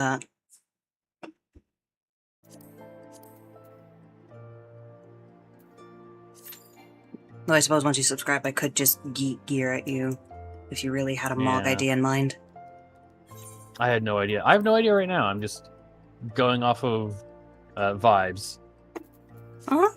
that. Though I suppose once you subscribe, I could just geek gear at you if you really had a Mog Yeah. idea in mind. I had no idea. I have no idea right now. I'm just going off of vibes. Uh-huh.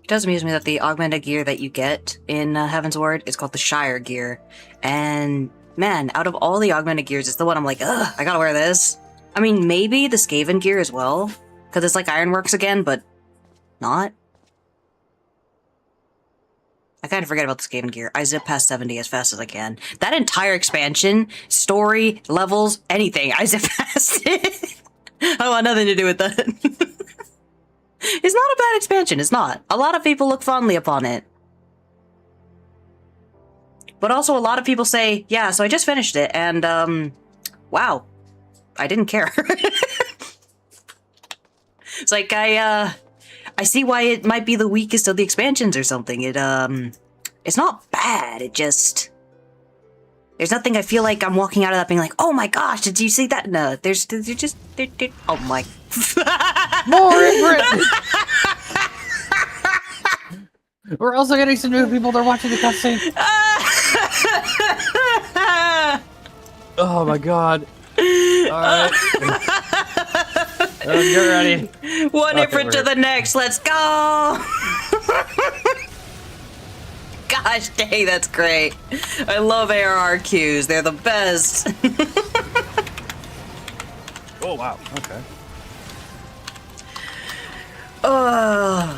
It does amuse me that the augmented gear that you get in Heaven's Ward is called the Shire gear. And man, out of all the augmented gears, it's the one I'm like, ugh, I gotta wear this. I mean, maybe the Skaven gear as well, because it's like Ironworks again, but not. I kind of forget about the Skaven gear. I zip past 70 as fast as I can. That entire expansion, story, levels, anything, I zip past it. I want nothing to do with that. It's not a bad expansion, it's not. A lot of people look fondly upon it. But also a lot of people say, yeah, so I just finished it, and, wow, I didn't care. It's like, I see why it might be the weakest of the expansions or something. It's not bad, it just... There's nothing I feel like I'm walking out of that being like, oh my gosh, did you see that? No, there's just... Oh my... More Ifrit! We're also getting some new people that are watching the cutscene. Oh my god. Alright. Get ready. One Ifrit to the next, let's go! Gosh dang, that's great. I love ARR queues, they're the best. Oh wow, okay. Oh.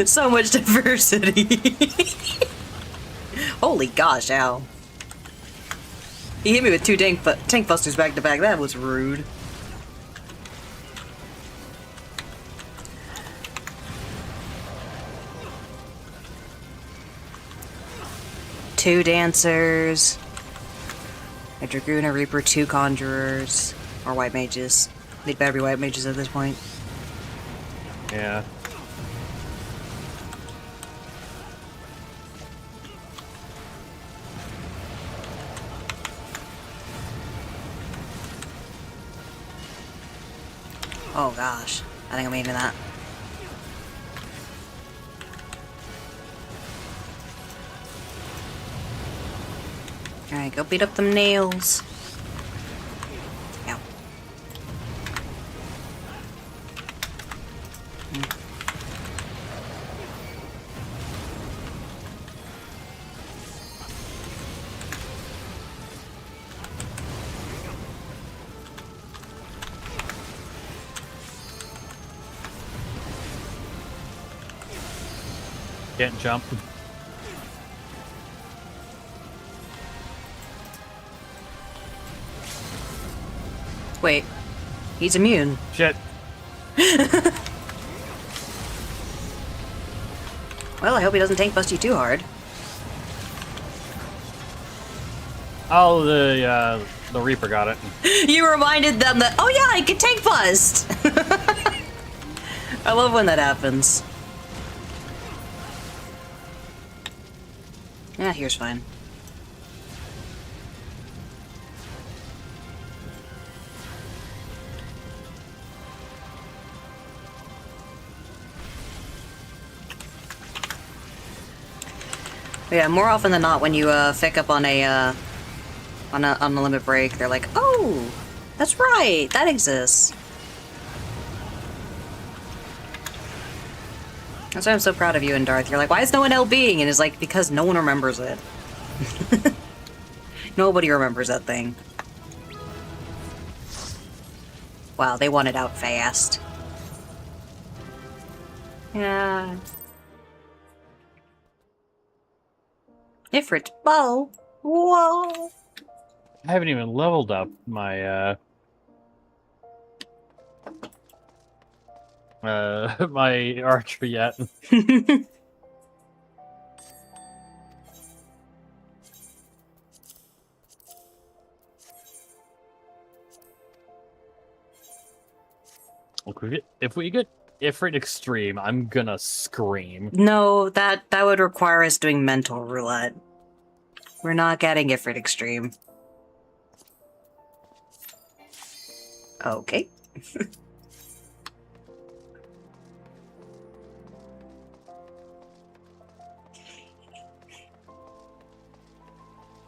So much diversity. Holy gosh, ow. He hit me with two tank busters back to back. That was rude. Two dancers. A Dragoon, a Reaper, two Conjurers. Or White Mages. They'd better be White Mages at this point. Yeah. Oh gosh. I think I'm eating that. Alright, go beat up them nails. Ow. Can't jump. Wait. He's immune. Shit. Well, I hope he doesn't tank bust you too hard. Oh, the Reaper got it. You reminded them that, oh yeah, I can tank bust! I love when that happens. Yeah, here's fine. Yeah, more often than not, when you pick up on a limit break, they're like, "Oh, that's right, that exists." That's why I'm so proud of you and Darth. You're like, "Why is no one LBing?" And it's like, because no one remembers it. Nobody remembers that thing. Wow, they want it out fast. Yeah. Ifrit bow. Whoa. I haven't even leveled up my my archer yet. If we get Ifrit Extreme, I'm gonna scream. No, that would require us doing mental roulette. We're not getting Ifrit Extreme. Okay.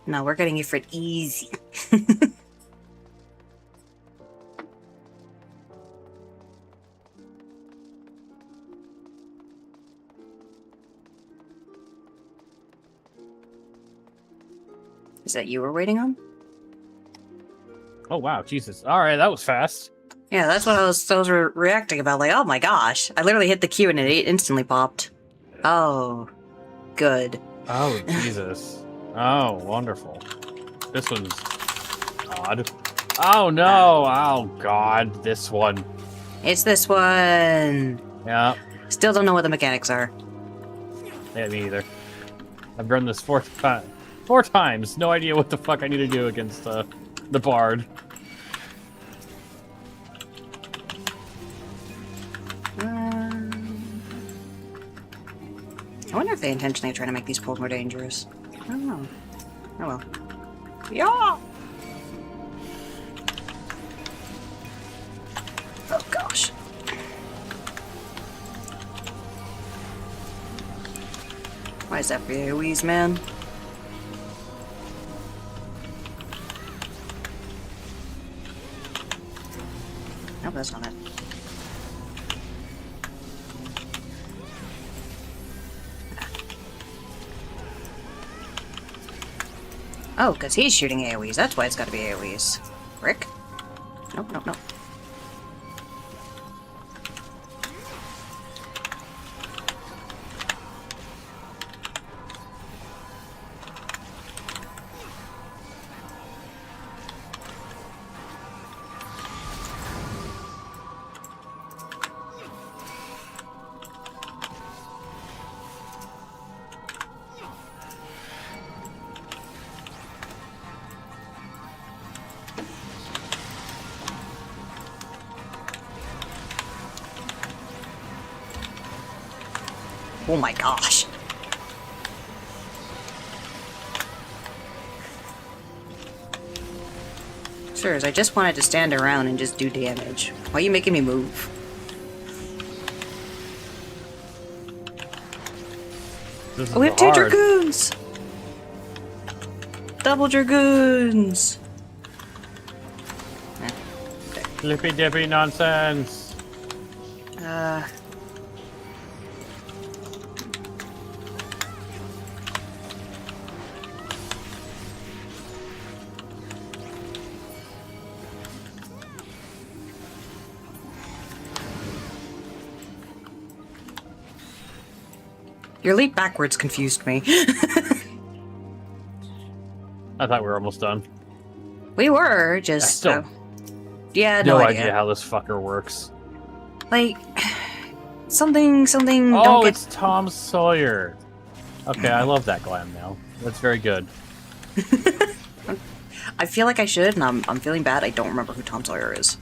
No, we're getting Ifrit easy. Is that you were waiting on? Oh wow, Jesus! All right, that was fast. Yeah, that's what I was reacting about. Like, oh my gosh. I literally hit the Q and it instantly popped. Oh. Good. Oh Jesus! Oh, wonderful. This one's odd. Oh no! Oh God! This one. It's this one. Yeah. Still don't know what the mechanics are. Yeah, me either. I've run this 4 times. No idea what the fuck I need to do against the bard. I wonder if they intentionally try to make these pools more dangerous. I don't know. Oh well. Yeah! Oh gosh. Why is that for AoEs, man? Nope, that's not it. Oh, because he's shooting AoEs. That's why it's got to be AoEs. Rick? Nope, nope, nope. Oh my gosh. Sirs, I just wanted to stand around and just do damage. Why are you making me move? This is Oh, we have 2 hard. Dragoons! Double Dragoons! Flippy dippy nonsense. Your leap backwards confused me. I thought we were almost done. We were, just... Still- yeah, No, no idea how this fucker works. Like... Something... Oh, don't get... it's Tom Sawyer. Okay, I love that glam now. That's very good. I feel like I should, and I'm feeling bad. I don't remember who Tom Sawyer is.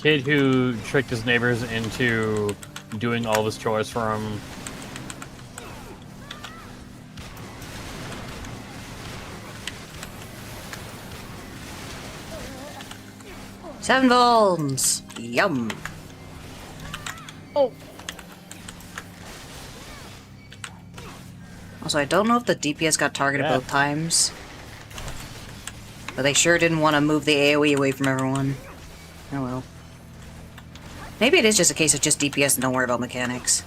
Kid who tricked his neighbors into doing all of his chores for him. Seven Volns! Yum! Oh. Also, I don't know if the DPS got targeted Yeah. both times. But they sure didn't want to move the AoE away from everyone. Oh well. Maybe it is just a case of just DPS and don't worry about mechanics.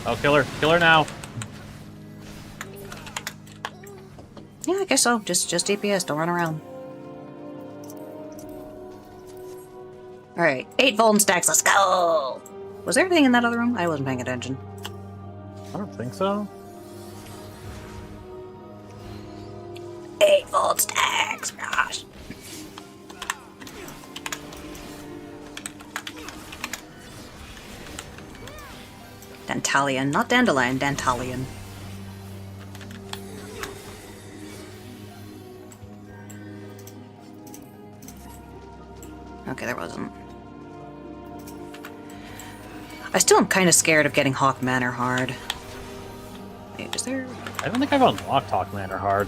Oh, kill her. Kill her now. Yeah, I guess so. Just DPS, don't run around. Alright, 8 Voln stacks, let's go! Was there anything in that other room? I wasn't paying attention. I don't think so. 8 Voln stacks, gosh. Dantalion, not Dandelion, Dantalion. Okay, there wasn't. I still am kind of scared of getting Hawk Manor hard. Wait, is there... I don't think I've unlocked Hawk Manor hard.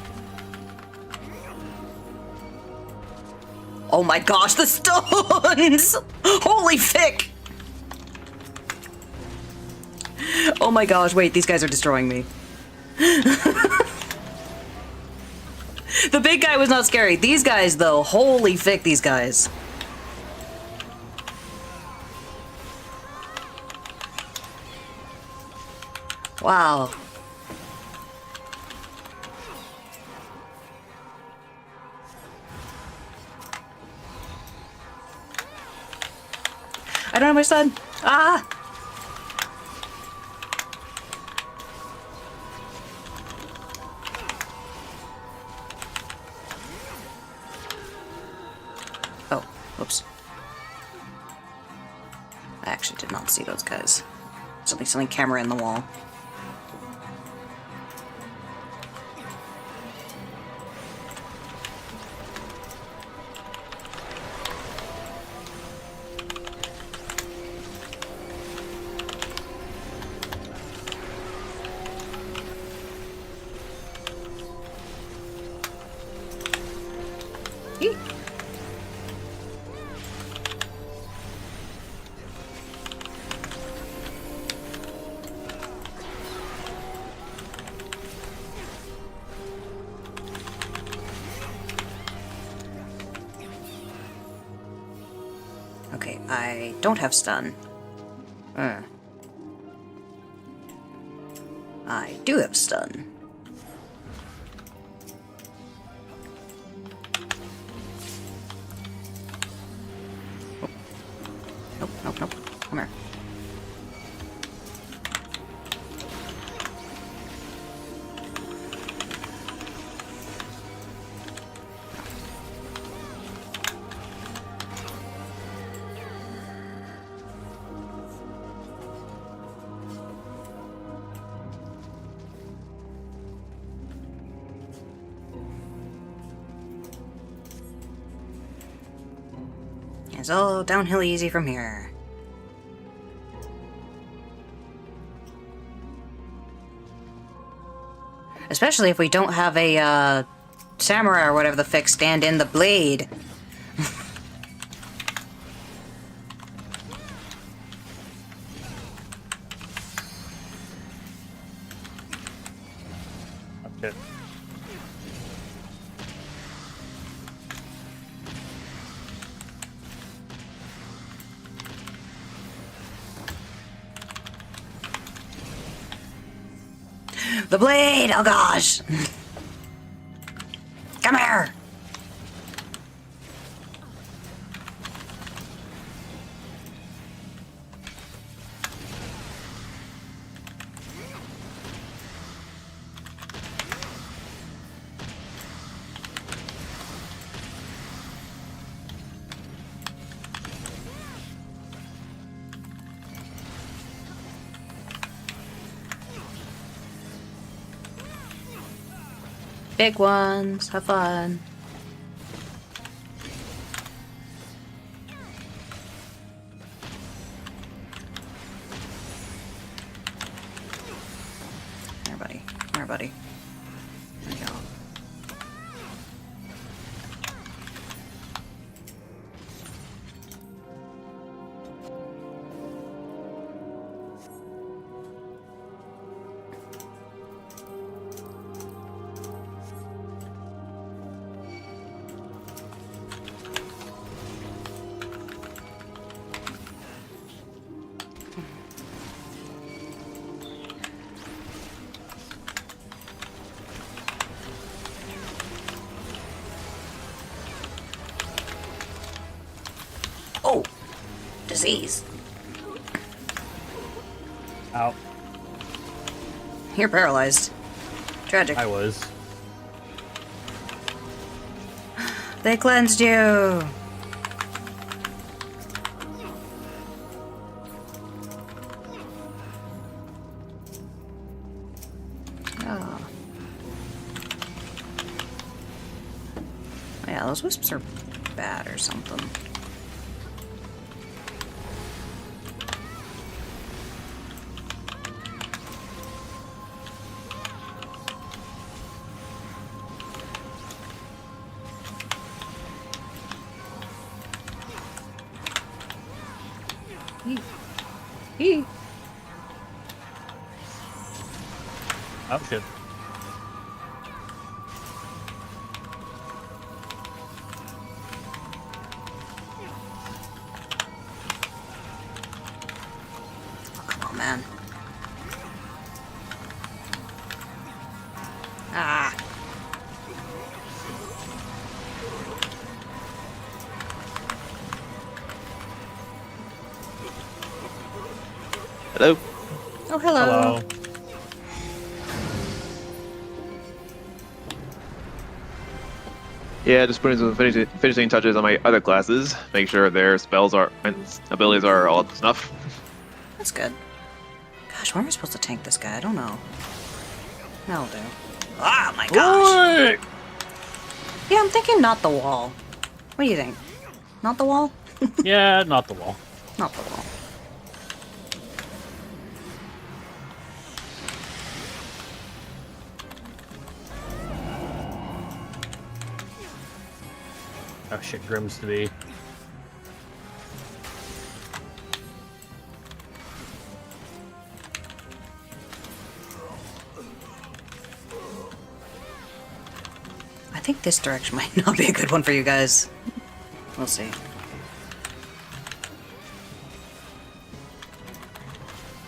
Oh my gosh, the stones! Holy fick! Oh my gosh, wait, these guys are destroying me. The big guy was not scary. These guys, though, holy fick, these guys. Wow. I don't have my son. Ah! Oh, whoops. I actually did not see those guys. Something camera in the wall. Eek. Okay, I don't have stun. I do have stun. Nope, nope, nope. Come here. It's all downhill easy from here. Especially if we don't have a, samurai or whatever the fuck stand in the blade. Okay. The blade! Oh gosh! Come here! Big ones, have fun. Come here, buddy. Come here, buddy. There you go. Oh! Disease. Ow. You're paralyzed. Tragic. I was. They cleansed you! Oh. Yeah, those wisps are bad or something. Eee. Oh shit. Oh, come on, man. Ah. Hello. Oh, hello. Hello. Yeah, just putting some finishing touches on my other classes. Make sure their spells are and abilities are all up to snuff. That's good. Gosh, where am I supposed to tank this guy? I don't know. That'll do. Oh my gosh. Oi! Yeah, I'm thinking not the wall. What do you think? Not the wall? Yeah, not the wall. Not the wall. Oh shit, Grimm's to be. I think this direction might not be a good one for you guys. We'll see.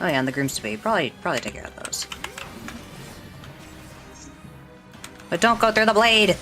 Oh yeah, and the grooms to be. Probably take care of those. But don't go through the blade!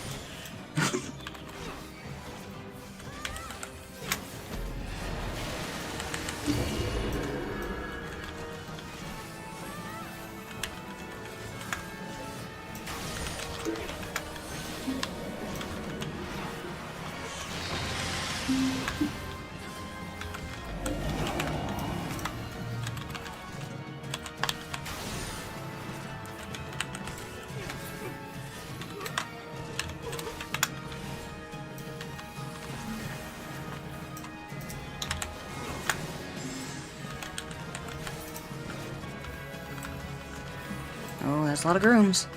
Oh, that's a lot of grooms.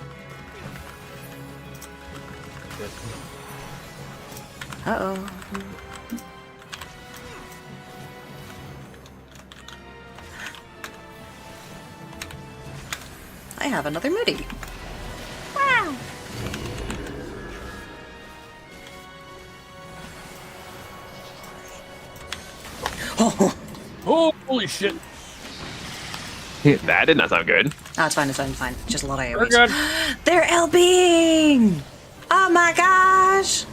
Shit. Uh-oh. I have another Moody. Wow! Oh, Holy shit! That did not sound good. oh, it's fine, it's fine, it's fine. Just a lot of We're AoEs. good. They're LBing! Oh my gosh!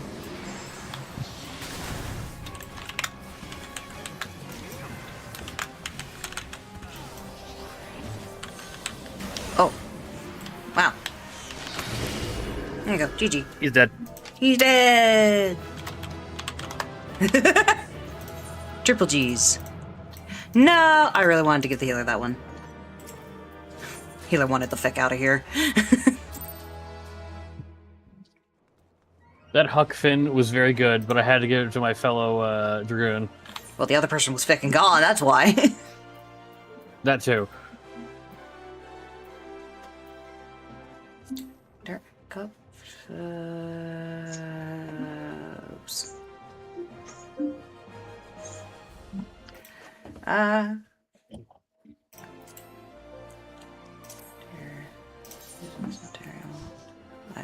Oh. Wow. There you go. GG. He's dead. He's dead! Triple G's. No! I really wanted to give the healer that one. Healer wanted the feck out of here. That Huck Finn was very good, but I had to give it to my fellow Dragoon. Well, the other person was fecking gone, that's why. That too. Dark cup. Oops.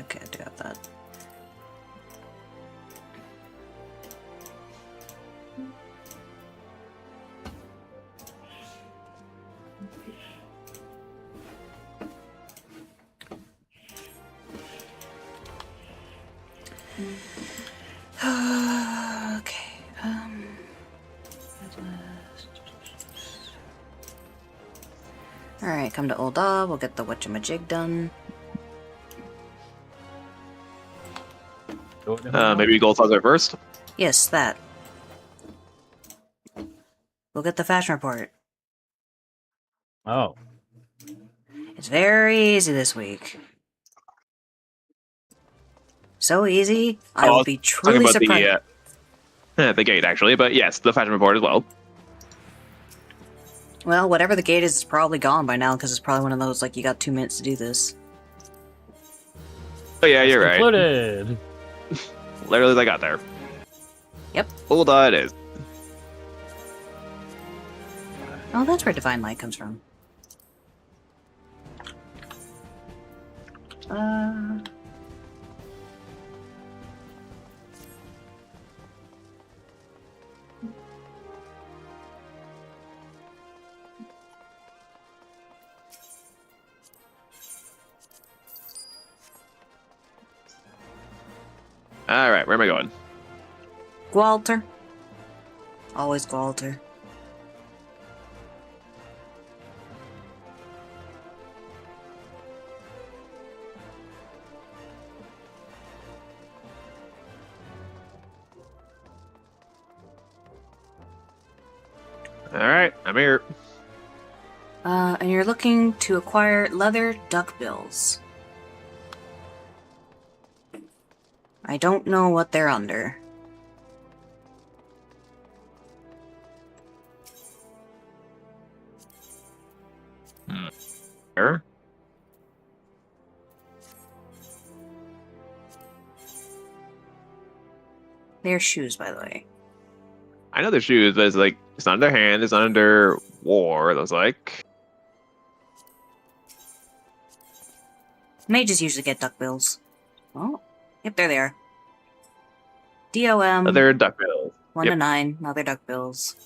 Okay, I do have that. Okay. Alright, come to Old Dob. We'll get the whatchamajig done. Maybe Gold Saucer first. Yes, that. We'll get the fashion report. Oh. It's very easy this week. So easy, I will be Talking truly about surprised. the gate actually, but yes, the fashion report as well. Well, whatever the gate is probably gone by now, because it's probably one of those, like, you got 2 minutes to do this. Oh yeah, you're right. Included. Literally, as I got there. Yep. Hold on, it is. Oh, that's where Divine Light comes from. Uh... All right, where am I going? Gwalter. Always Gwalter. All right, I'm here. And you're looking to acquire leather duckbills. I don't know what they're under. Where? They're shoes, by the way. I know they're shoes, but it's like it's not under hand. It's not under war. It looks like. Mages usually get duckbills. Oh, yep, there they are. DOM. They're duckbills. 1 Yep. to 9, other duckbills.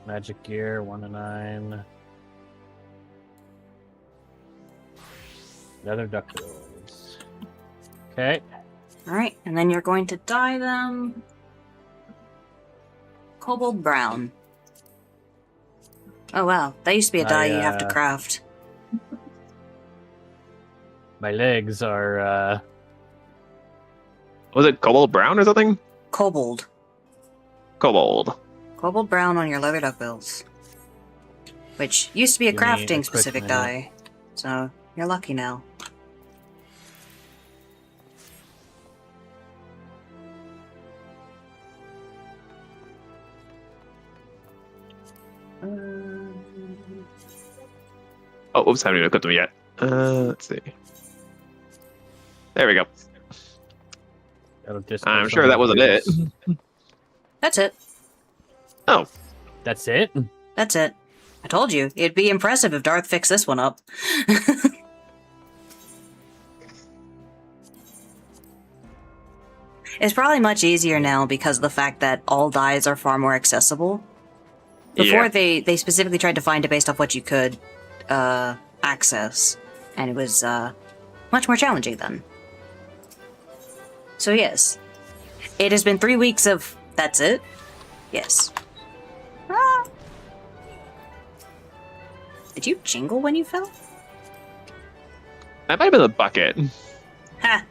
Magic gear, 1 to 9. Leather duckbills. Okay. Alright, and then you're going to dye them cobalt brown. Oh wow, that used to be a dye you have to craft. My legs are, Was it cobalt brown or something? Cobalt. Cobalt. Cobalt brown on your leather duckbills. Which used to be a Give me a crafting quick specific minute. dye. So, you're lucky now. Oh, oops, haven't even equipped them yet. Let's see. There we go. that'll just I'm sure that wasn't it. That's it. Oh, That's it? That's it. I told you, it'd be impressive if Darth fixed this one up. It's probably much easier now because of the fact that all dyes are far more accessible. Before, yeah. they specifically tried to find it based off what you could access, and it was much more challenging then. So yes, it has been 3 weeks of that's it. Yes. Ah. Did you jingle when you fell? That might have been the bucket. Ha!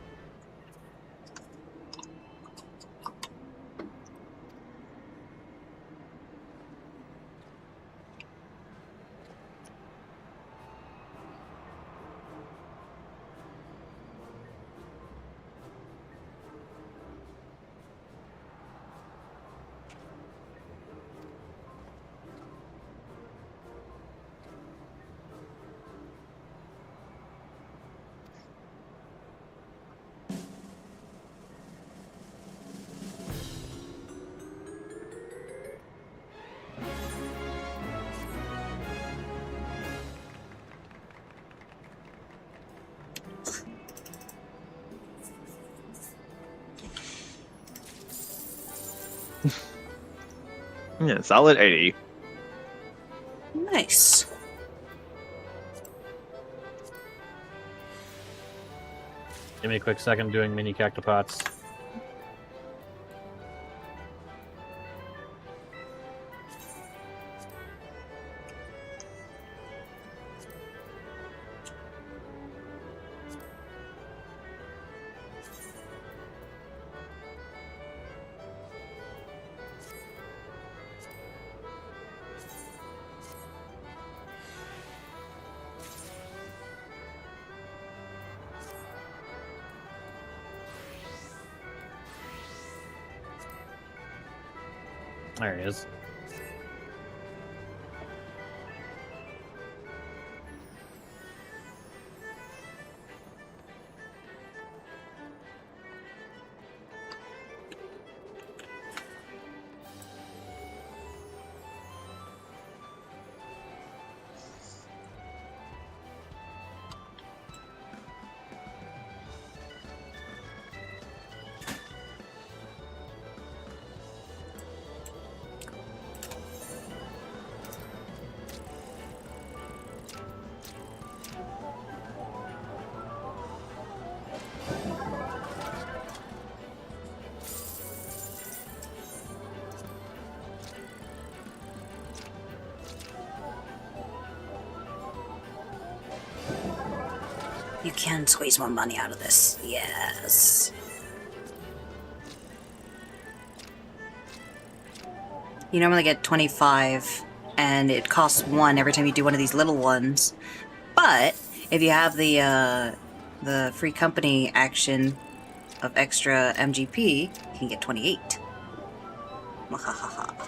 Yeah, solid 80. Nice. Give me a quick second doing mini cactopots. There he is. You can squeeze more money out of this. Yes. You normally get 25, and it costs 1 every time you do one of these little ones. But if you have the free company action of extra MGP, you can get 28. Wahahaha.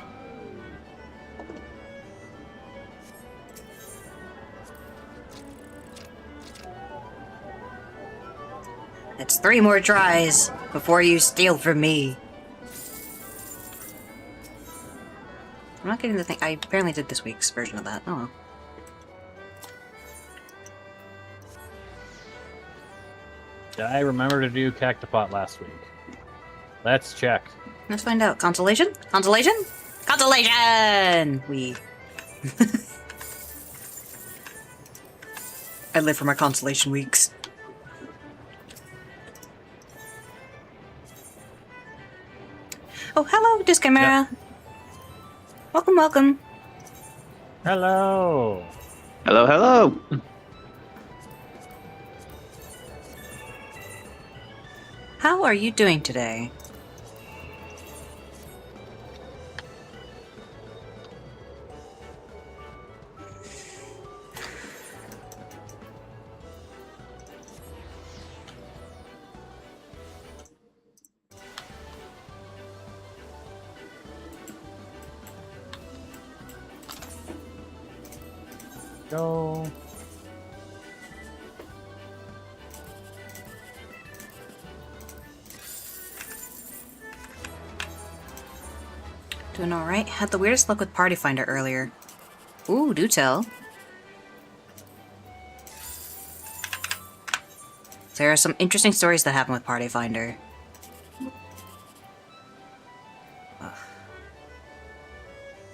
It's 3 more tries before you steal from me. I'm not getting the thing. I apparently did this week's version of that. Oh well. Did I remember to do Cactopot last week? Let's check. Let's find out. Consolation? Consolation? Consolation! I live for my consolation weeks. Oh, hello, Discamera. Yep. Welcome, welcome. Hello. Hello, hello. How are you doing today? Go. Doing alright. Had the weirdest luck with Party Finder earlier. Ooh, do tell. There are some interesting stories that happen with Party Finder. Ugh.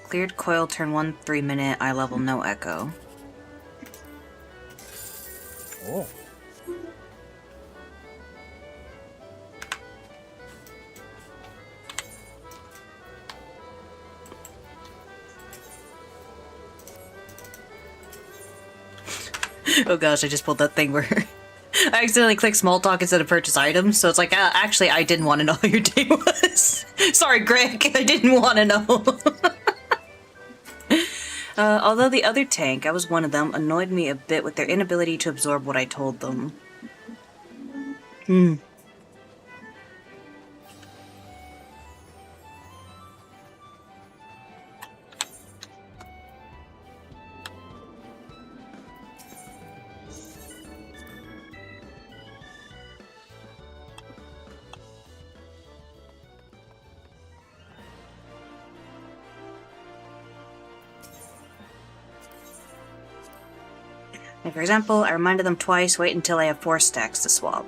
Cleared coil, turn 1 3-minute, eye level, no echo. Oh. Oh gosh, I just pulled that thing where I accidentally clicked small talk instead of purchase items, so it's like, actually, I didn't want to know how your day was. Sorry, Greg, I didn't want to know. Although the other tank, I was one of them, annoyed me a bit with their inability to absorb what I told them. Like, for example, I reminded them twice, wait until I have 4 stacks to swap.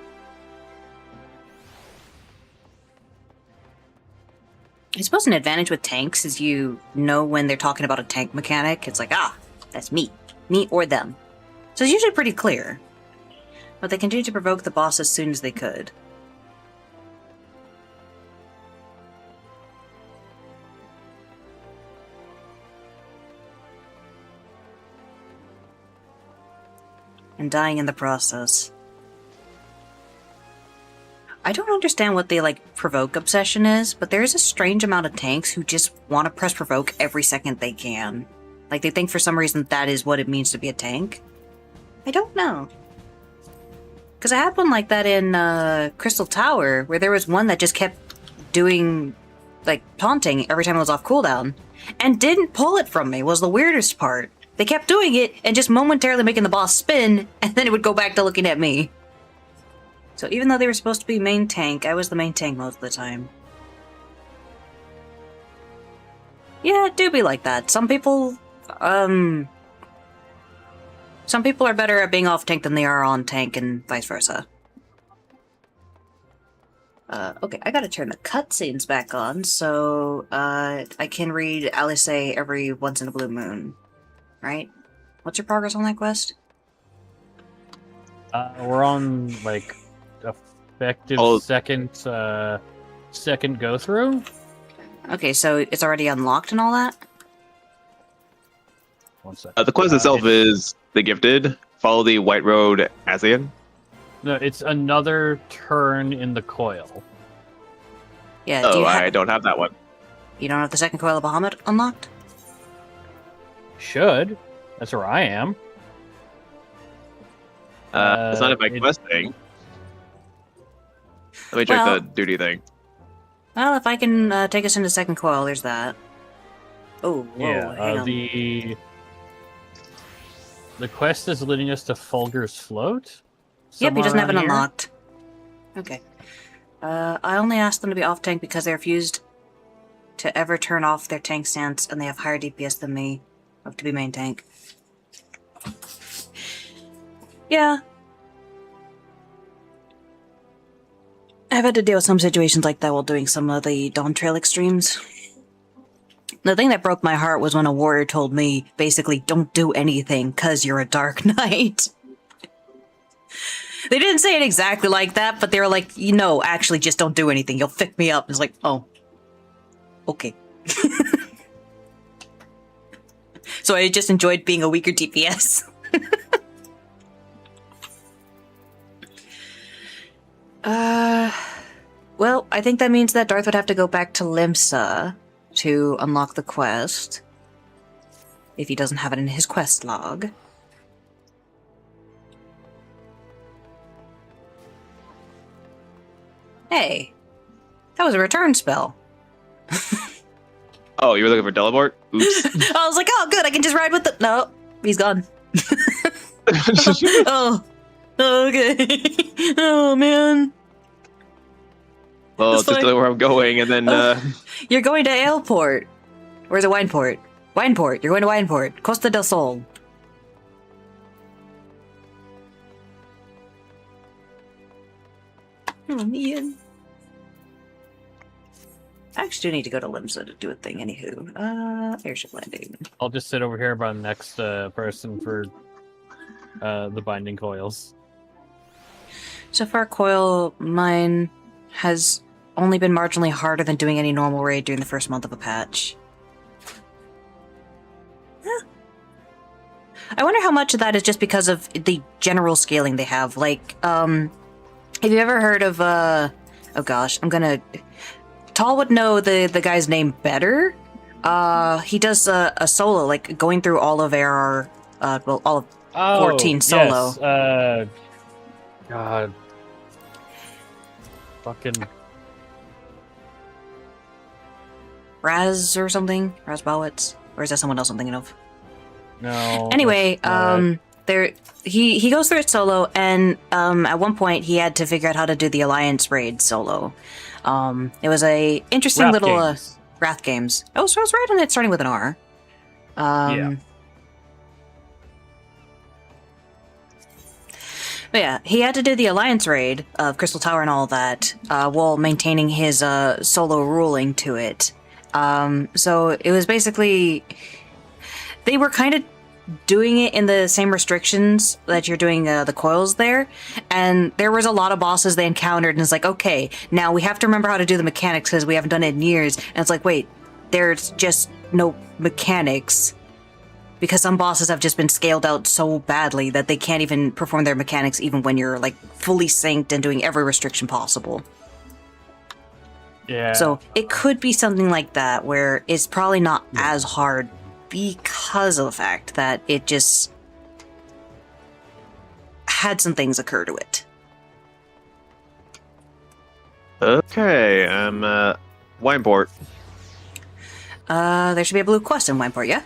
I suppose an advantage with tanks is you know when they're talking about a tank mechanic. It's like, ah, that's me. Me or them. So it's usually pretty clear. But they continued to provoke the boss as soon as they could. And dying in the process. I don't understand what the, like, provoke obsession is, but there is a strange amount of tanks who just want to press provoke every second they can. Like, they think for some reason that is what it means to be a tank. I don't know. Because it happened like that in Crystal Tower, where there was one that just kept doing, like, taunting every time it was off cooldown. And didn't pull it from me, was the weirdest part. They kept doing it and just momentarily making the boss spin, and then it would go back to looking at me. So even though they were supposed to be main tank, I was the main tank most of the time. Yeah, it do be like that. Some people are better at being off tank than they are on tank, and vice versa. Okay, I gotta turn the cutscenes back on, so I can read Alice every once in a blue moon. Right? What's your progress on that quest? We're on, like, effective second go through. Okay, so it's already unlocked and all that? 1 second. The quest itself is The Gifted. Follow the White Road Asian. No, it's another turn in the coil. Yeah, do Oh, you, I don't have that one. you don't have the second coil of Bahamut unlocked? Should. That's where I am. It's not in my it- quest thing. Let me check Well- the duty thing. Well, if I can take us into second coil, there's that. Oh, whoa, Yeah, hang on. the quest is leading us to Fulgur's Float. Yep, he doesn't have it somewhere around here. unlocked. Okay. I only asked them to be off tank because they refused to ever turn off their tank stance, and they have higher DPS than me, up to be main tank. Yeah. I've had to deal with some situations like that while doing some of the Dawn Trail extremes. The thing that broke my heart was when a warrior told me, basically, don't do anything, cause you're a Dark Knight. They didn't say it exactly like that, but they were like, you know, actually just don't do anything. You'll fuck me up. It's like, oh. Okay. So I just enjoyed being a weaker DPS. Well, I think that means that Darth would have to go back to Limsa to unlock the quest. If he doesn't have it in his quest log. Hey, that was a return spell. Oh, you were looking for Delabort? Oops. I was like, oh, good, I can just ride with the. No, he's gone. Oh, okay. Oh, man. Well, It's just fine. know where I'm going, and then You're going to Aleport. Where's it? Wineport. Wineport. You're going to Wineport. Costa del Sol. Oh, man. I actually do need to go to Limsa to do a thing, anywho. Airship landing. I'll just sit over here by the next person for the binding coils. So far, Coil Mine has only been marginally harder than doing any normal raid during the first month of a patch. Huh. I wonder how much of that is just because of the general scaling they have. Like, have you ever heard of, oh gosh, Tall would know the guy's name better. He does a solo, like, going through all of our, all of 14 solo. Yes, God. Fucking. Raz or something? Raz Bowitz? Or is that someone else I'm thinking of? No. Anyway, that's not he goes through it solo, and at one point he had to figure out how to do the Alliance raid solo. It was a interesting Wrath little Games. Wrath Games. Oh, so I was right on it, starting with an R. Yeah. But yeah, he had to do the Alliance raid of Crystal Tower and all that, while maintaining his solo ruling to it. So it was basically... They were kind of doing it in the same restrictions that you're doing the coils there, and there was a lot of bosses they encountered, and it's like, okay, now we have to remember how to do the mechanics because we haven't done it in years, and it's like, wait, there's just no mechanics. Because some bosses have just been scaled out so badly that they can't even perform their mechanics even when you're, like, fully synced and doing every restriction possible. Yeah. So it could be something like that, where it's probably not as hard because of the fact that it just had some things occur to it. okay, Wineport. There should be a blue quest in Wineport, yeah?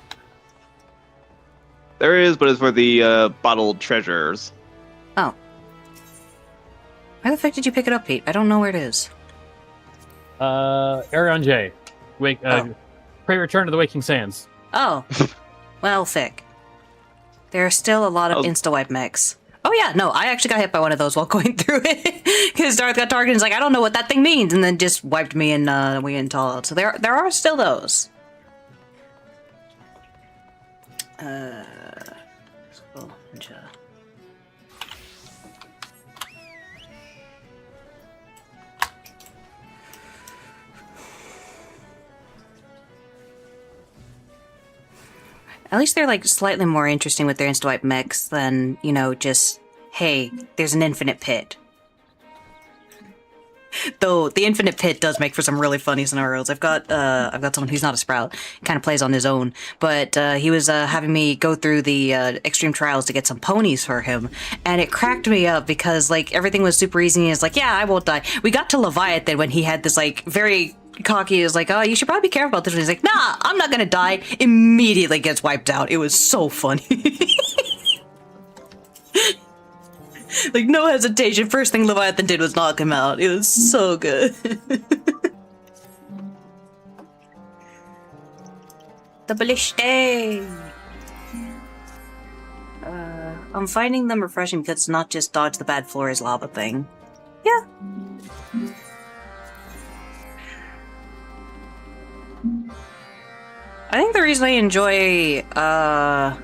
There is, but it's for the bottled treasures. Oh. Why the fuck did you pick it up, Pete? I don't know where it is. Arion J. Wake. Pray return to the Waking Sands. Oh. Well, thick. There are still a lot of Oh. insta-wipe mechs. Oh yeah, no, I actually got hit by one of those while going through it. Because Darth got targeted and was like, I don't know what that thing means, and then just wiped me and we in Tall Out. So there are still those. At least they're like slightly more interesting with their insta-wipe mechs than, you know, just hey, there's an infinite pit. Though the infinite pit does make for some really funny scenarios. I've got someone who's not a sprout, kind of plays on his own, but he was having me go through the extreme trials to get some ponies for him, and it cracked me up because like everything was super easy. And he's like, yeah, I won't die. We got to Leviathan when he had this like very cocky, is like, oh, you should probably be careful about this one. He's like, nah, I'm not gonna die. Immediately gets wiped out. It was so funny. Like, no hesitation. First thing Leviathan did was knock him out. It was so good. The balliste! I'm finding them refreshing because it's not just dodge the bad floors lava thing. Yeah. I think the reason I enjoy, I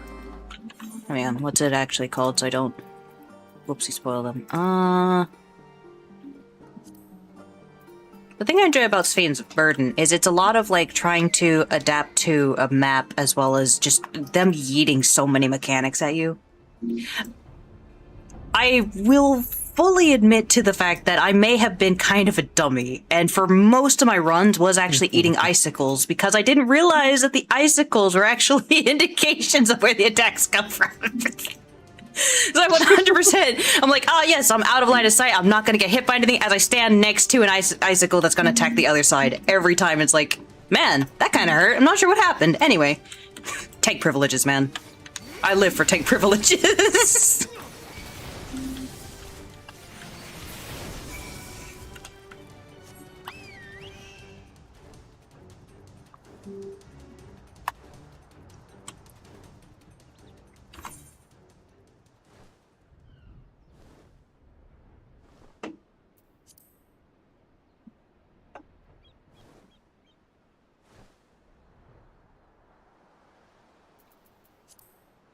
mean, what's it actually called so I don't whoopsie spoil them. The thing I enjoy about Sphaine's Burden is it's a lot of like trying to adapt to a map as well as just them yeeting so many mechanics at you. I will fully admit to the fact that I may have been kind of a dummy, and for most of my runs was actually eating icicles because I didn't realize that the icicles were actually indications of where the attacks come from. So I 100%, I'm like, oh yes, I'm out of line of sight. I'm not going to get hit by anything as I stand next to an icicle that's going to attack the other side. Every time it's like, man, that kind of hurt. I'm not sure what happened. Anyway, tank privileges, man. I live for tank privileges.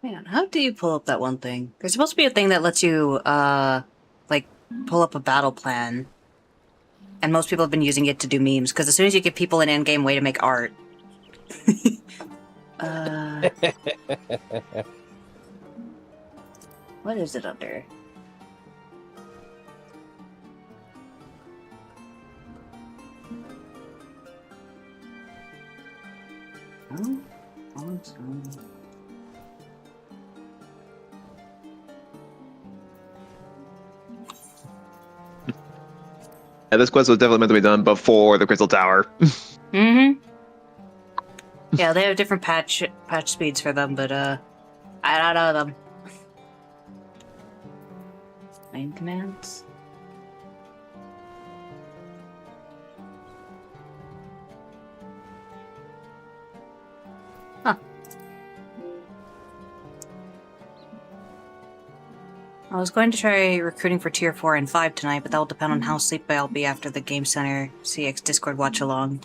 Man, how do you pull up that one thing? There's supposed to be a thing that lets you, like, pull up a battle plan. And most people have been using it to do memes, because as soon as you give people an endgame way to make art. What is it under? Oh, awesome. Yeah, this quest was definitely meant to be done before the Crystal Tower. Mm-hmm. Yeah, they have different patch speeds for them, but I don't know them. Main commands. Huh. I was going to try recruiting for tier 4 and 5 tonight, but that will depend on how sleepy I'll be after the Game Center CX Discord watch along.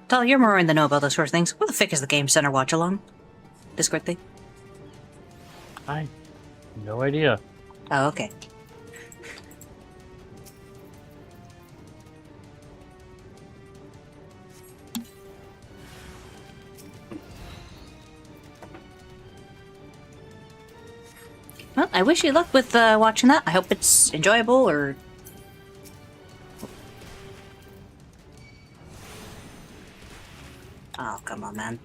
Tal, you're more in the know about those sort of things. What the frick is the Game Center watch along? Discord thing? I no idea. Oh, okay. Well, I wish you luck with watching that. I hope it's enjoyable, or... Oh, come on, man.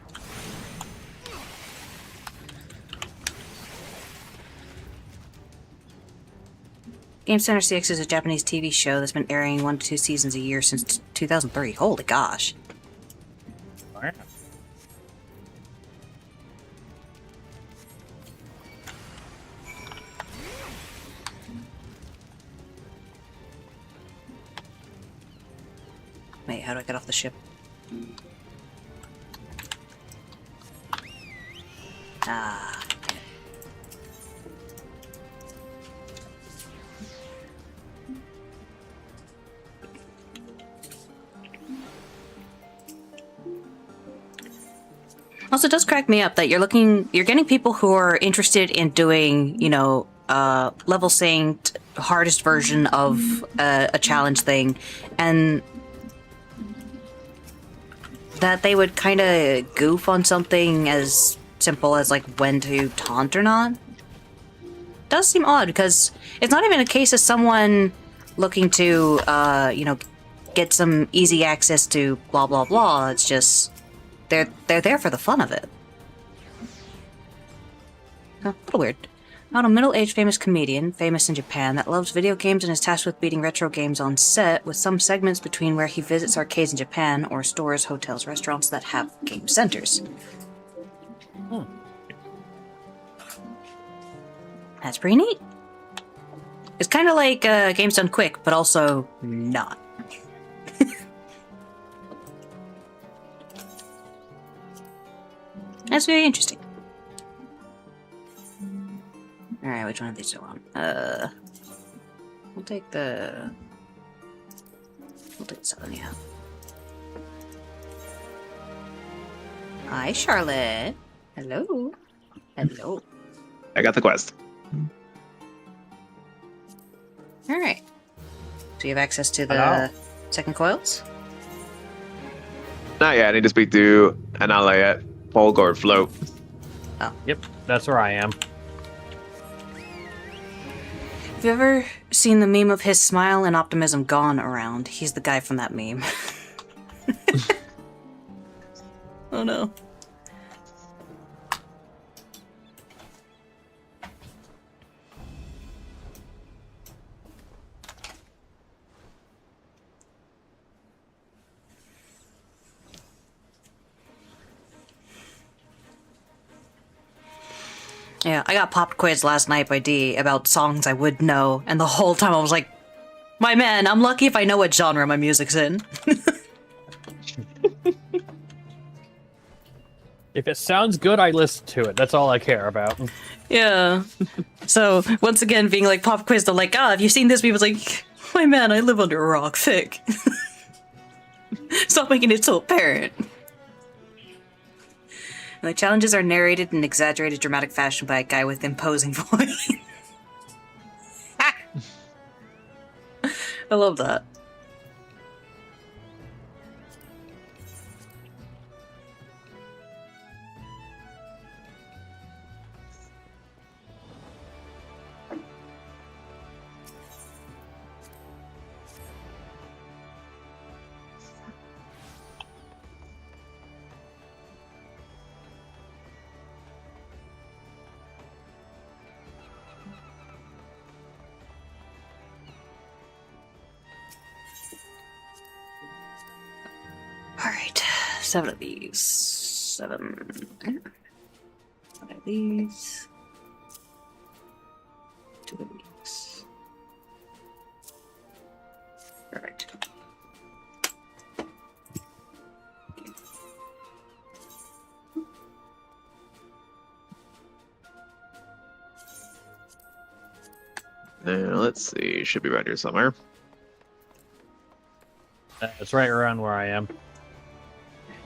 Game Center CX is a Japanese TV show that's been airing 1 to 2 seasons a year since 2003. Holy gosh. All right. Wait, how do I get off the ship? Ah. Also, it does crack me up that you're getting people who are interested in doing, you know, level synced hardest version of a challenge thing, and that they would kind of goof on something as simple as like when to taunt or not. Does seem odd because it's not even a case of someone looking to, get some easy access to blah blah blah. It's just they're there for the fun of it. Huh, a little weird. About a middle-aged famous comedian, famous in Japan, that loves video games and is tasked with beating retro games on set, with some segments between where he visits arcades in Japan or stores, hotels, restaurants that have game centers. That's pretty neat. It's kind of like games done quick, but also not. That's very interesting. Alright, which one of these do I want? We'll take the 7, yeah. Hi, Charlotte. Hello. Hello. I got the quest. Alright. So you have access to the Hello. second coils? Not yet. I need to speak to an ally at Polgord Float. Yep, that's where I am. Have you ever seen the meme of his smile and optimism gone around? He's the guy from that meme. Oh no. Yeah, I got popped quiz last night by D about songs I would know, and the whole time I was like, my man, I'm lucky if I know what genre my music's in. If it sounds good, I listen to it. That's all I care about. Yeah. So, once again, being like pop quizzed, I'm like, have you seen this? People's like, my man, I live under a rock, thick. Stop making it so apparent. And the challenges are narrated in exaggerated dramatic fashion by a guy with imposing voice. I love that. Alright, 7 of these. 7. 7 of these. 2 of these. Perfect. Now, let's see. Should be right here somewhere. It's right around where I am.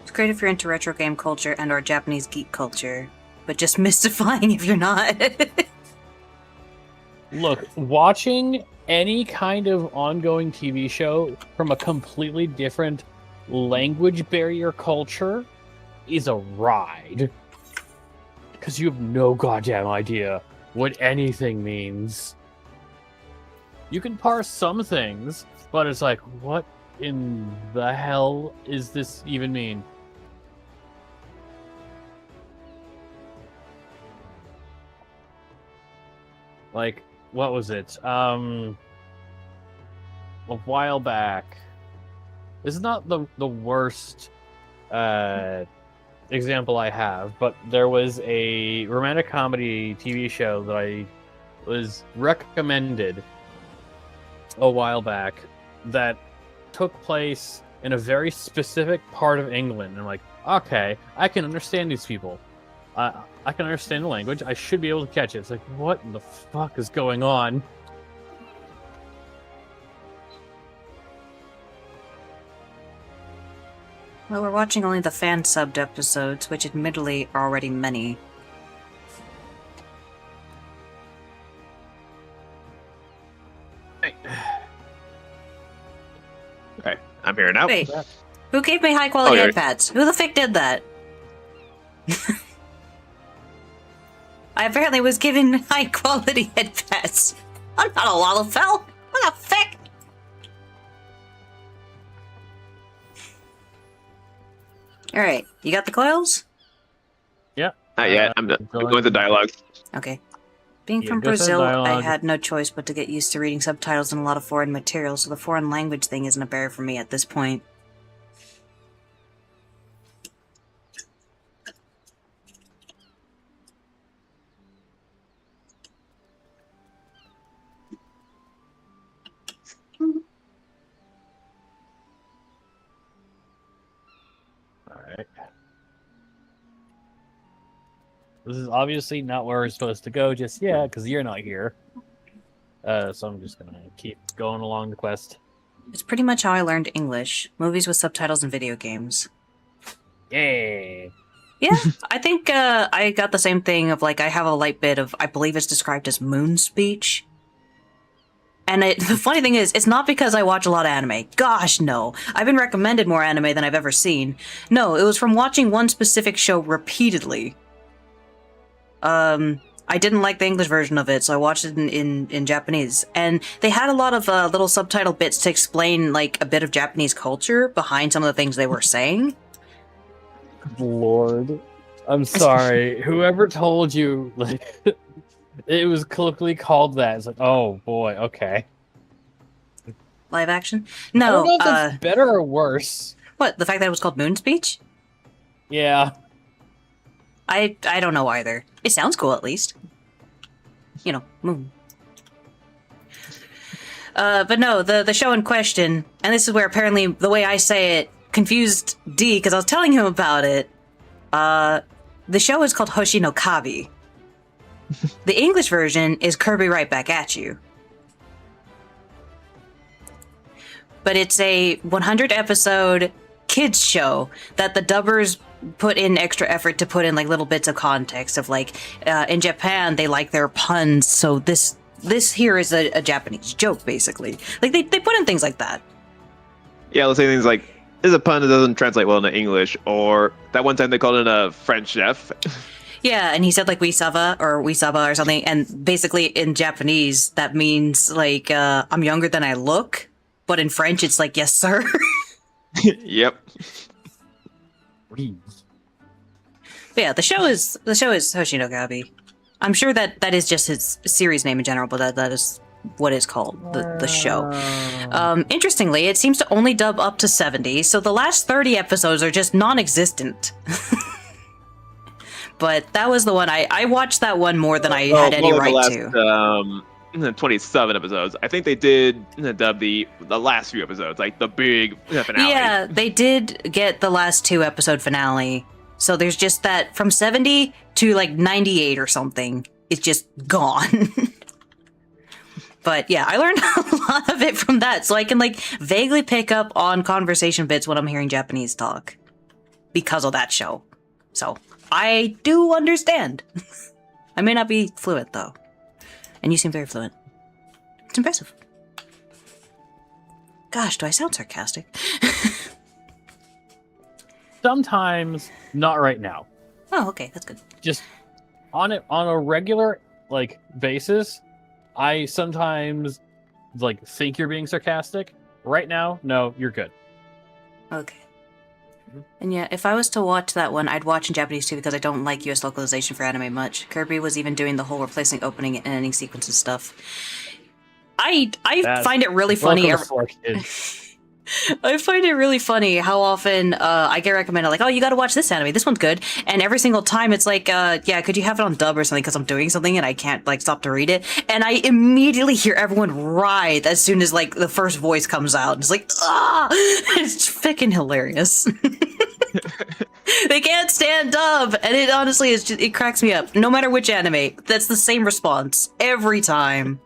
It's great if you're into retro game culture and or Japanese geek culture, but just mystifying if you're not. Look, watching any kind of ongoing TV show from a completely different language barrier culture is a ride. Because you have no goddamn idea what anything means. You can parse some things, but it's like, what in the hell is this even mean? Like, what was it? A while back. This is not the worst example I have, but there was a romantic comedy TV show that I was recommended a while back that took place in a very specific part of England. And I'm like, okay, I can understand these people. I can understand the language. I should be able to catch it. It's like, what in the fuck is going on? Well, we're watching only the fan-subbed episodes, which admittedly are already many. Okay, I'm here now. Wait, who gave me high quality Oh, head pads? Who the frick did that? I apparently was given high quality head pads. I'm not a Lalafell. What the frick? Alright, you got the coils? Not yet. I'm going to dialogue. Okay. Being Yeah, from go through Brazil, I dialogue. had no choice but to get used to reading subtitles and a lot of foreign material, so the foreign language thing isn't a barrier for me at this point. Alright. This is obviously not where we're supposed to go just yet, because you're not here. So I'm just gonna keep going along the quest. It's pretty much how I learned English. Movies with subtitles and video games. Yay! Yeah, I think I got the same thing of, like, I have a light bit of, I believe it's described as moon speech. And the funny thing is, it's not because I watch a lot of anime. Gosh, no. I've been recommended more anime than I've ever seen. No, it was from watching one specific show repeatedly. I didn't like the English version of it, so I watched it in Japanese. And they had a lot of little subtitle bits to explain, like, a bit of Japanese culture behind some of the things they were saying. Lord, I'm sorry. Whoever told you, like, it was colloquially called that. It's like, oh boy, okay. Live action? I No, don't know if that's better or worse. what, the fact that it was called Moon Speech? Yeah. I don't know either. It sounds cool, at least. You know, moon. But no, the show in question, and this is where apparently the way I say it confused D, because I was telling him about it. The show is called Hoshi no Kabi. The English version is Kirby Right Back at You. But it's a 100 episode kids show that the dubbers put in extra effort to put in, like, little bits of context of, like, in Japan they like their puns, so this here is a Japanese joke, basically. Like, they put in things like that. Yeah, let's say things like, "This is a pun that doesn't translate well into English," or that one time they called in a French chef. Yeah, and he said, like, "wisaba" or "wisaba" or something, and basically in Japanese that means, like, I'm younger than I look, but in French it's like, "Yes, sir." Yep. But yeah, the show is Hoshi no Kabi. I'm sure that is just his series name in general, but that is what it's called, the show. Interestingly, it seems to only dub up to 70, so the last 30 episodes are just non-existent. But that was the one I watched that one more than I had any right to. 27 episodes. I think they did dub the last few episodes, like the big finale. Yeah, they did get the last 2 episode finale. So there's just that from 70 to like 98 or something. It's just gone. But yeah, I learned a lot of it from that. So I can, like, vaguely pick up on conversation bits when I'm hearing Japanese talk because of that show. So I do understand. I may not be fluent though. And you seem very fluent. It's impressive. Gosh, do I sound sarcastic? Sometimes, not right now. Oh, okay, that's good. Just on a regular, like, basis, I sometimes, like, think you're being sarcastic. Right now, no, you're good. Okay. And yeah, if I was to watch that one, I'd watch in Japanese too because I don't like US localization for anime much. Kirby was even doing the whole replacing opening and ending sequences stuff. I find it really funny. I find it really funny how often I get recommended, like, oh, you gotta watch this anime, this one's good. And every single time it's like, yeah, could you have it on dub or something because I'm doing something and I can't, like, stop to read it. And I immediately hear everyone writhe as soon as, like, the first voice comes out. It's like, ah! It's freaking hilarious. They can't stand dub, and it honestly is just, it cracks me up. No matter which anime, that's the same response every time.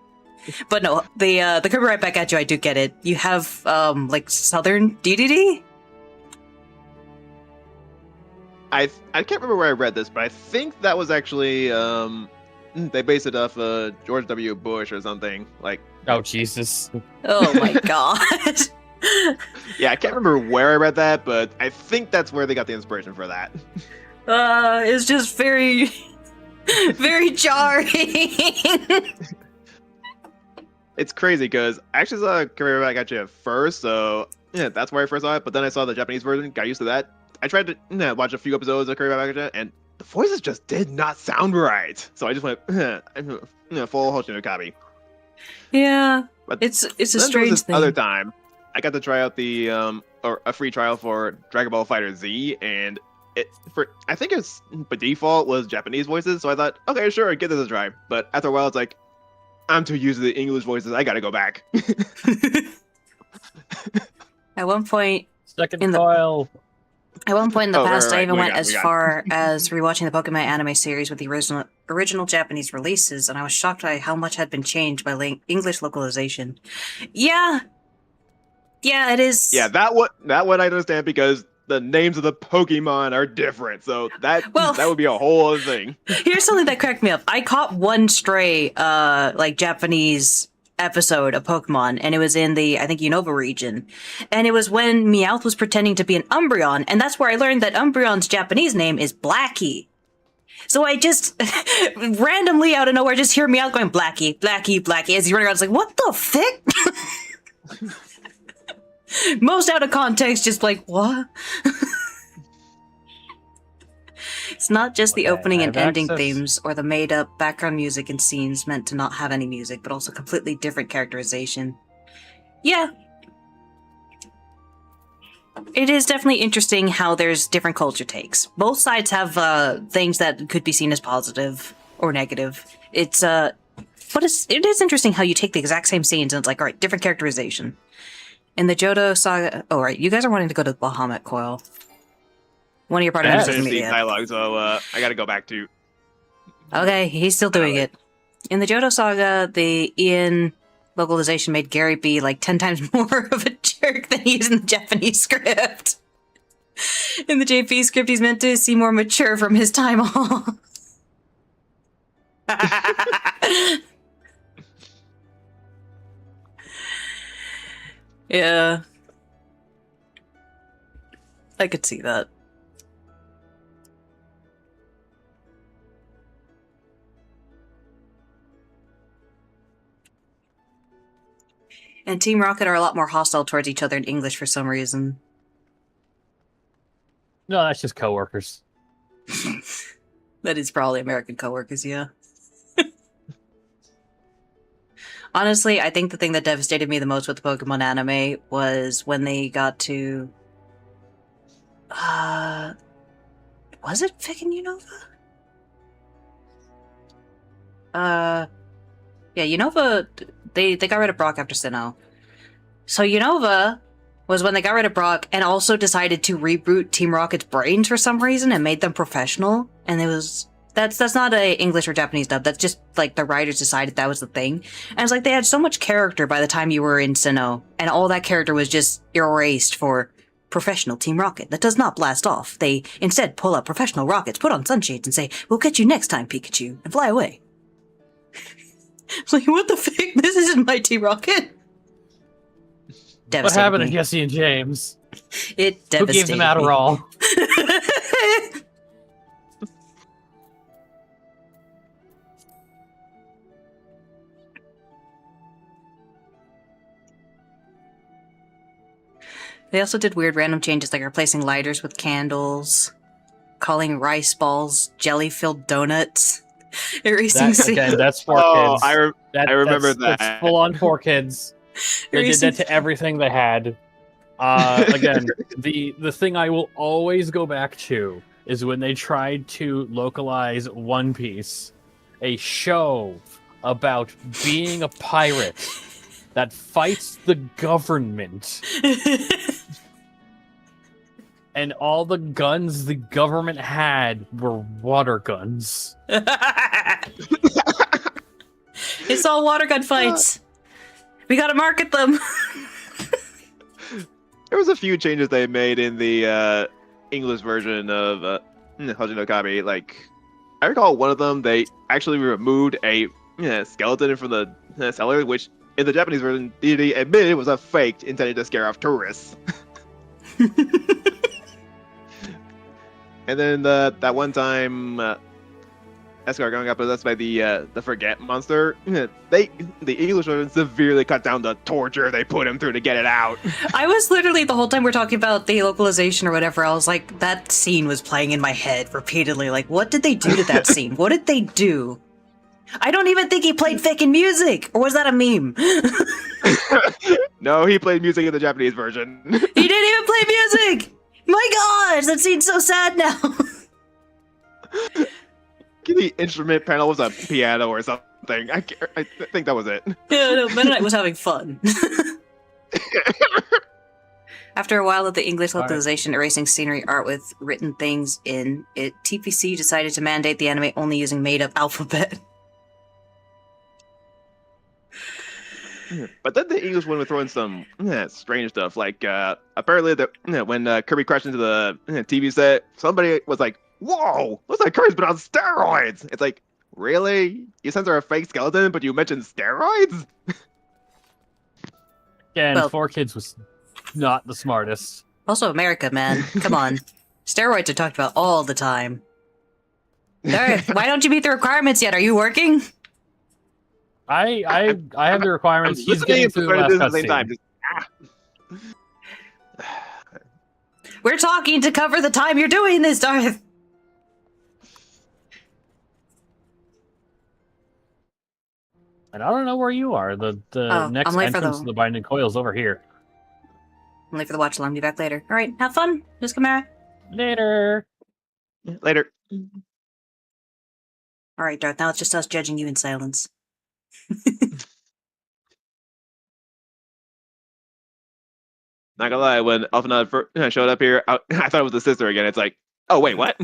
But no, the Kirby Right Back at You, I do get it. You have like Southern DDD. I can't remember where I read this, but I think that was actually they based it off George W. Bush or something. Like, Oh, Jesus. Oh my god. Yeah, I can't remember where I read that, but I think that's where they got the inspiration for that. It's just very, very jarring. It's crazy because I actually saw Career Back at You first, so yeah, that's where I first saw it. But then I saw the Japanese version, got used to that. I tried to watch a few episodes of Career Back at You, and the voices just did not sound right. So I just went full Hoshi no Kabi. Yeah, But it's a then there was strange this thing. other time, I got to try out the or a free trial for Dragon Ball Fighter Z, and I think it's by default was Japanese voices. So I thought, okay, sure, give this a try. But after a while, it's like I'm too used to the English voices. I gotta go back. At one point, Second In the- trial. At one point in the Oh, past, right, I even we went got- as we got- far as rewatching the Pokemon anime series with the original Japanese releases, and I was shocked by how much had been changed by English localization. Yeah, it is. Yeah, that one I understand because the names of the Pokemon are different. So that would be a whole other thing. Here's something that cracked me up. I caught one stray, like Japanese episode of Pokemon, and it was in the, I think, Unova region. And it was when Meowth was pretending to be an Umbreon, and that's where I learned that Umbreon's Japanese name is Blackie. So I just randomly out of nowhere just hear Meowth going Blackie, Blackie, Blackie as he's running around. It's like, what the frick? Most out of context, just like, what? It's not just the Okay, opening I and have ending access. themes or the made-up background music and scenes meant to not have any music, but also completely different characterization. Yeah. It is definitely interesting how there's different culture takes. Both sides have things that could be seen as positive or negative. It is interesting how you take the exact same scenes and it's like, all right, different characterization. In the Johto saga, oh right, you guys are wanting to go to Bahamut Coil. One of your party Yeah, members I doesn't finished meet the it yet. dialogue, so I gotta go back to. Okay, he's still doing it. In the Johto saga, the Ian localization made Gary be like 10 times more of a jerk than he is in the Japanese script. In the JP script, he's meant to seem more mature from his time off. Yeah. I could see that. And Team Rocket are a lot more hostile towards each other in English for some reason. No, that's just coworkers. That is probably American coworkers, yeah. Honestly, I think the thing that devastated me the most with the Pokemon anime was when they got to... was it Fick and Unova? Yeah, Unova, they got rid of Brock after Sinnoh. So Unova was when they got rid of Brock and also decided to reboot Team Rocket's brains for some reason and made them professional. And it was... That's not a English or Japanese dub. That's just, like, the writers decided that was the thing. And it's like they had so much character by the time you were in Sinnoh, and all that character was just erased for professional Team Rocket that does not blast off. They instead pull out professional rockets, put on sunshades, and say, "We'll get you next time, Pikachu," and fly away. It's like, what the fuck? This isn't my Team Rocket. What Devastated happened to me. Jesse and James? It Who gave devastated them Adderall? me. They also did weird random changes like replacing lighters with candles, calling rice balls jelly-filled donuts, erasing That, again, that's for Oh, kids. I remember that's that. full on for kids. They did erasing that to everything they had. Again, the thing I will always go back to is when they tried to localize One Piece, a show about being a pirate that fights the government, and all the guns the government had were water guns. It's all water gun fights. We gotta market them. There was a few changes they made in the English version of Hajime no Kami. Like, I recall one of them, they actually removed a skeleton from the cellar, which in the Japanese version, DD admitted was a fake intended to scare off tourists. And then that one time, Escar going up possessed by the Forget monster. The English version severely cut down the torture they put him through to get it out. I was literally, the whole time we're talking about the localization or whatever, I was like, that scene was playing in my head repeatedly. Like, what did they do to that scene? What did they do? I don't even think he played fucking music! Or was that a meme? No, he played music in the Japanese version. He didn't even play music! My gosh, that scene's so sad now. The instrument panel was a piano or something. I think that was it. Yeah, no, Mennonite was having fun. After a while of the English localization erasing scenery art with written things in it, TPC decided to mandate the anime only using made-up alphabet. But then the English one would throw in some strange stuff. Like, apparently, when Kirby crashed into the TV set, somebody was like, "Whoa, looks like Kirby's been on steroids!" It's like, really? You censor a fake skeleton, but you mentioned steroids? And Well- 4Kids was not the smartest. Also, America, man. Come on. Steroids are talked about all the time. Darth, why don't you meet the requirements yet? Are you working? I have the requirements. He's Listening getting and through the subscribing last at the same time. cutscene. We're talking to cover the time you're doing this, Darth. And I don't know where you are. The Oh, next I'm late for entrance the- to the Binding Coil's over here. I'm late for the watch along. Be back later. All right, have fun. Just come out. Later. Later. All right, Darth. Now it's just us judging you in silence. Not gonna lie, when Alphinaud first showed up here, I thought it was the sister again. It's like, oh wait, what?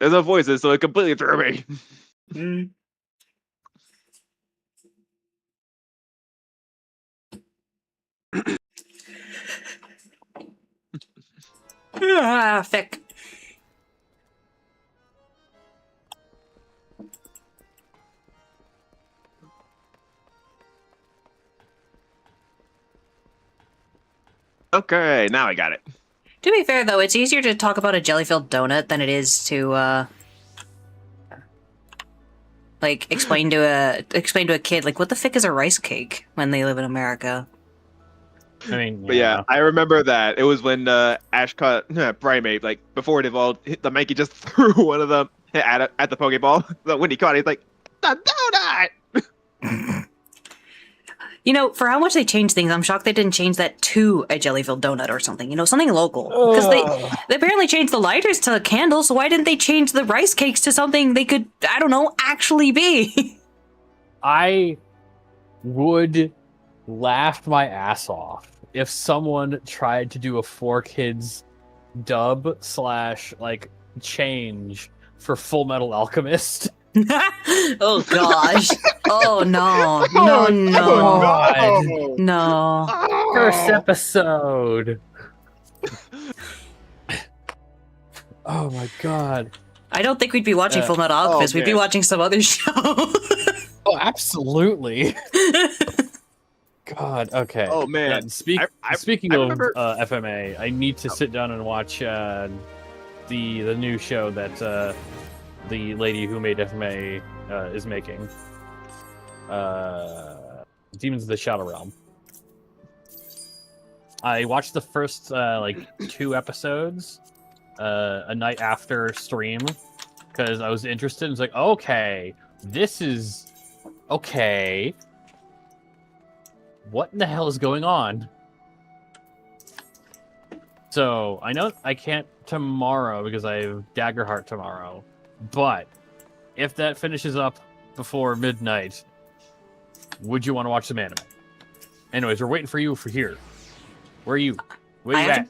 There's no voices, so it completely threw me. Mm. Ah, thick. Okay, now I got it. To be fair, though, it's easier to talk about a jelly-filled donut than it is to, like, explain to a kid, like, what the frick is a rice cake when they live in America? I mean, But yeah, I remember that. It was when Ash caught Primate, like, before it evolved, the monkey just threw one of them at the Pokeball. So when he caught it, he's like, the donut! You know, for how much they changed things, I'm shocked they didn't change that to a jelly-filled donut or something. You know, something local. Because they apparently changed the lighters to candles, so why didn't they change the rice cakes to something they could, I don't know, actually be? I would laugh my ass off if someone tried to do a 4Kids dub / like change for Full Metal Alchemist. Oh gosh. Oh no. No, no. God. No. First episode. Oh my god. I don't think we'd be watching Full Metal Alchemist. We'd be man. watching some other show. Oh, absolutely. God. Okay. Oh, man. Speaking I of remember- FMA, I need to sit down and watch the new show that the lady who made FMA is making. Demons of the Shadow Realm. I watched the first like 2 episodes a night after stream because I was interested. I was like, okay, this is okay. What in the hell is going on? So I know I can't tomorrow because I have Daggerheart tomorrow, but if that finishes up before midnight, would you want to watch some anime? Anyways, we're waiting for you for here. Where are you? Where are you at?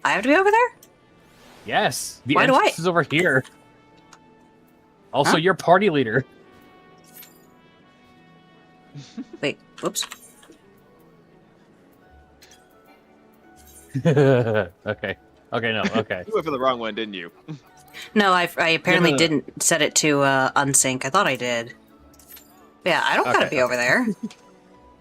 I have to be over there? Yes, the Why do entrance is over here. Also, Huh? you're party leader. Wait, whoops. Okay. Okay, no, okay. You went for the wrong one, didn't you? No, I apparently No. didn't set it to unsync. I thought I did. Yeah, I don't gotta Okay, be over there.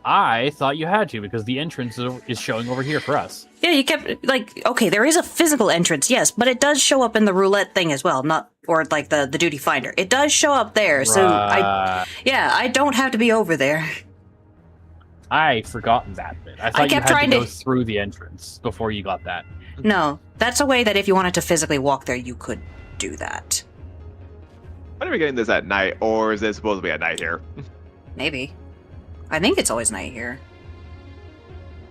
I thought you had to because the entrance is showing over here for us. Yeah, you kept like okay, there is a physical entrance, yes, but it does show up in the roulette thing as well, not or like the duty finder. It does show up there, so I don't have to be over there. I forgotten that bit. I thought you kept had trying to go to- through the entrance before you got that. No, that's a way that if you wanted to physically walk there, you could do that. When are we getting this at night, or is it supposed to be at night here? Maybe. I think it's always night here.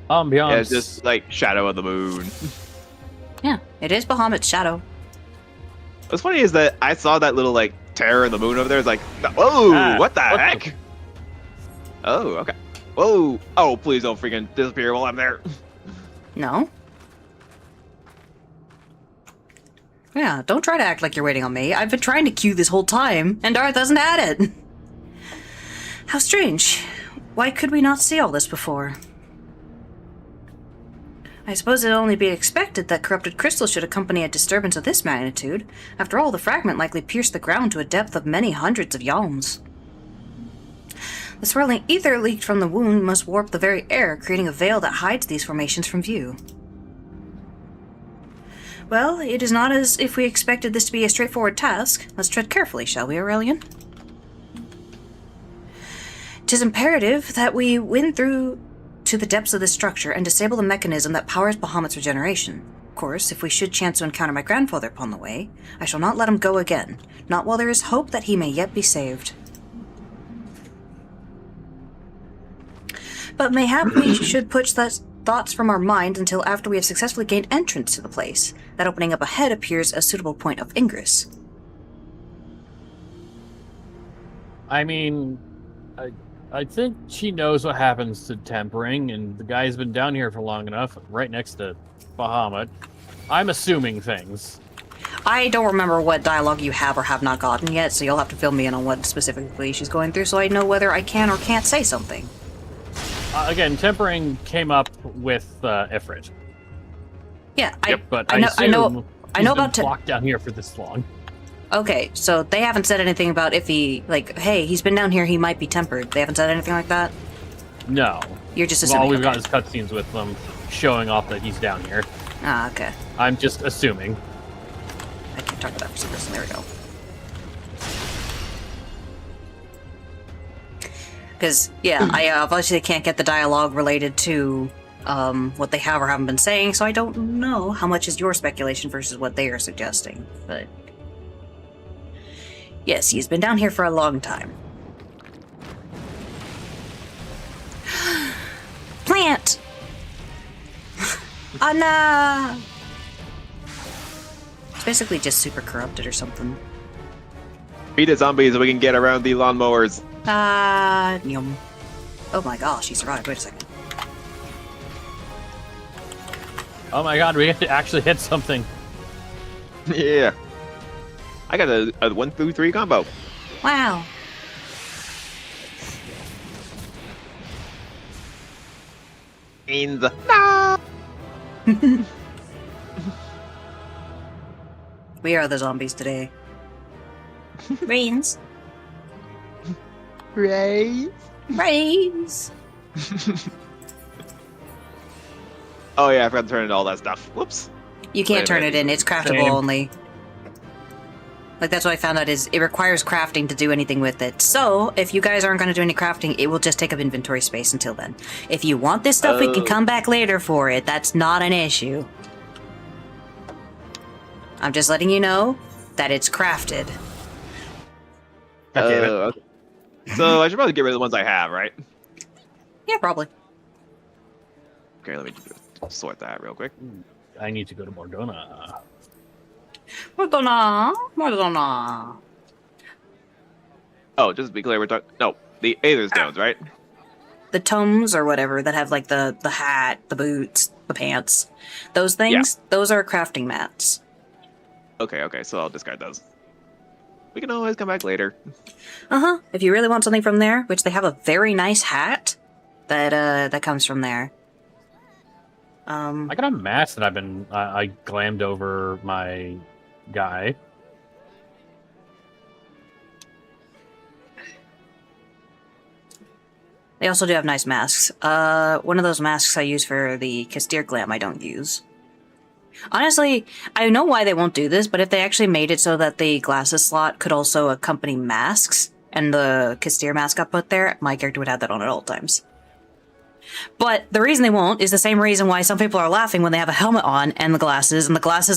Ambiance. Yeah, it's just like shadow of the moon. Yeah, it is Bahamut's shadow. What's funny is that I saw that little like terror in the moon over there. It's like, whoa, what the what the- heck? Oh, okay. Whoa! Oh, please don't freaking disappear while I'm there. No? Yeah, don't try to act like you're waiting on me. I've been trying to queue this whole time, and Darth hasn't had it. How strange. Why could we not see all this before? I suppose it'd only be expected that corrupted crystal should accompany a disturbance of this magnitude. After all, the fragment likely pierced the ground to a depth of many hundreds of yalms. The swirling ether leaked from the wound must warp the very air, creating a veil that hides these formations from view. Well, it is not as if we expected this to be a straightforward task. Let's tread carefully, shall we, Aurelian? 'Tis imperative that we win through to the depths of this structure and disable the mechanism that powers Bahamut's regeneration. Of course, if we should chance to encounter my grandfather upon the way, I shall not let him go again, not while there is hope that he may yet be saved. But mayhap we should push the thoughts from our minds until after we have successfully gained entrance to the place. That opening up ahead appears a suitable point of ingress. I mean, I think she knows what happens to tempering, and the guy's been down here for long enough, right next to Bahamut. I'm assuming things. I don't remember what dialogue you have or have not gotten yet, so you'll have to fill me in on what specifically she's going through so I know whether I can or can't say something. Again, tempering came up with Ifrit. Yeah, But I know he's about been blocked down here for this long. Okay, so they haven't said anything about if he, like, hey, he's been down here, he might be tempered. They haven't said anything like that? No. You're just All assuming. we've Okay. got is cutscenes with them showing off that he's down here. Ah, okay. I'm just assuming. I can't talk about that for some reason. There we go. Because, yeah, I obviously can't get the dialogue related to what they have or haven't been saying, so I don't know how much is your speculation versus what they are suggesting. But yes, he's been down here for a long time. Plant! Oh no! It's basically just super corrupted or something. Beat the zombies so we can get around the lawnmowers. Yum. Oh my gosh, he survived. Wait a second. Oh my god, we have to actually hit something. Yeah. I got a 1 through 3 combo. Wow. Means no. We are the zombies today. Brains. Ray. Brains. Oh yeah, I forgot to turn into all that stuff. Whoops. You can't Wait a turn minute. it in. It's craftable Same. only. Like, that's what I found out is it requires crafting to do anything with it. So, if you guys aren't going to do any crafting, it will just take up inventory space until then. If you want this stuff, we can Oh. come back later for it. That's not an issue. I'm just letting you know that it's crafted. God damn it. Okay. So I should probably get rid of the ones I have, right? Yeah, probably. Okay, let me sort that real quick. I need to go to Mordona. Madonna. Oh, just to be clear, we're talking. No, the Aether Stones, right? The tomes or whatever that have like the hat, the boots, the pants, those things, those are crafting mats. Okay, so I'll discard those. We can always come back later. Uh-huh. If you really want something from there, which they have a very nice hat that comes from there. I got a mask that I glammed over my guy. They also do have nice masks. One of those masks I use for the Castir Glam I don't use. Honestly, I know why they won't do this, but if they actually made it so that the glasses slot could also accompany masks, and the Castir mask got put there, my character would have that on at all times. But the reason they won't is the same reason why some people are laughing when they have a helmet on and the glasses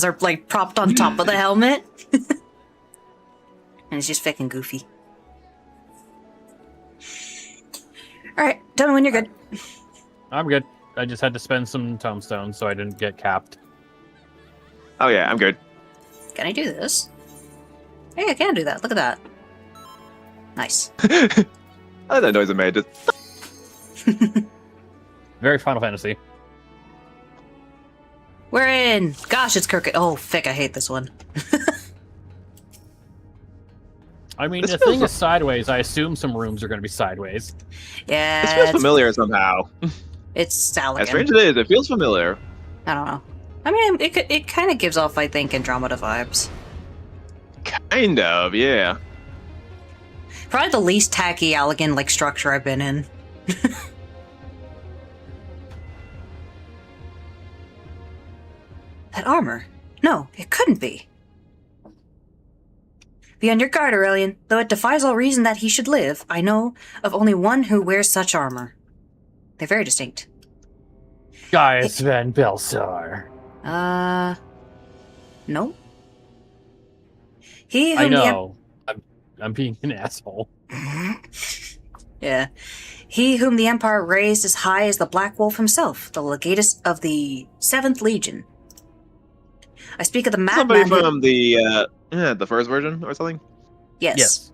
are, like, propped on top of the helmet. And it's just fucking goofy. Alright, tell me when you're good. I'm good. I just had to spend some tomestones so I didn't get capped. Oh yeah, I'm good. Can I do this? Hey, I can do that. Look at that. Nice. I like that noise it made. Just... Very Final Fantasy. We're in! Gosh, it's crooked. Oh, fick, I hate this one. I mean, This the feels thing like- is sideways. I assume some rooms are going to be sideways. Yeah, This feels familiar somehow. it's Salagan. As strange as it is, it feels familiar. I don't know. I mean, it kind of gives off, I think, Andromeda vibes. Kind of, yeah. Probably the least tacky, elegant, like, structure I've been in. That armor. No, it couldn't be. Be on your guard, Aurelian. Though it defies all reason that he should live, I know of only one who wears such armor. They're very distinct. Gaius Van Belsar. No. He whom I the know. I'm being an asshole. Yeah. He whom the Empire raised as high as the Black Wolf himself, the legatus of the 7th Legion. I speak of the Somebody madman who... from the first version or something? Yes.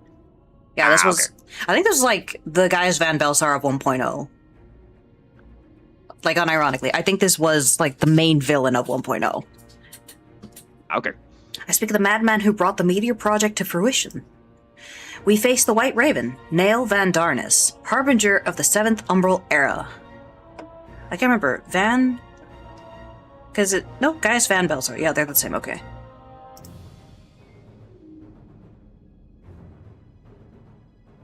Yeah, this Ah, was... I think this was like the Gaius Van Belsar of 1.0. Like, unironically. I think this was like the main villain of 1.0. Okay. I speak of the madman who brought the Meteor Project to fruition. We face the White Raven, Nael Van Darnus, harbinger of the 7th Umbral Era. I can't remember. Van... Because it... No, Gaius Van Belsar. Yeah, they're the same. Okay.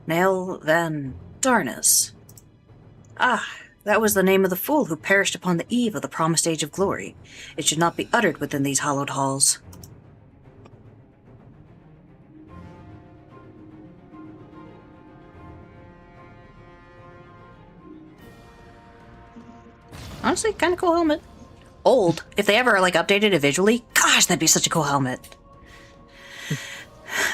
Nael Van Darnus. Ah, that was the name of the fool who perished upon the eve of the promised Age of Glory. It should not be uttered within these hallowed halls. Honestly, kind of cool helmet. Old. If they ever, like, updated it visually, gosh, that'd be such a cool helmet.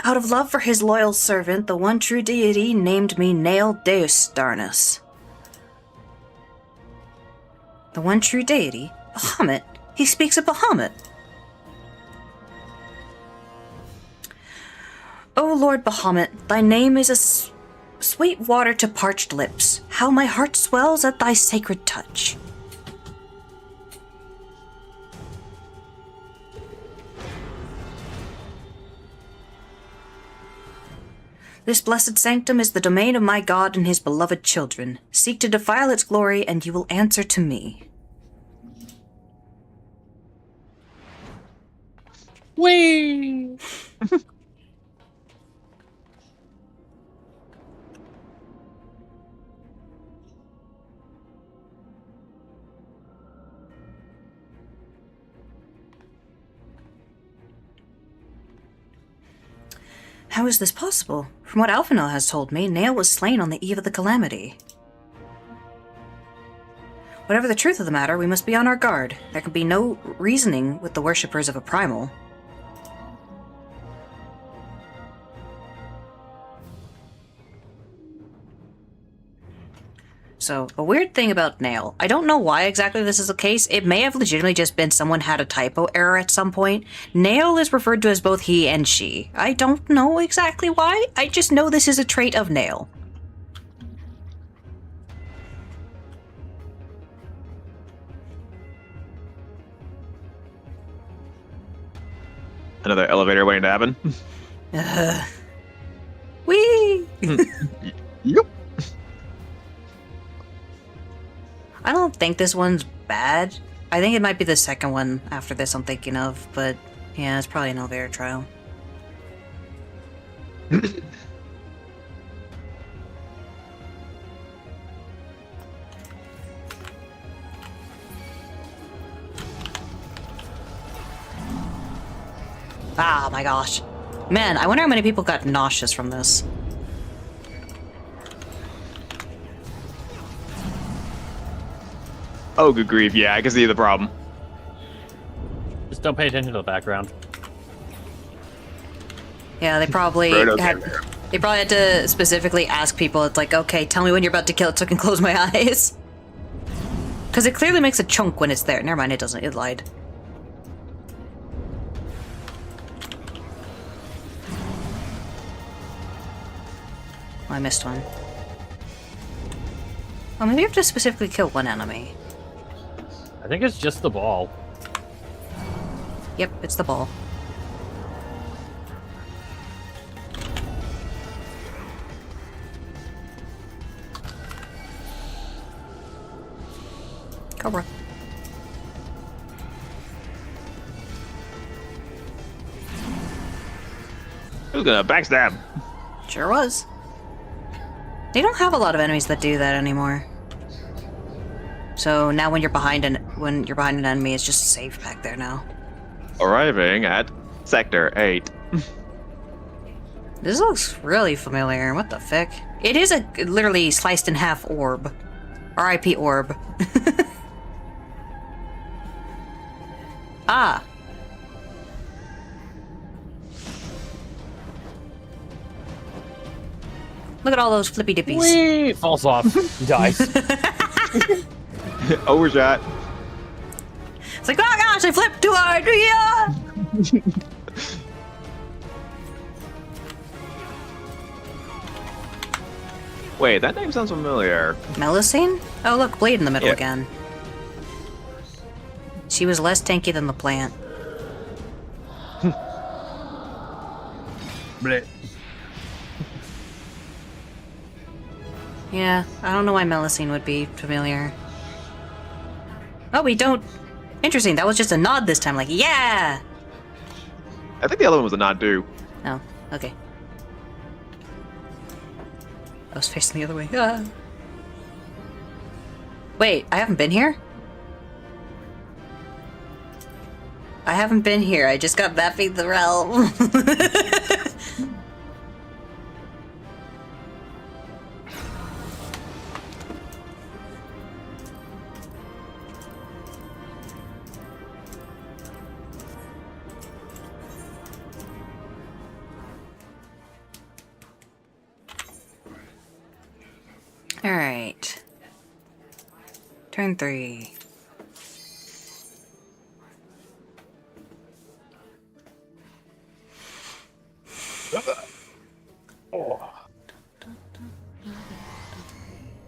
Out of love for his loyal servant, the one true deity named me Nael Deus Darnus. The one true deity? Bahamut? He speaks of Bahamut. O Lord Bahamut, thy name is sweet water to parched lips. How my heart swells at thy sacred touch. This blessed sanctum is the domain of my God and his beloved children. Seek to defile its glory, and you will answer to me. Whee! How is this possible? From what Alphanel has told me, Nael was slain on the eve of the calamity. Whatever the truth of the matter, we must be on our guard. There can be no reasoning with the worshippers of a primal. So, a weird thing about Nael. I don't know why exactly this is the case. It may have legitimately just been someone had a typo error at some point. Nael is referred to as both he and she. I don't know exactly why. I just know this is a trait of Nael. Another elevator waiting to happen. Whee! Yep. I don't think this one's bad. I think it might be the second one after this I'm thinking of, but yeah, it's probably an elevator trial. Ah, my gosh. Man, I wonder how many people got nauseous from this. Oh, good grief! Yeah, I can see the problem. Just don't pay attention to the background. Yeah, they probably Frodo had... came here. They probably had to specifically ask people, it's like, okay, tell me when you're about to kill it so I can close my eyes. Because it clearly makes a chunk when it's there. Never mind, it doesn't. It lied. Oh, I missed one. Oh, maybe you have to specifically kill one enemy. I think it's just the ball. Yep, it's the ball. Cobra. Who's gonna backstab? Sure was. They don't have a lot of enemies that do that anymore. So now when you're behind an enemy, it's just safe back there now. Arriving at Sector 8. This looks really familiar. What the frick? It is a literally sliced in half orb. R.I.P. orb. Ah. Look at all those flippy dippies. Whee! Falls off. Dies. Overshot. It's like, oh gosh, I flipped too hard. Yeah. Wait, that name sounds familiar. Melusine? Oh look, Blade in the middle Yeah. again. She was less tanky than the plant. Bleh. Yeah, I don't know why Melusine would be familiar. Oh, we don't... Interesting, that was just a nod this time, like, yeah! I think the other one was a nod too. Oh, okay. I was facing the other way. Ah. Wait, I haven't been here? I haven't been here, I just got Baffy the Realm. Alright. Turn 3.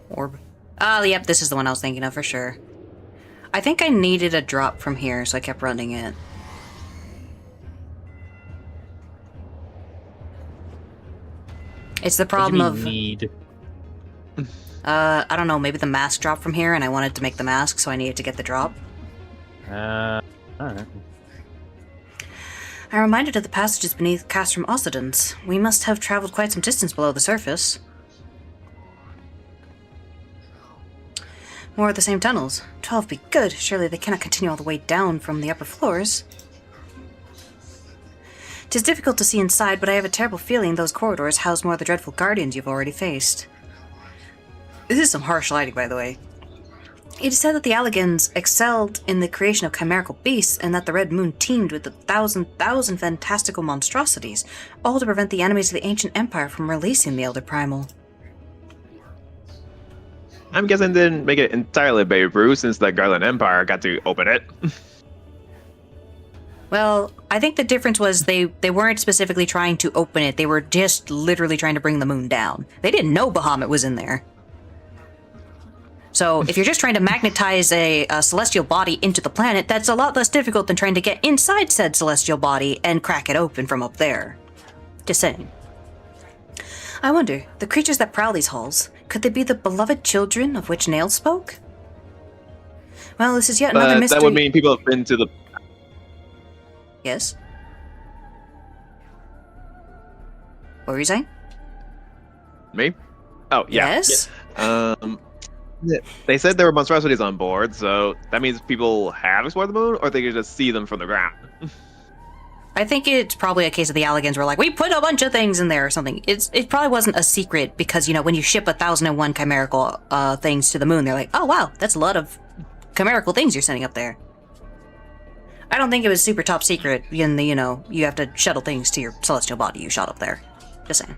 Orb. Oh, yep, this is the one I was thinking of for sure. I think I needed a drop from here, so I kept running it. It's the problem of... Need. I don't know, maybe the mask dropped from here and I wanted to make the mask, so I needed to get the drop. Alright. I'm reminded of the passages beneath Castrum Occidens. We must have traveled quite some distance below the surface. More of the same tunnels. 12 be good. Surely they cannot continue all the way down from the upper floors. 'Tis difficult to see inside, but I have a terrible feeling those corridors house more of the dreadful guardians you've already faced. This is some harsh lighting, by the way. It is said that the Alligans excelled in the creation of chimerical beasts, and that the Red Moon teemed with 1,000 fantastical monstrosities, all to prevent the enemies of the ancient empire from releasing the Elder Primal. I'm guessing they didn't make it entirely Babe Ruth since the Garland Empire got to open it. Well, I think the difference was they weren't specifically trying to open it, they were just literally trying to bring the moon down. They didn't know Bahamut was in there. So, if you're just trying to magnetize a celestial body into the planet, that's a lot less difficult than trying to get inside said celestial body and crack it open from up there. Just saying. I wonder, the creatures that prowl these halls, could they be the beloved children of which Nail spoke? Well, this is yet another But mystery. that would mean people have been to the... Yes? What were you saying? Me? Oh, yeah. Yes? They said there were monstrosities on board, so that means people have explored the moon, or they can just see them from the ground. I think it's probably a case of the Alligans were like, we put a bunch of things in there or something. It probably wasn't a secret because, you know, when you ship 1,001 chimerical things to the moon, they're like, oh wow, that's a lot of chimerical things you're sending up there. I don't think it was super top secret in the, you know, you have to shuttle things to your celestial body you shot up there. Just saying.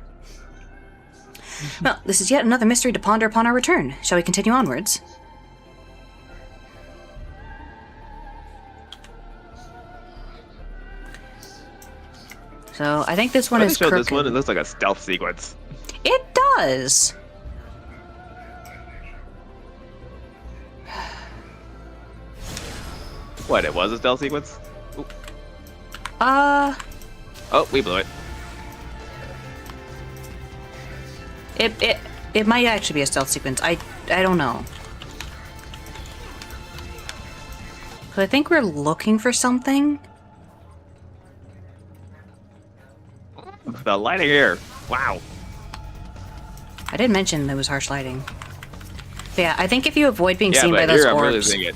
Well, this is yet another mystery to ponder upon our return. Shall we continue onwards? So, I think this one I is showed crooked. this one. It looks like a stealth sequence. It does! What? It was a stealth sequence? Ooh. Uh... Oh, we blew it. It might actually be a stealth sequence. I don't know. So I think we're looking for something. The lighting here. Wow. I did mention there was harsh lighting. But yeah, I think if you avoid being Yeah, seen by but those here I'm really orbs, seeing it.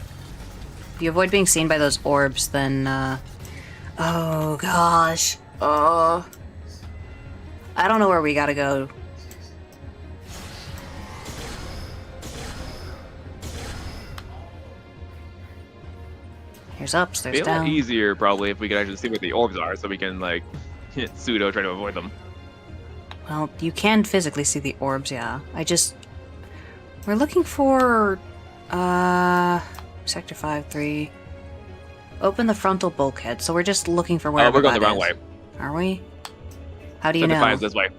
if you avoid being seen by those orbs, then oh gosh, I don't know where we gotta go. There's ups, there's It'd be a lot down. easier probably if we could actually see what the orbs are, so we can like pseudo try to avoid them. Well, you can physically see the orbs, yeah. We're looking for, Sector 5-3. Open the frontal bulkhead, so we're just looking for where Oh, we're going the that wrong is. way. Are we? How do you Sector know? 5 is this way.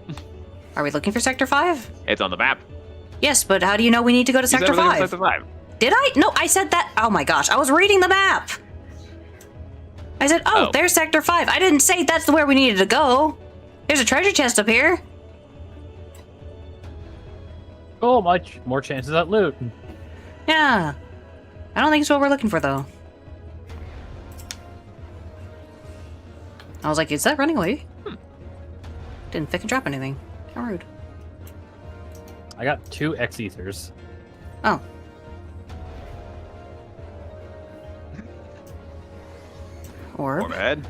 Are we looking for Sector 5? It's on the map. Yes, but how do you know we need to go to You said Sector we're looking 5? for Sector 5. Did I? No, I said that. Oh my gosh, I was reading the map! I said, oh, Oh. there's Sector 5. I didn't say that's where we needed to go. There's a treasure chest up here. Oh, much more chances at loot. Yeah. I don't think it's what we're looking for, though. I was like, is that running away? Didn't fucking drop anything. How rude. I got 2 X-Ethers. Oh. Orb. Orb ahead.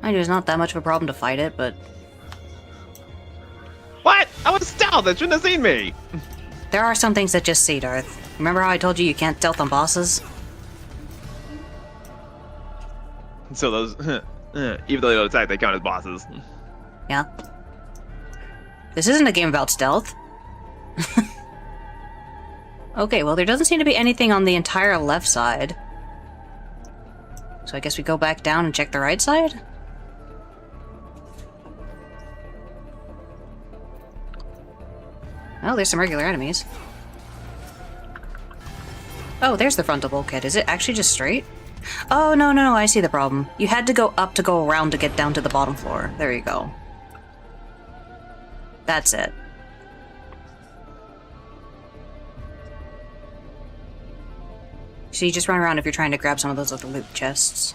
I mean, it's not that much of a problem to fight it, but What? I was stealth. It shouldn't have seen me. there are some things that just see, Darth. Remember how I told you you can't stealth on bosses? So those, even though they don't attack, they count as bosses. Yeah. This isn't a game about stealth. Okay, well, there doesn't seem to be anything on the entire left side. So I guess we go back down and check the right side? Oh, there's some regular enemies. Oh, there's the frontal bulkhead. Is it actually just straight? Oh, no, I see the problem. You had to go up to go around to get down to the bottom floor. There you go. That's it. So you just run around if you're trying to grab some of those other loot chests.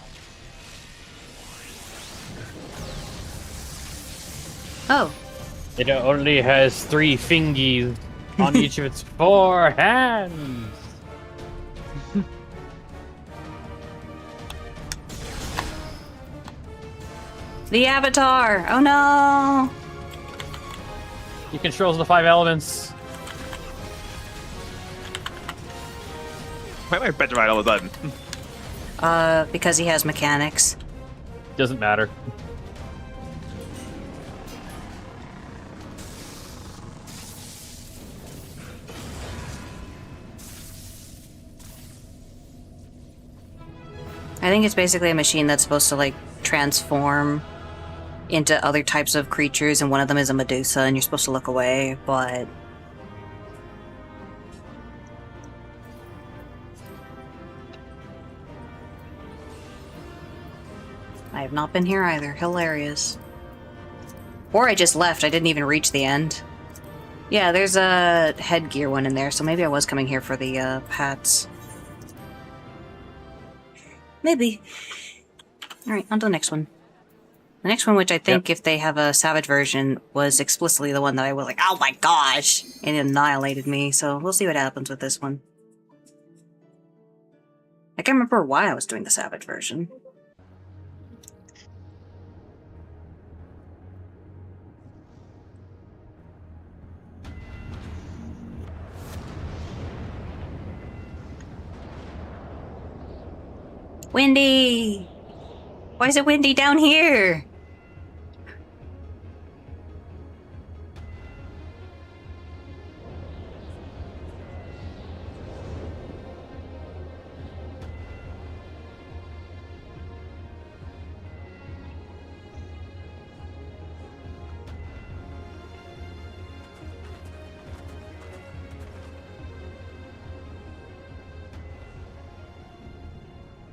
Oh. It only has 3 fingies on each of its 4 hands. The Avatar! Oh no! He controls the 5 elements. Why am I petrified all of a sudden? Because he has mechanics. Doesn't matter. I think it's basically a machine that's supposed to, like, transform into other types of creatures, and one of them is a Medusa, and you're supposed to look away, but... I have not been here either. Hilarious. Or I just left. I didn't even reach the end. Yeah, there's a headgear one in there, so maybe I was coming here for the, pats. Maybe. Alright, on to the next one. The next one, which I think if they have a Savage version, was explicitly the one that I was like, oh my gosh! And it annihilated me, so we'll see what happens with this one. I can't remember why I was doing the Savage version. Windy! Why is it windy down here?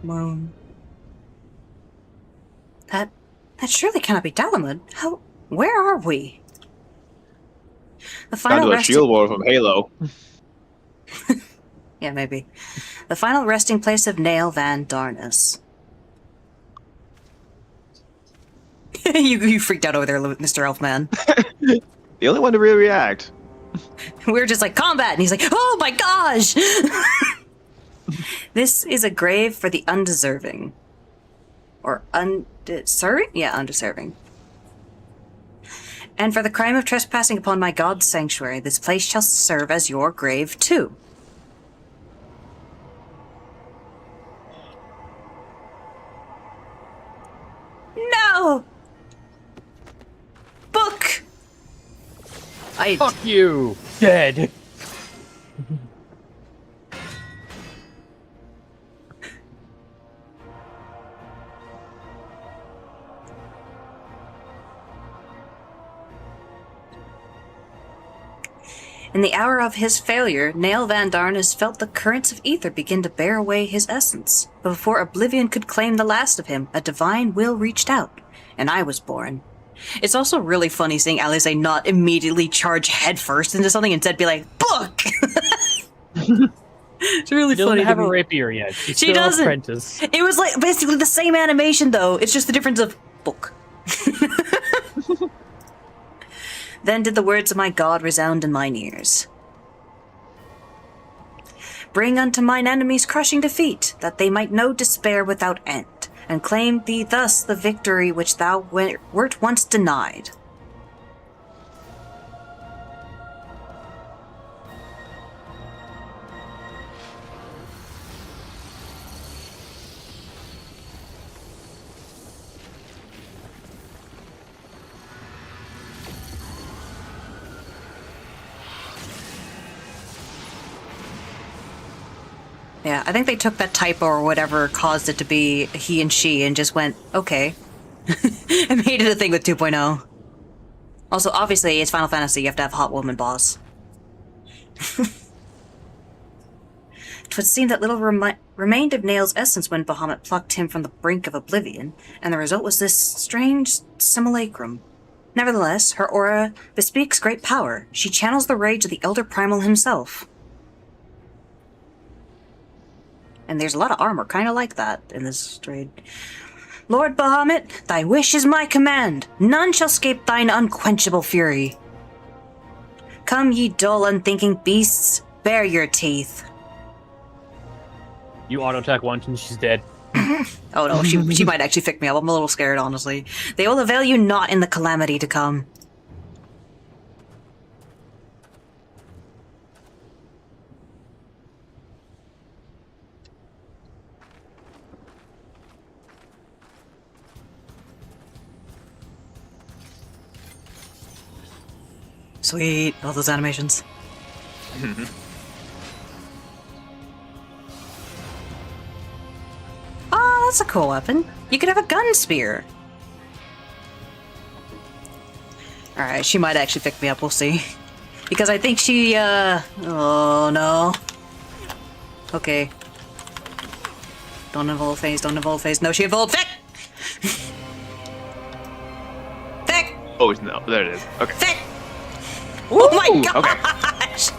Moon. That surely cannot be Dalamud. How? Where are we? The Down final to a resting. shield wall from Halo. Yeah, maybe. The final resting place of Nail Van Darnus. you freaked out over there, Mr. Elfman. The only one to really react. We were just like, combat! And he's like, oh my gosh! This is a grave for the undeserving. Or undeserving? Yeah, undeserving. And for the crime of trespassing upon my god's sanctuary, this place shall serve as your grave too. No! Book! Fuck you! Dead! In the hour of his failure, Nail Van Darnus felt the currents of ether begin to bear away his essence. But before oblivion could claim the last of him, a divine will reached out, and I was born. It's also really funny seeing Alice not immediately charge headfirst into something, instead be like, book! It's really She funny. doesn't have to a me. rapier yet. She's She still doesn't. an apprentice. It was like basically the same animation though, it's just the difference of book. Then did the words of my god resound in mine ears. Bring unto mine enemies crushing defeat, that they might know despair without end, and claim thee thus the victory which thou wert once denied. Yeah, I think they took that typo or whatever caused it to be he and she and just went, okay. And made it a thing with 2.0. Also, obviously, it's Final Fantasy, you have to have hot woman boss. Twould seem that little remained of Nail's essence when Bahamut plucked him from the brink of oblivion, and the result was this strange simulacrum. Nevertheless, her aura bespeaks great power. She channels the rage of the Elder Primal himself. And there's a lot of armor, kind of like that, in this trade. Lord Bahamut, thy wish is my command. None shall escape thine unquenchable fury. Come, ye dull, unthinking beasts, bare your teeth. You auto attack once and she's dead. Oh no, she might actually pick me up. I'm a little scared, honestly. They will avail you not in the calamity to come. Sweet, all those animations. Oh, that's a cool weapon. You could have a gun spear. Alright, she might actually pick me up, we'll see. Because I think she, oh no. Okay. Don't evolve phase, don't evolve phase. No, she evolved. Vic! Vic! Oh, no, there it is. Okay. Vic! Oh my Ooh, gosh!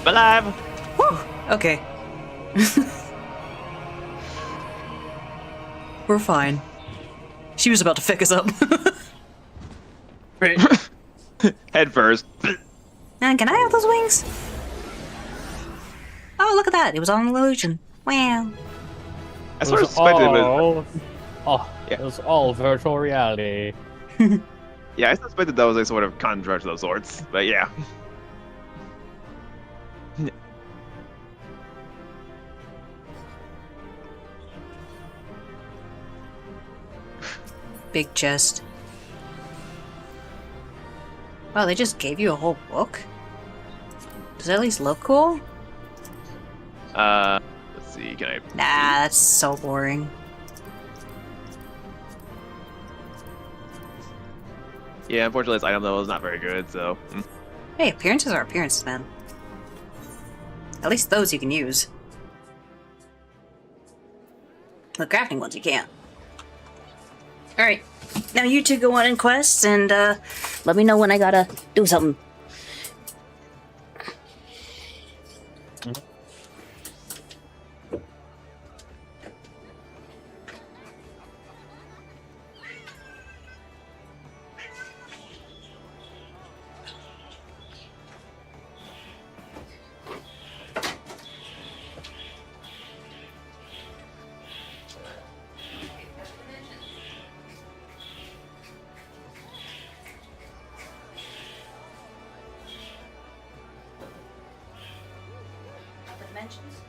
Alive! Whew. Okay. We're fine. She was about to pick us up. Head first. Man, can I have those wings? Oh, look at that. It was all an illusion. Wow. I sort of suspected it was. It was all virtual reality. Yeah, I suspected that was a sort of contract of sorts. But yeah. Big chest. Wow, they just gave you a whole book? Does that at least look cool? Let's see, can I... Nah, that's so boring. Yeah, unfortunately this item though is not very good, so... Hey, appearances are appearances, man. At least those you can use. The crafting ones you can't. Alright, now you two go on in quests and let me know when I gotta do something. Dimensions.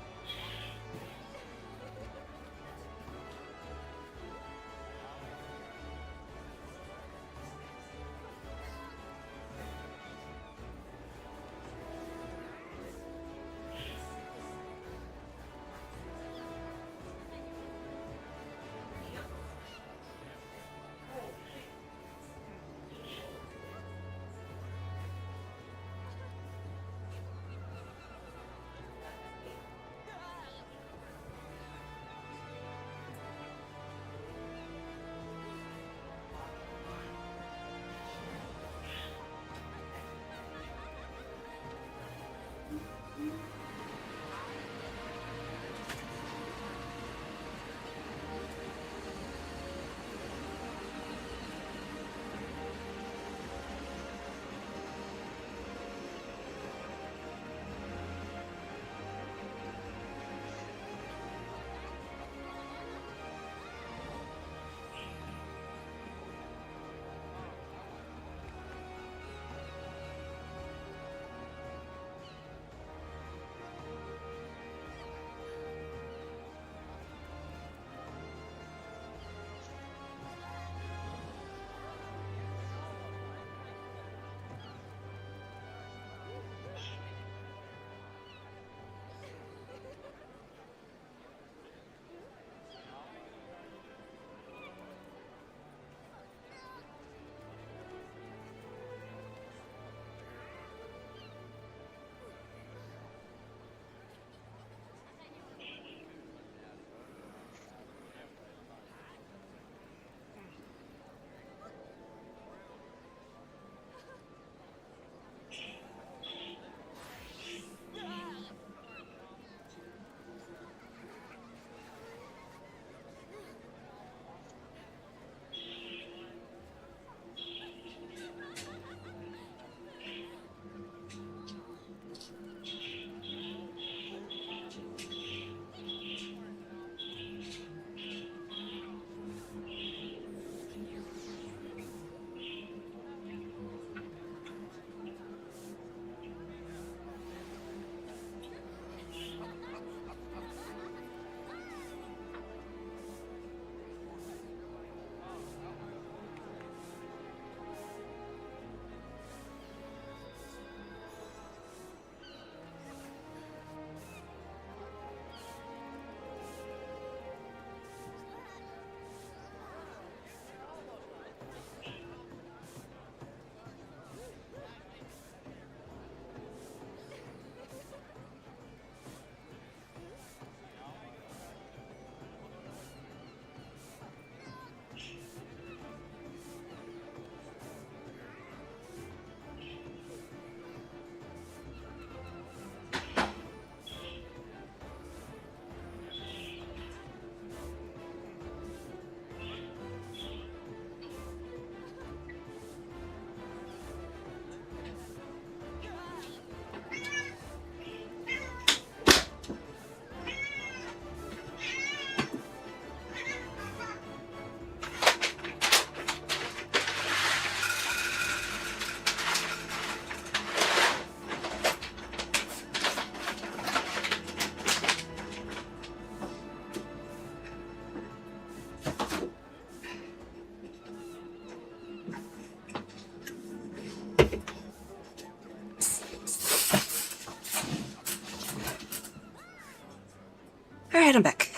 right, I'm back.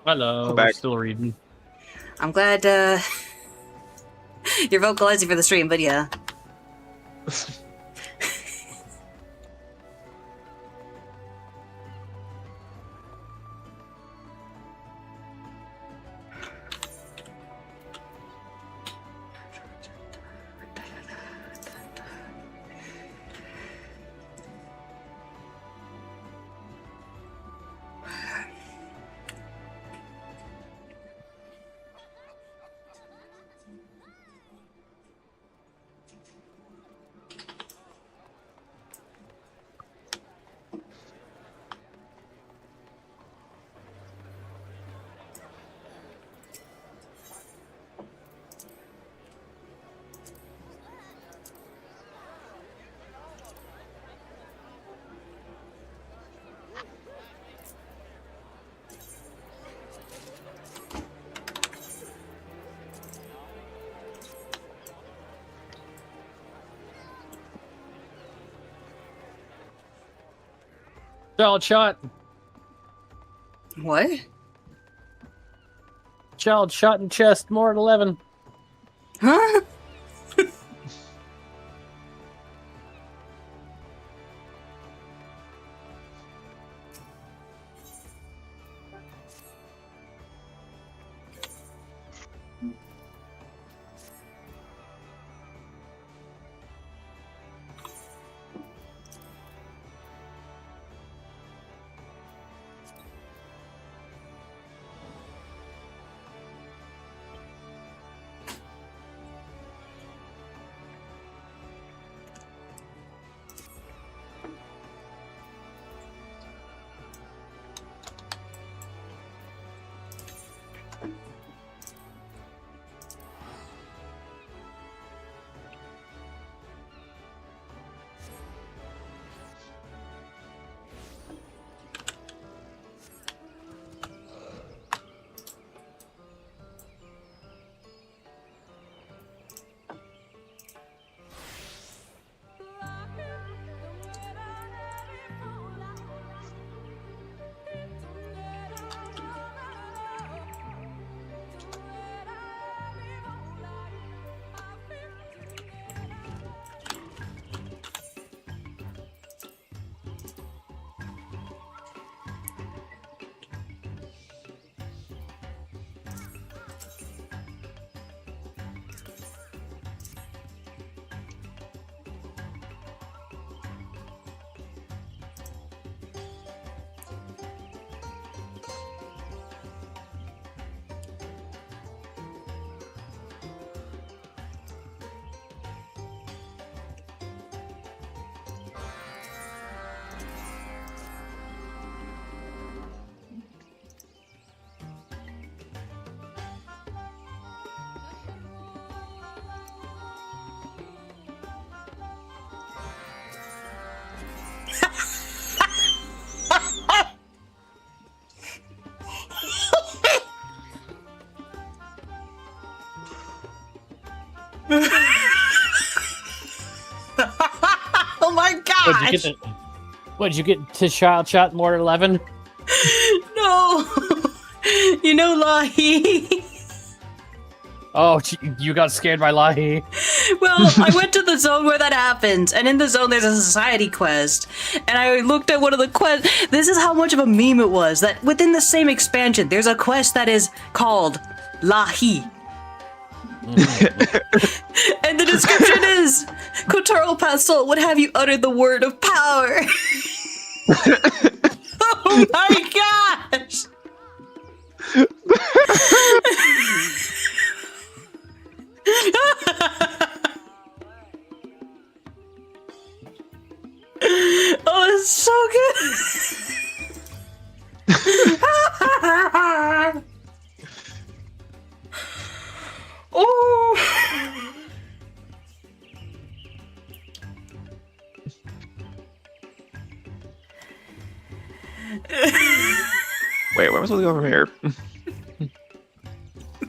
Hello, I'm we're back. still reading. I'm glad you're vocalizing for the stream, but yeah. Child shot. What? Child shot in chest. More at 11. Huh? Oh my gosh! What'd you get to child shot more at 11? No! You know Lahi. Oh, you got scared by Lahi. Well, I went to the zone where that happens, and in the zone there's a society quest. And I looked at one of the quests. This is how much of a meme it was, that within the same expansion, there's a quest that is called Lahi. And the description is, Kotaro Pasol would have you utter the word of power. Oh my gosh! Oh, it's so good. Oh. Wait, where am I supposed to go from here?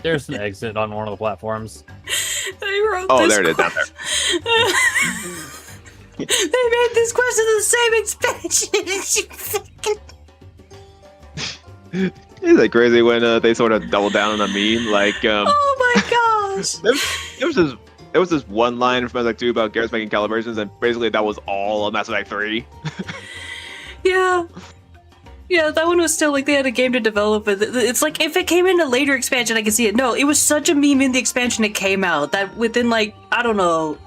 There's an exit on one of the platforms. They wrote Oh, this there it is, down quest. They made this quest in the same expansion. It's like crazy when they sort of double down on a meme. Like, Oh my gosh. there was this there was this one line from Mass Effect 2 about Garrus making calibrations, and basically that was all of Mass Effect 3. Yeah. Yeah, that one was still like they had a game to develop. It's like if it came in a later expansion, I could see it. No, it was such a meme in the expansion it came out that within like, I don't know,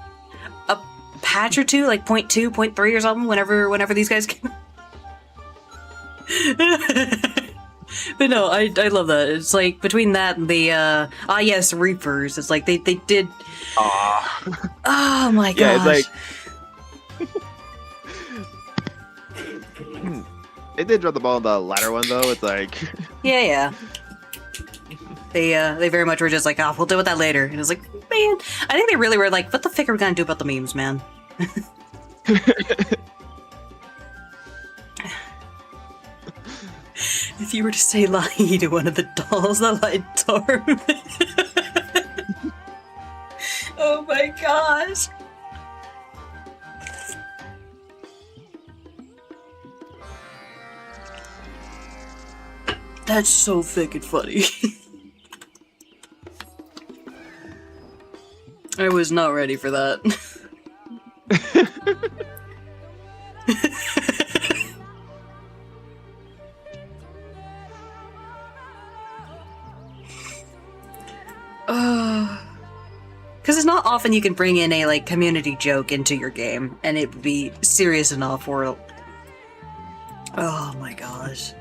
a patch or two, like 0.2, 0.3 or something, whenever these guys came out. But no, I love that. It's like between that and the yes, Reapers. It's like they did. Oh my gosh. Yeah, it's like they did drop the ball on the latter one though. It's like Yeah. They very much were just like, oh, we'll deal with that later. And it's like, man, I think they really were like, what the fuck are we gonna do about the memes, man? If you were to say lie to one of the dolls, that lied Torm. Oh my gosh. That's so fucking funny. I was not ready for that. Because it's not often you can bring in a like community joke into your game and it would be serious enough or. Oh my gosh.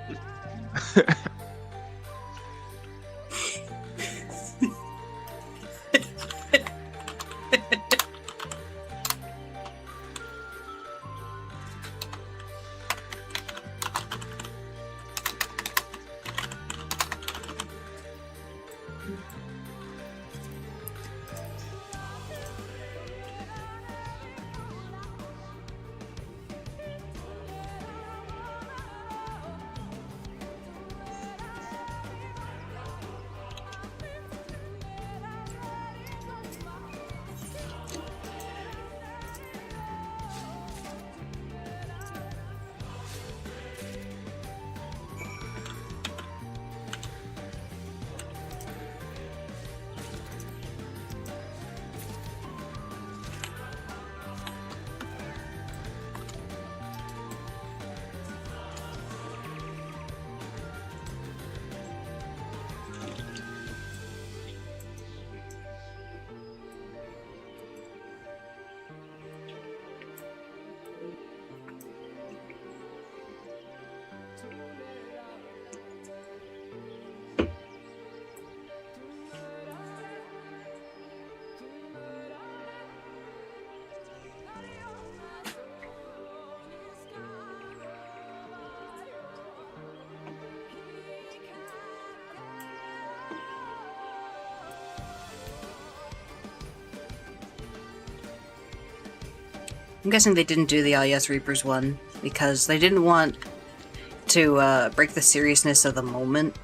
I'm guessing they didn't do the Yes Reapers one because they didn't want to break the seriousness of the moment.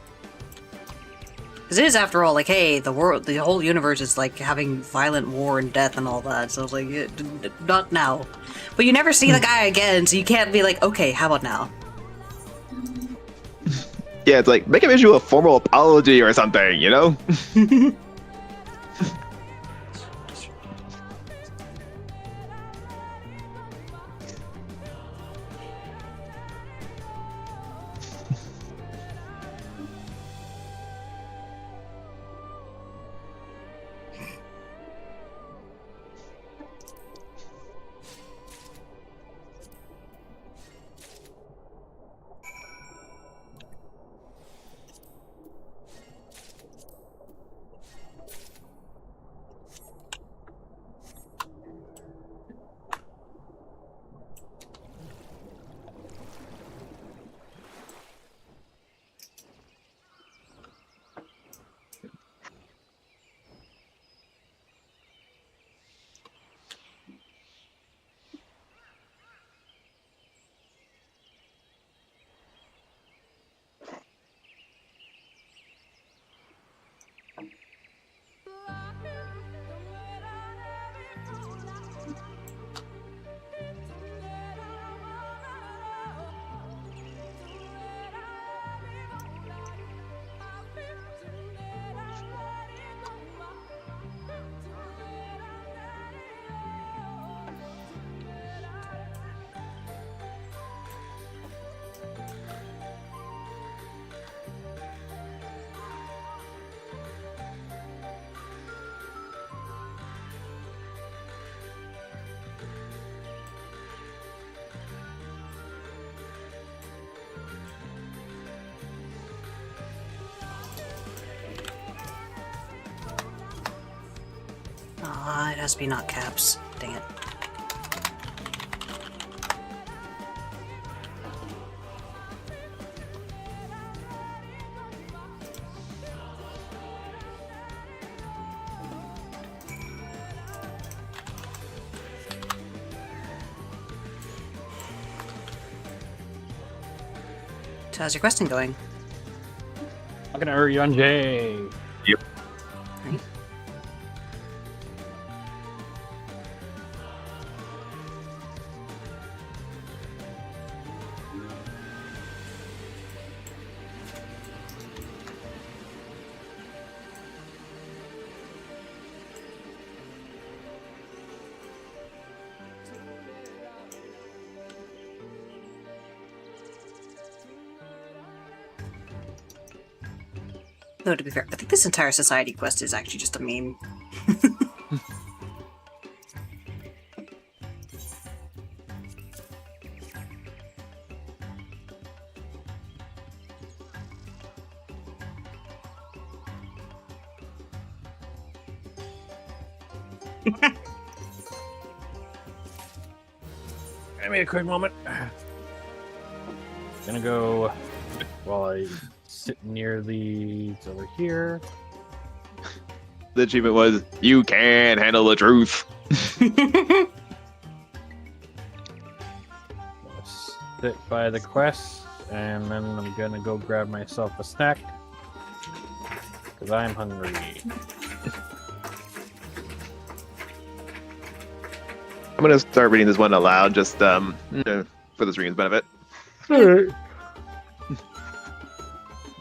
Because it is, after all, like, hey, the whole universe is like having violent war and death and all that. So I was like, not now. But you never see the guy again, so you can't be like, okay, how about now? yeah, it's like make him issue a formal apology or something, you know? It has to be not caps. Dang it. So how's your questing going? I'm gonna hurry on Jay. Yep. Right. Though, to be fair, I think this entire society quest is actually just a meme. Give me a quick moment. Gonna go while I sit near these over here. The achievement was, you can't handle the truth. Sit by the quest, and then I'm gonna go grab myself a snack because I'm hungry. I'm gonna start reading this one aloud, just for the stream's benefit.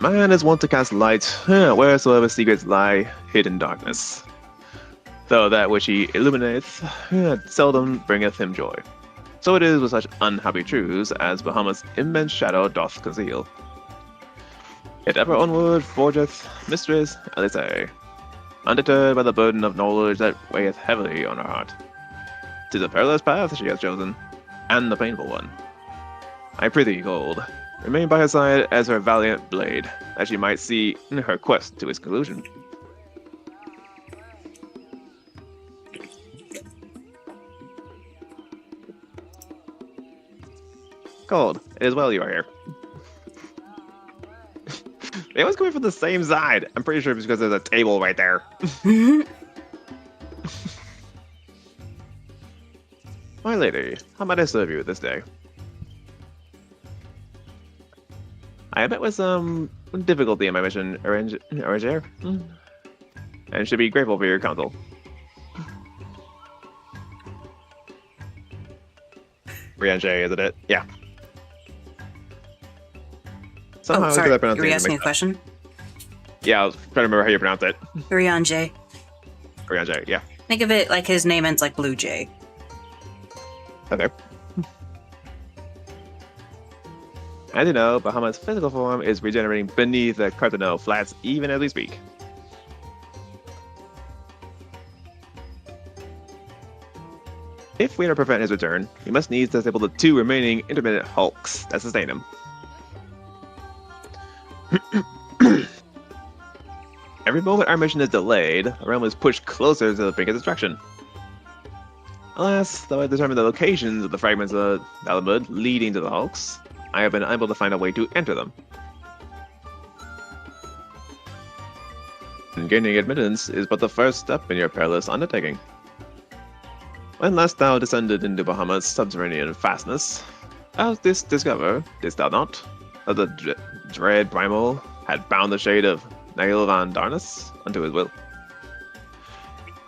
Man is wont to cast light wheresoever secrets lie hid in darkness. Though that which he illuminates seldom bringeth him joy. So it is with such unhappy truths as Bahamut's immense shadow doth conceal. Yet ever onward forgeth Mistress Alisaie, undeterred by the burden of knowledge that weigheth heavily on her heart. 'Tis a perilous path she has chosen, and a painful one. I prithee, Gold, remain by her side as her valiant blade, that she might see her quest to its conclusion. Gold, it is well you are here. They always come in from the same side. I'm pretty sure it's because there's a table right there. My lady, how might I serve you this day? I have met with some difficulty in my mission, Arranger, and should be grateful for your counsel. Rianche, isn't it? Yeah. Somehow, Oh, sorry. because I pronounced Were you it asking a mixed up. question? Yeah, I was trying to remember how you pronounce it. Rianjay. Rianche, yeah. Think of it like his name ends like Blue Jay. Okay. As you know, Bahamut's physical form is regenerating beneath the Cartano flats even as we speak. If we are to prevent his return, we must needs disable the 2 remaining intermittent hulks that sustain him. Every moment our mission is delayed, our realm is pushed closer to the brink of destruction. Alas, though I determined the locations of the fragments of Alamud leading to the hulks, I have been unable to find a way to enter them. And gaining admittance is but the first step in your perilous undertaking. When last thou descended into Bahamut's subterranean fastness, thou didst discover, didst thou not, that the dread Primal had bound the shade of Nail van Darnus unto his will.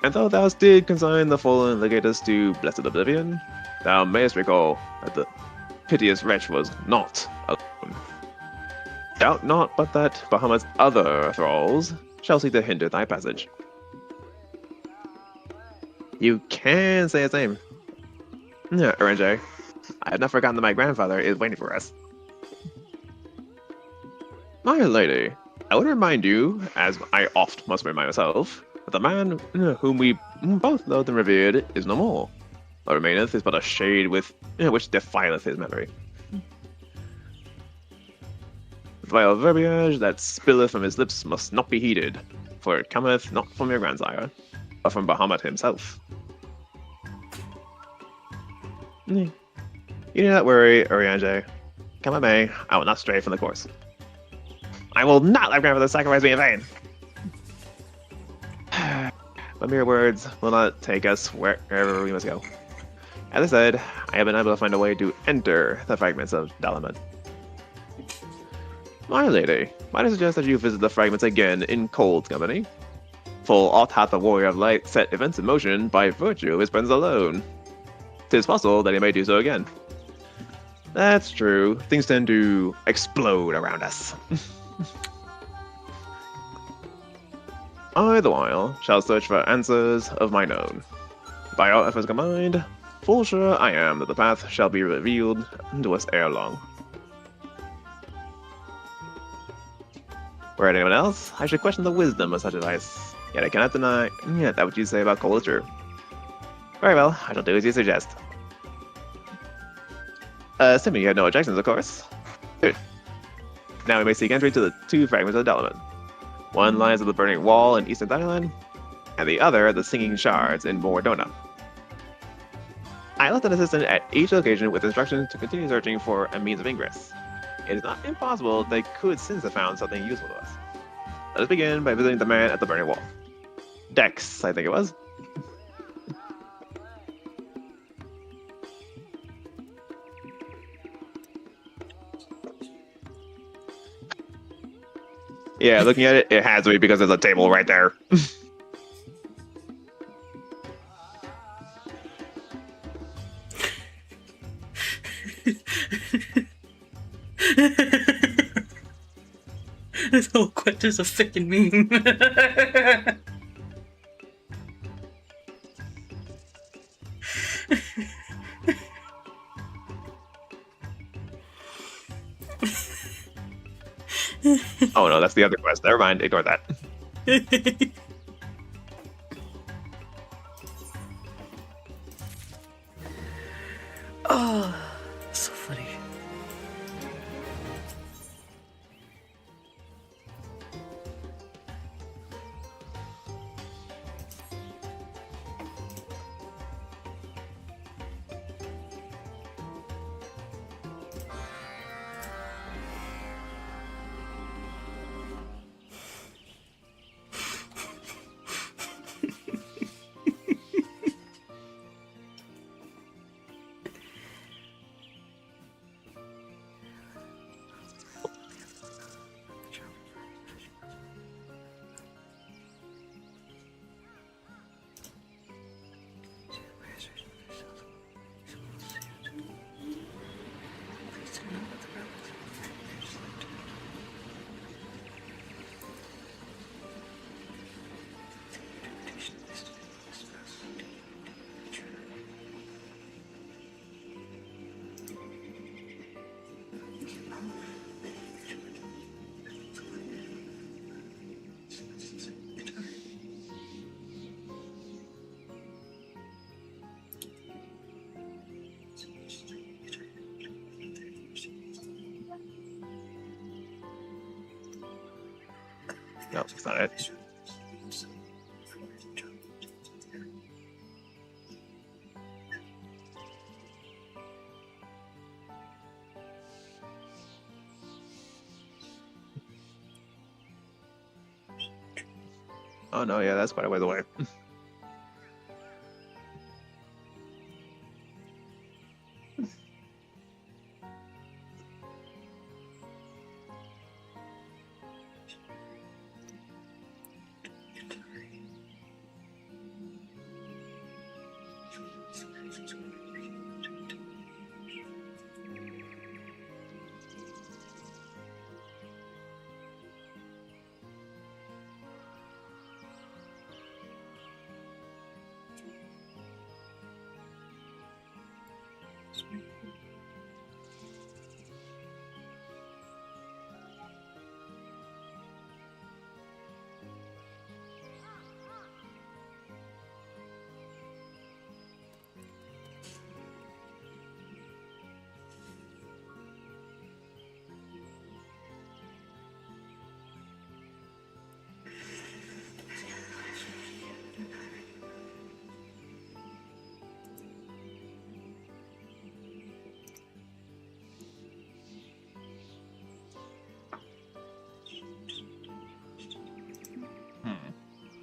And though thou did consign the fallen legatus to blessed oblivion, thou mayest recall that the piteous wretch was not alone. Doubt not but that Bahamut's other thralls shall seek to hinder thy passage. You can say his name. Yeah, Orange. I have not forgotten that my grandfather is waiting for us. My lady, I would remind you, as I oft must remind myself, that the man whom we both loved and revered is no more. What remaineth is but a shade with which defileth his memory. The vile verbiage that spilleth from his lips must not be heeded, for it cometh not from your grandsire. but from Bahamut himself. You need not worry, Urianger. Come with me, I will not stray from the course. I will not let grandmother sacrifice me in vain. But mere words will not take us wherever we must go. As I said, I have been able to find a way to enter the fragments of Dalaman. My lady, might I suggest that you visit the fragments again in Cold's company? For aught hath the warrior of light set events in motion by virtue of his presence alone. 'Tis possible that he may do so again. That's true. Things tend to explode around us. I, the while, shall search for answers of mine own. By all efforts combined, full sure I am that the path shall be revealed to us ere long. Were it anyone else, I should question the wisdom of such advice. Yet I cannot deny that what you say about Cole is true. Very well, I shall do as you suggest. Assuming you have no objections, of course. Good. Now we may seek entry to the two fragments of Dalaman. One lies at the Burning Wall in Eastern Thailand, and the other at the Singing Shards in Mordona. I left an assistant at each location with instructions to continue searching for a means of ingress. It is not impossible they could since have found something useful to us. Let us begin by visiting the man at the Burning Wall. Dex, I think it was. Yeah, looking at it, it has to be because there's a table right there. This whole quest is a freaking meme. Oh no, that's the other quest. Never mind, ignore that. Oh, so funny. No, that's not it. Oh no, yeah, that's quite a ways away.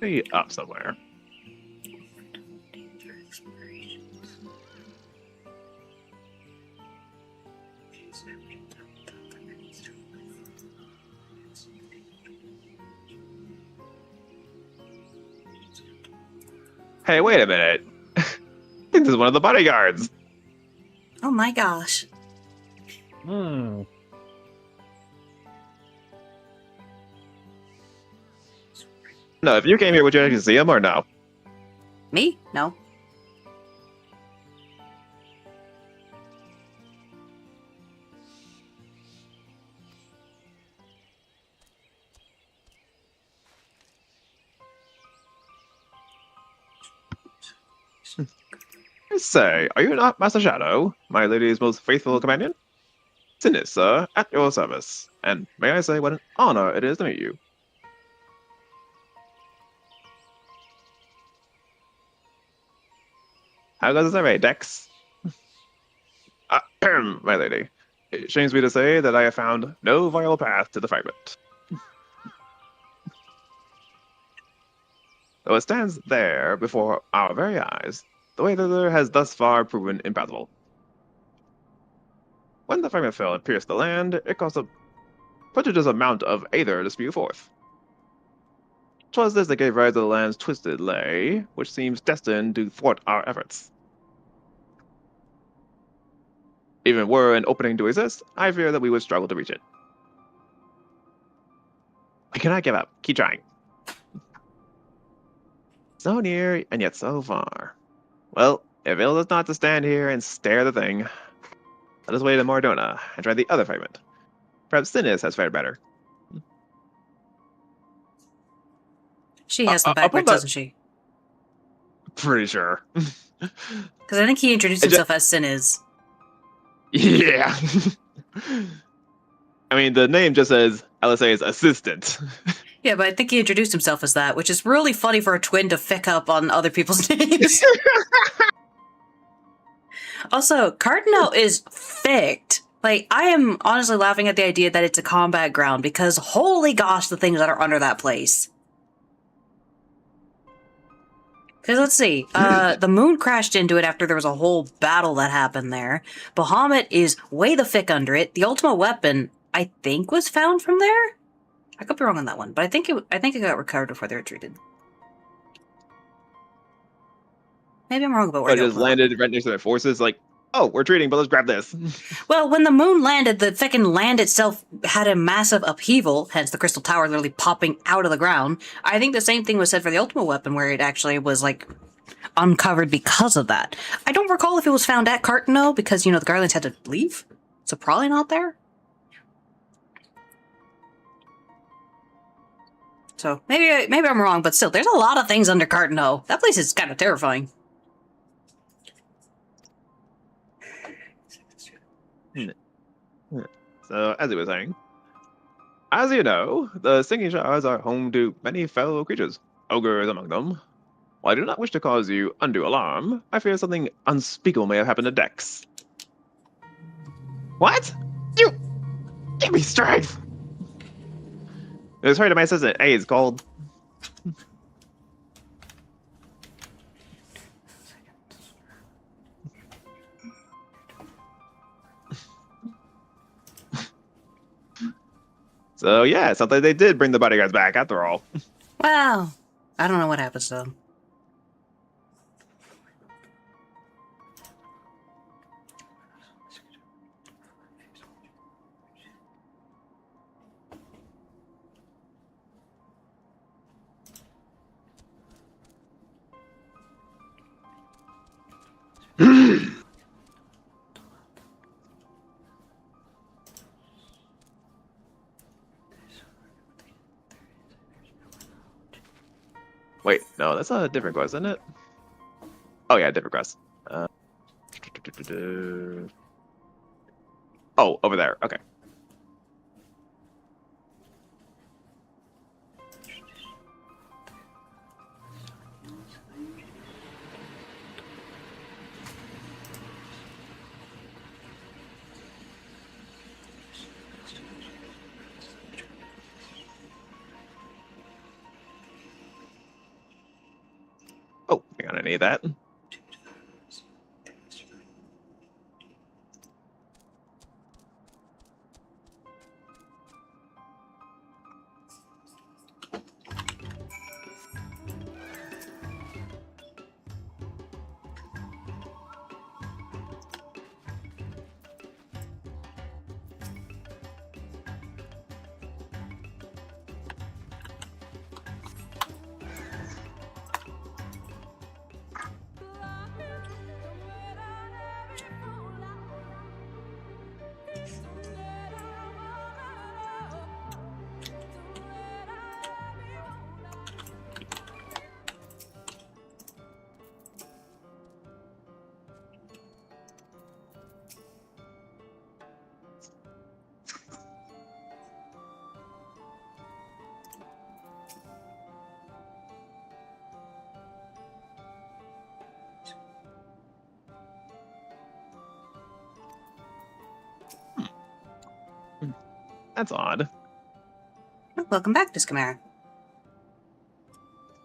be up somewhere. Hey, wait a minute. I think this is one of the bodyguards. Oh my gosh. Hmm. No, if you came here, would you actually see him or no? Me? No. Say, are you not Master Shadow, my lady's most faithful companion? Sinis, sir, at your service. And may I say what an honor it is to meet you. How goes the survey, Dex? My lady, it shames me to say that I have found no viable path to the fragment. Though it stands there before our very eyes, the way thither has thus far proven impassable. When the fragment fell and pierced the land, it caused a prodigious amount of aether to spew forth. 'Twas this that gave rise to the land's twisted lay, which seems destined to thwart our efforts. Even were an opening to exist, I fear that we would struggle to reach it. I cannot give up. Keep trying. So near, and yet so far. Well, if ill is not to stand here and stare at the thing, let us wait in Mordona and try the other fragment. Perhaps Sinis has fared better. She has them upon backwards, that- doesn't she? Pretty sure. Because I think he introduced himself as Sin. Yeah. I mean, the name just says LSA's assistant. Yeah, but I think he introduced himself as that, which is really funny for a twin to fick up on other people's names. Also, Cardinal is ficked. Like, I am honestly laughing at the idea that it's a combat ground because holy gosh, the things that are under that place. Because let's see, the moon crashed into it after there was a whole battle that happened there. Bahamut is way the fick under it. The Ultima weapon, I think, was found from there. I could be wrong on that one, but I think it got recovered before they retreated. Maybe I'm wrong about where But the it just Ultima landed right next to their forces, like, oh, we're retreating, but let's grab this. Well, when the moon landed, the fucking land itself had a massive upheaval, hence the crystal tower literally popping out of the ground. I think the same thing was said for the Ultima weapon, where it actually was, like, uncovered because of that. I don't recall if it was found at Cartano, because, you know, the Guardians had to leave, so probably not there. So, maybe I'm wrong, but still, there's a lot of things under Cartano. That place is kind of terrifying. So, as he was saying, as you know, the Singing Shards are home to many fellow creatures, ogres among them. While I do not wish to cause you undue alarm, I fear something unspeakable may have happened to Dex. What? You give me strength! It was heard to my assistant. Hey, it's called. So yeah, it sounds like they did bring the bodyguards back after all. Wow. I don't know what happens to them. Wait, no, that's a different quest, isn't it? Oh yeah, different quest. Oh, over there. Okay. need that. That's odd. Oh, welcome back, Discamera.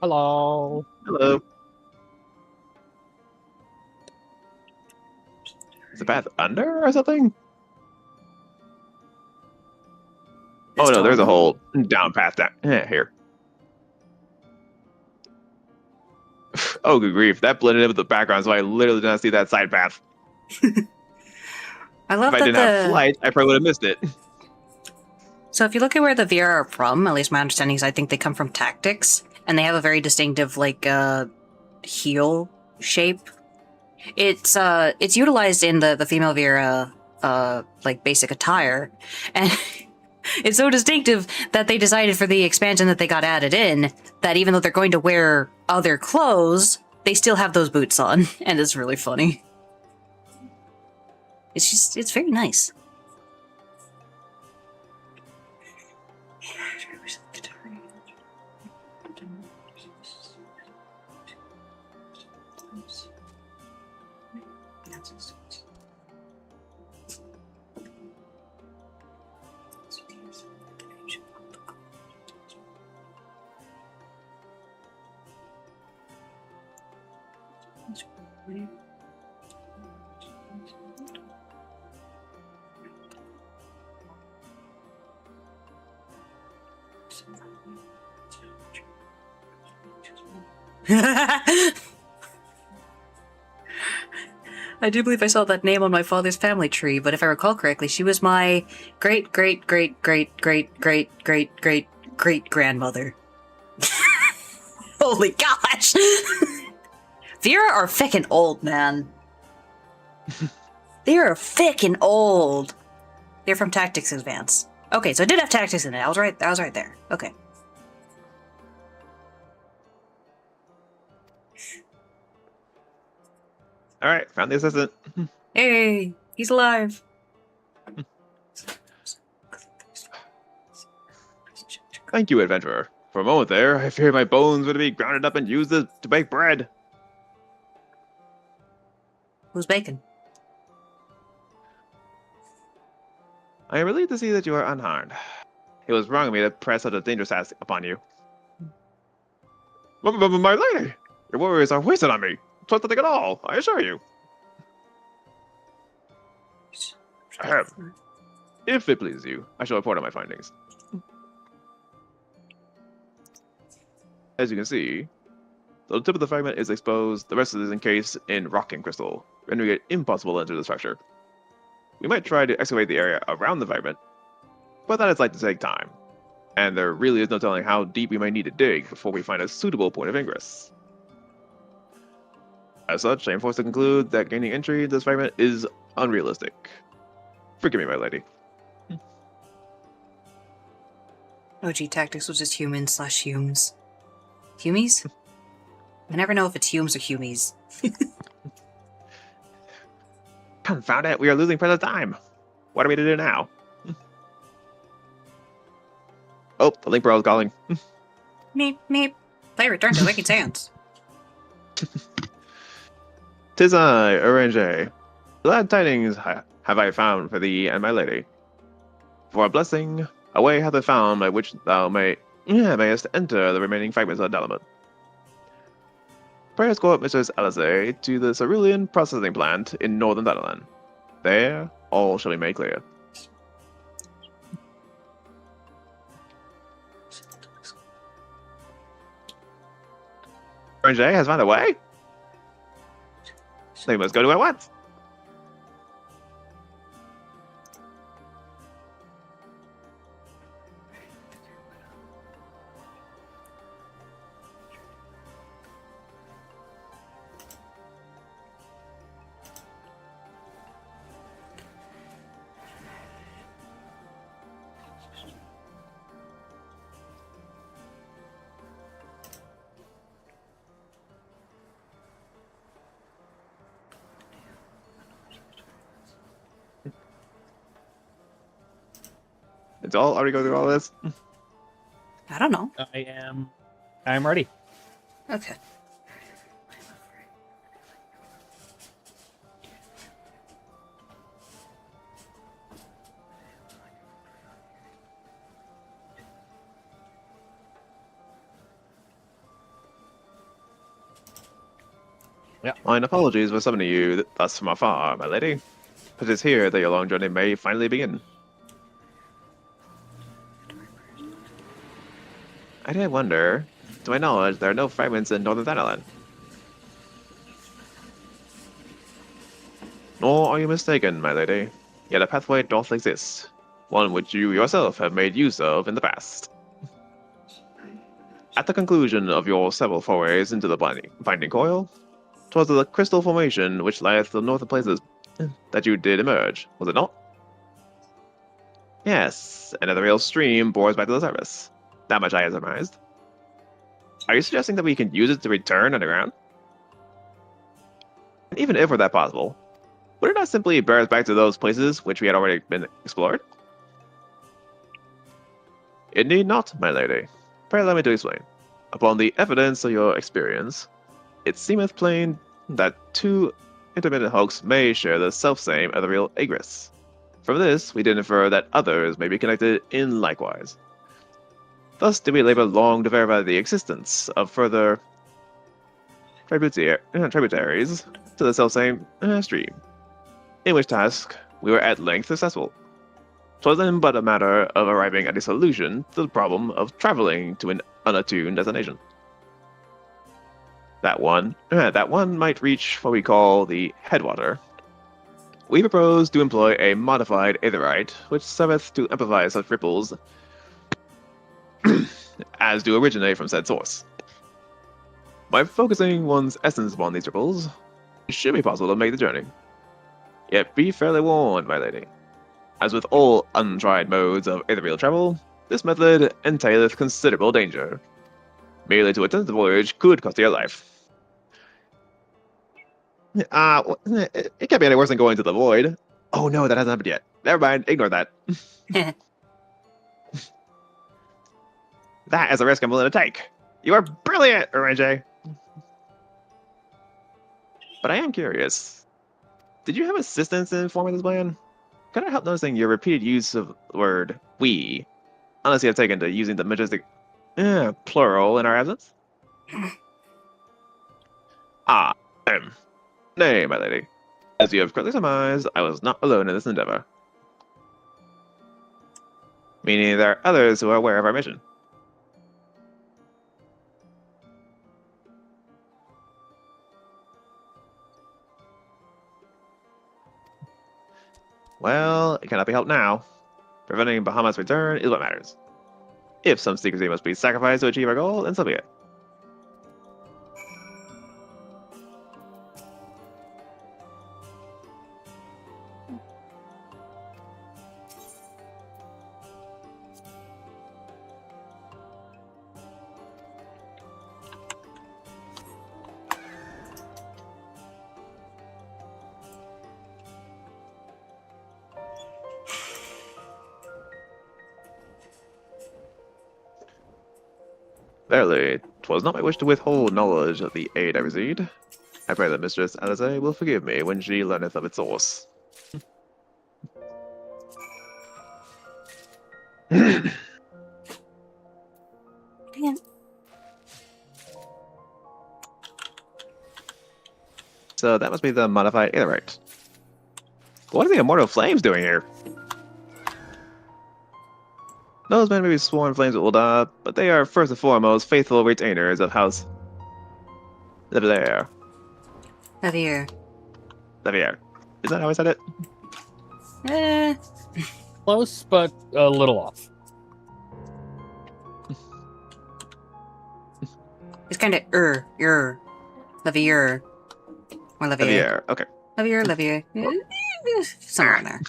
Hello. Hello. Is the path under or something? Oh no, there's a whole down path down here. Oh, good grief. That blended in with the background, so I literally did not see that side path. I love If I that didn't have flight, I probably would have missed it. So if you look at where the VR are from, at least my understanding is I think they come from Tactics, and they have a very distinctive, like, heel shape. It's utilized in the female Vera, like, basic attire, and it's so distinctive that they decided for the expansion that they got added in, that even though they're going to wear other clothes, they still have those boots on, and it's really funny. It's very nice. I do believe I saw that name on my father's family tree, but if I recall correctly, she was my great great great great great great great great great grandmother. Holy gosh! Vera are fickin' old, man. They are fickin' old. They're from Tactics Advance. Okay, so I did have Tactics in it. I was right there. Okay. All right, found the assistant. Hey, he's alive. Thank you, adventurer. For a moment there, I feared my bones would be grounded up and used to bake bread. Who's baking? I am relieved to see that you are unharmed. It was wrong of me to press such a dangerous task upon you. But my lady! Your worries are wasted on me. It's nothing at all, I assure you. Ahem. If it pleases you, I shall report on my findings. As you can see, the tip of the fragment is exposed, the rest is encased in rock and crystal, rendering it impossible to enter the structure. We might try to excavate the area around the fragment, but that is like to take time, and there really is no telling how deep we might need to dig before we find a suitable point of ingress. As such, I am forced to conclude that gaining entry into this fragment is unrealistic. Forgive me, my lady. OG Tactics was just humans/humes. Humies? I never know if it's humes or humies. Confound it, we are losing precious time. What are we to do now? Oh, the link bro is calling. Meep, meep. Play return to Wicked Sands. Tis I, Orange. Glad tidings have I found for thee and my lady. For a blessing, a way hath I found by which thou mayest enter the remaining fragments of Dalamud. Pray escort Mrs. Alizé to the Cerulean processing plant in northern Thailand. There, all shall be made clear. Ranger has found a way? They must go to it at once. It's all already go through all this. I don't know. I'm ready. Okay. Mine apologies for summoning you thus from afar, my lady. But it is here that your long journey may finally begin. I did wonder. To my knowledge, there are no fragments in northern Thailand. Nor are you mistaken, my lady. Yet a pathway doth exist, one which you yourself have made use of in the past. At the conclusion of your several forays into the binding coil, 'twas the crystal formation which lieth the northern places that you did emerge, was it not? Yes, and the real stream bores back to the surface. That much I have surmised. Are you suggesting that we can use it to return underground? And even if were that possible, would it not simply bear us back to those places which we had already been explored? It need not, my lady. Pray allow me to explain. Upon the evidence of your experience, it seemeth plain that two intermittent hulks may share the selfsame ethereal egress. From this, we did infer that others may be connected in likewise. Thus did we labor long to verify the existence of further tributaries to the selfsame stream, in which task we were at length successful. 'Twas then but a matter of arriving at a solution to the problem of traveling to an unattuned destination. That one might reach what we call the headwater. We propose to employ a modified aetherite, which serveth to amplify such ripples as do originate from said source. By focusing one's essence upon these ripples, it should be possible to make the journey. Yet be fairly warned, my lady. As with all untried modes of ethereal travel, this method entaileth considerable danger. Merely to attempt the voyage could cost you your life. It can't be any worse than going to the void. Oh no, that hasn't happened yet. Never mind, ignore that. That is a risk I'm willing to take. You are brilliant, Orange. But I am curious. Did you have assistance in forming this plan? Could I help noticing your repeated use of the word we, unless you have taken to using the majestic plural in our absence? Nay, my lady. As you have correctly surmised, I was not alone in this endeavor. Meaning there are others who are aware of our mission. Well, it cannot be helped now. Preventing Bahamut's return is what matters. If some secrecy must be sacrificed to achieve our goal, then so be it. Verily, 'twas not my wish to withhold knowledge of the aid I received. I pray that Mistress Alice will forgive me when she learneth of its source. Dang it. So that must be the modified aetherite. What are the immortal flames doing here? Those men may be sworn flames of Ul'dah, but they are first and foremost faithful retainers of House Levier. Javier. Levier. Is that how I said it? Eh. Close, but a little off. It's kind of Lavier. Or Lavier. Levier. Okay. Lavier. Somewhere in there.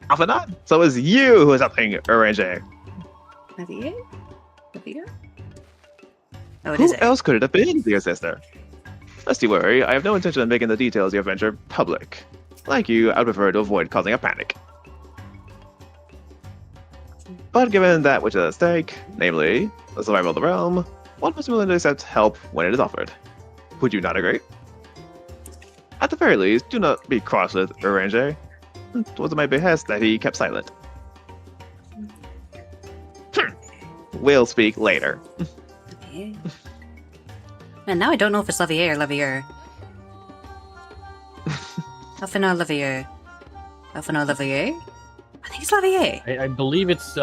Alphanot? So it's you who is helping Uranger. Lavier? Oh, it Who is A. else could it have been, dear sister? Lest you worry, I have no intention of making the details of your venture public. Like you, I would prefer to avoid causing a panic. But given that which is at stake, namely, the survival of the realm, one must be willing to accept help when it is offered. Would you not agree? At the very least, do not be cross with Uranger. It was at my behest that he kept silent. We'll speak later. Lavier. Man, now I don't know if it's Lavier or Lavier. Alphinaud Lavier. Alphinaud Lavier? I think it's Lavier. I believe it's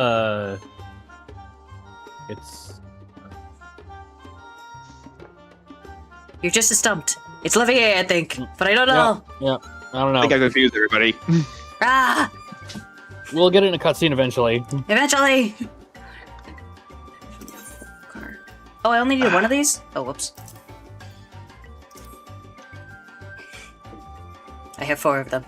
You're just stumped. It's Lavier, I think, but I don't know. yeah. I don't I think I know. confused everybody. Ah! We'll get it in a cutscene eventually. Eventually! Oh, I only needed one of these? Oh, whoops. I have 4 of them.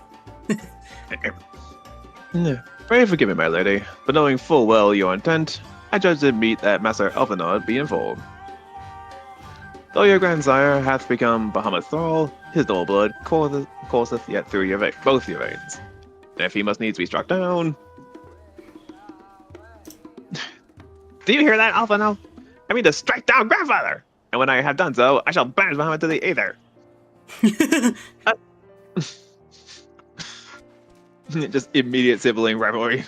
Pray forgive me, my lady, but knowing full well your intent, I judge it meet that Master Alphinaud be informed. Though your grandsire hath become Bahamut's thrall, his noble blood courseth yet through both your veins. And if he must needs be struck down... Do you hear that, Alphinaud? I mean to strike down grandfather! And when I have done so, I shall banish Bahamut to the aether. Just immediate sibling rivalry.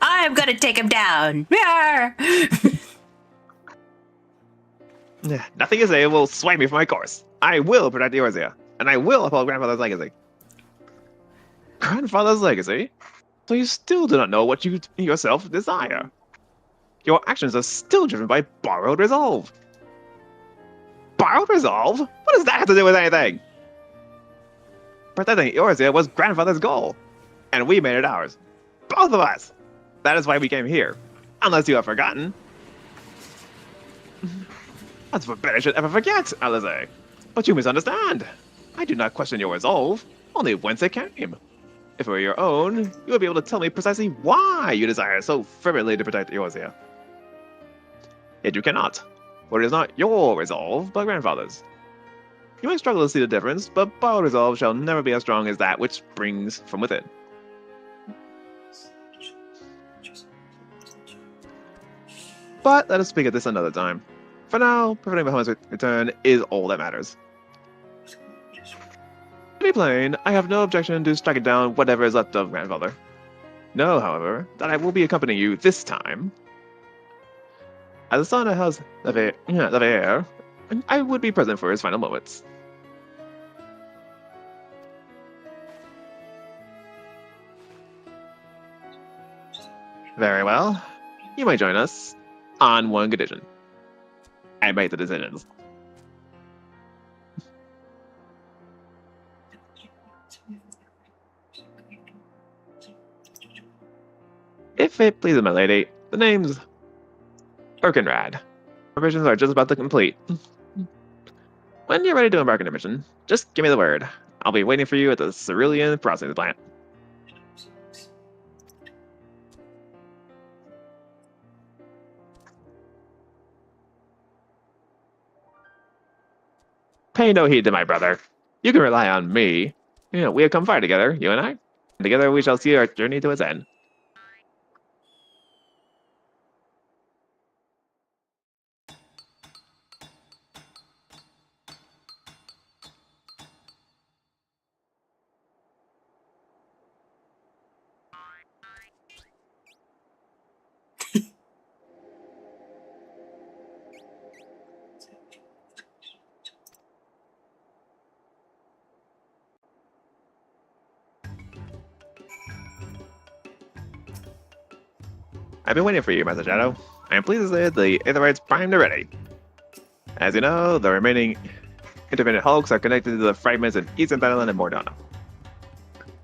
I'm gonna take him down! Roar! Nothing you say will sway me from my course. I will protect Eorzea, and I will uphold grandfather's legacy. Grandfather's legacy? So you still do not know what you yourself desire. Your actions are still driven by borrowed resolve. Borrowed resolve? What does that have to do with anything? Protecting Eorzea was grandfather's goal, and we made it ours. Both of us! That is why we came here. Unless you have forgotten. That's forbid I should ever forget, Alisaie. But you misunderstand. I do not question your resolve, only whence it came. If it were your own, you would be able to tell me precisely why you desire so fervently to protect Eorzea. Yet you cannot, for it is not your resolve, but grandfather's. You may struggle to see the difference, but borrowed resolve shall never be as strong as that which springs from within. But let us speak of this another time. For now, preventing Bahamut's return is all that matters. To be plain, I have no objection to striking down whatever is left of grandfather. Know, however, that I will be accompanying you this time. As the son of House Levier, I would be present for his final moments. Very well. You may join us on one condition. I make the decisions. If it pleases my lady, the name's Birkenrad. Provisions are just about to complete. When you're ready to embark on your mission, just give me the word. I'll be waiting for you at the Cerulean processing plant. Pay no heed to my brother. You can rely on me. We have come far together, you and I. And together we shall see our journey to its end. I've been waiting for you, Master Shadow. I am pleased to say the Aetherites primed and ready. As you know, the remaining intermittent hulks are connected to the fragments in Eastern Thailand and Mordana.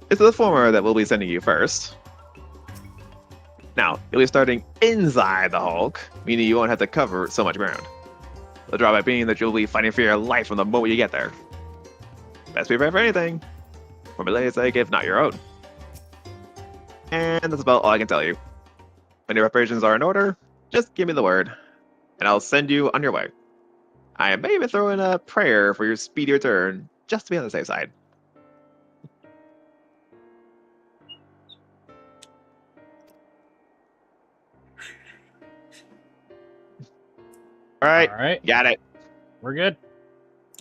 It's the former that we'll be sending you first. Now, you'll be starting inside the Hulk, meaning you won't have to cover so much ground. The drawback being that you'll be fighting for your life from the moment you get there. Best be prepared for anything, for Milady's sake, if not your own. And that's about all I can tell you. When your preparations are in order, just give me the word, and I'll send you on your way. I may even throw in a prayer for your speedy return, just to be on the safe side. Alright, All right, got it. we're good.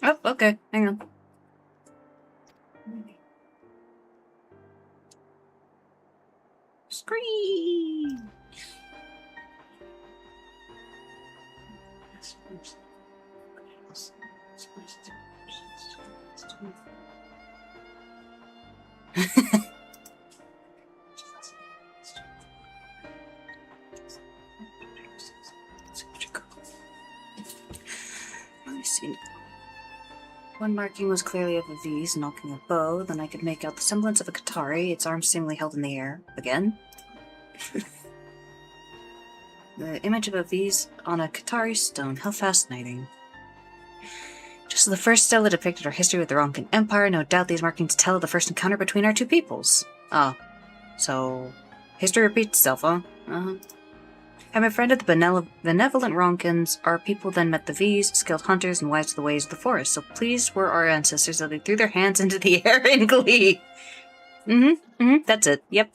Oh, okay. Hang on. Scream! Let me see. One marking was clearly of a V's knocking a bow, then I could make out the semblance of a Qatari, its arms seemingly held in the air. Again? The image of a V's on a Qatari stone. How fascinating. Just as the first stela depicted our history with the Ronkan Empire, no doubt these markings tell of the first encounter between our two peoples. Oh. So, history repeats itself, huh? Uh-huh. Having befriended the benevolent Ronkans, our people then met the V's, skilled hunters and wise to the ways of the forest. So pleased were our ancestors that they threw their hands into the air in glee. That's it. Yep.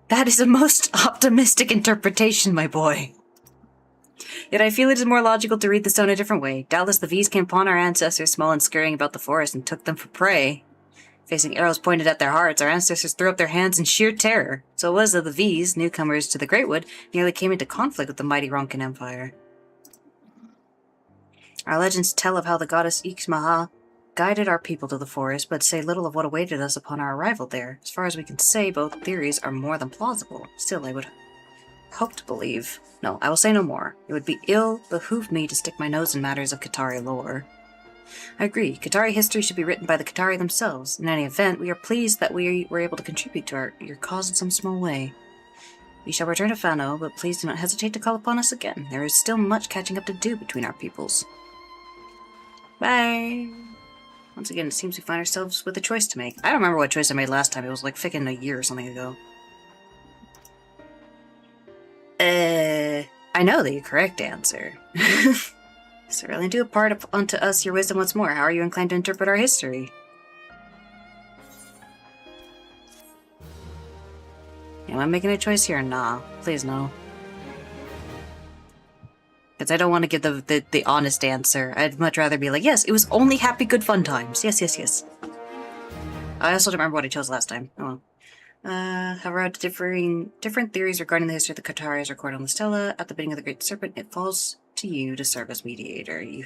That is a most optimistic interpretation, my boy. Yet I feel it is more logical to read the stone a different way. Doubtless the V's came upon our ancestors small and scurrying about the forest and took them for prey. Facing arrows pointed at their hearts, our ancestors threw up their hands in sheer terror. So it was that the V's, newcomers to the Greatwood, nearly came into conflict with the mighty Ronkan Empire. Our legends tell of how the goddess Ixmaha guided our people to the forest, but say little of what awaited us upon our arrival there. As far as we can say, both theories are more than plausible. Still, I would hope to believe. No, I will say no more. It would be behoove me to stick my nose in matters of Qatari lore. I agree. Qatari history should be written by the Qatari themselves. In any event, we are pleased that we were able to contribute to your cause in some small way. We shall return to Fano, but please do not hesitate to call upon us again. There is still much catching up to do between our peoples. Bye! Once again, it seems we find ourselves with a choice to make. I don't remember what choice I made last time. It was like freaking a year or something ago. I know the correct answer. So really do impart unto us your wisdom once more. How are you inclined to interpret our history? Am I making a choice here? Nah. Please no. Because I don't want to give the honest answer. I'd much rather be like, yes, it was only happy, good, fun times. Yes, yes, yes. I also don't remember what I chose last time. Oh well. However, different theories regarding the history of the Qatari is recorded on the stela. At the bidding of the Great Serpent, it falls to you to serve as mediator. You,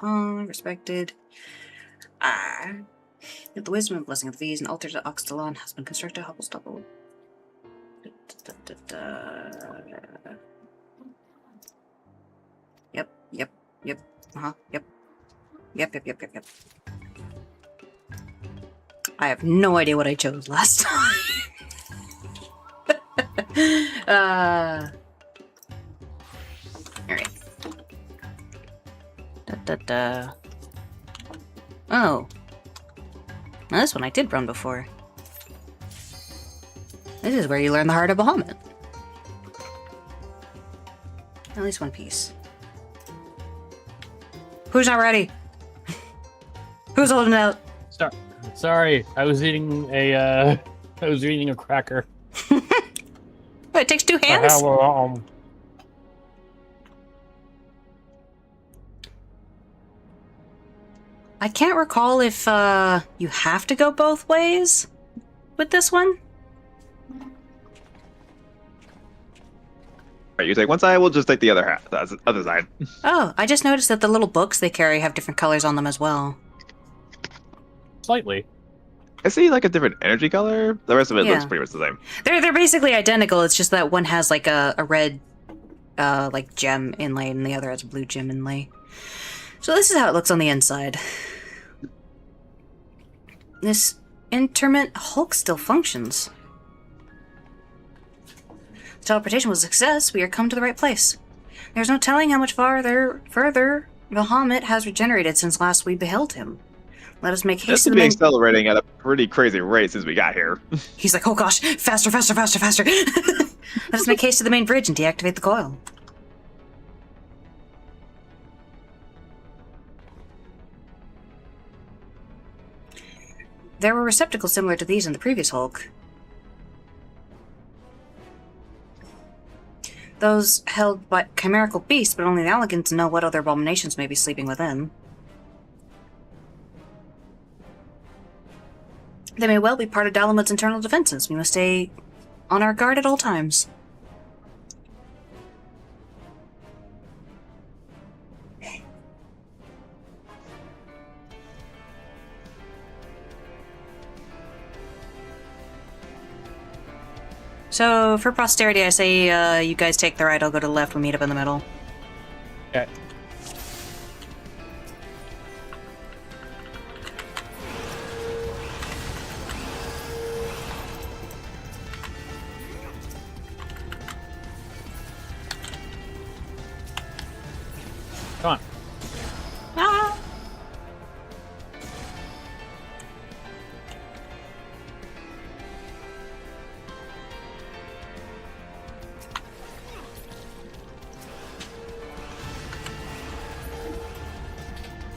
respected. With the wisdom and blessing of these, an altar to Oxtalan has been constructed. Hubble stubble. Yep. Yep. I have no idea what I chose last time. Alright. Oh. Now this one I did run before. This is where you learn the heart of Bahamut. At least one piece. Who's not ready? Who's holding out? Sorry, I was eating a cracker. It takes two hands? I can't recall if you have to go both ways with this one. Alright, you take one side, we'll just take the other other side. Oh, I just noticed that the little books they carry have different colors on them as well. Slightly. I see like a different energy color. The rest of it looks Yeah. pretty much the same. They're basically identical. It's just that one has like a red like gem inlay and the other has a blue gem inlay. So this is how it looks on the inside. This interment Hulk still functions. Teleportation was a success. We are come to the right place. There's no telling how much further Bahamut has regenerated since last we beheld him. Let us make This haste to would the be main... accelerating at a pretty crazy rate since we got here. He's like, oh gosh, faster, faster, faster, faster. Let us make haste to the main bridge and deactivate the coil. There were receptacles similar to these in the previous Hulk. Those held by chimerical beasts, but only the elegant know what other abominations may be sleeping within. They may well be part of Dalamud's internal defenses. We must stay on our guard at all times. So, for posterity, I say you guys take the right, I'll go to the left, we'll meet up in the middle. Okay. Come on. Ah!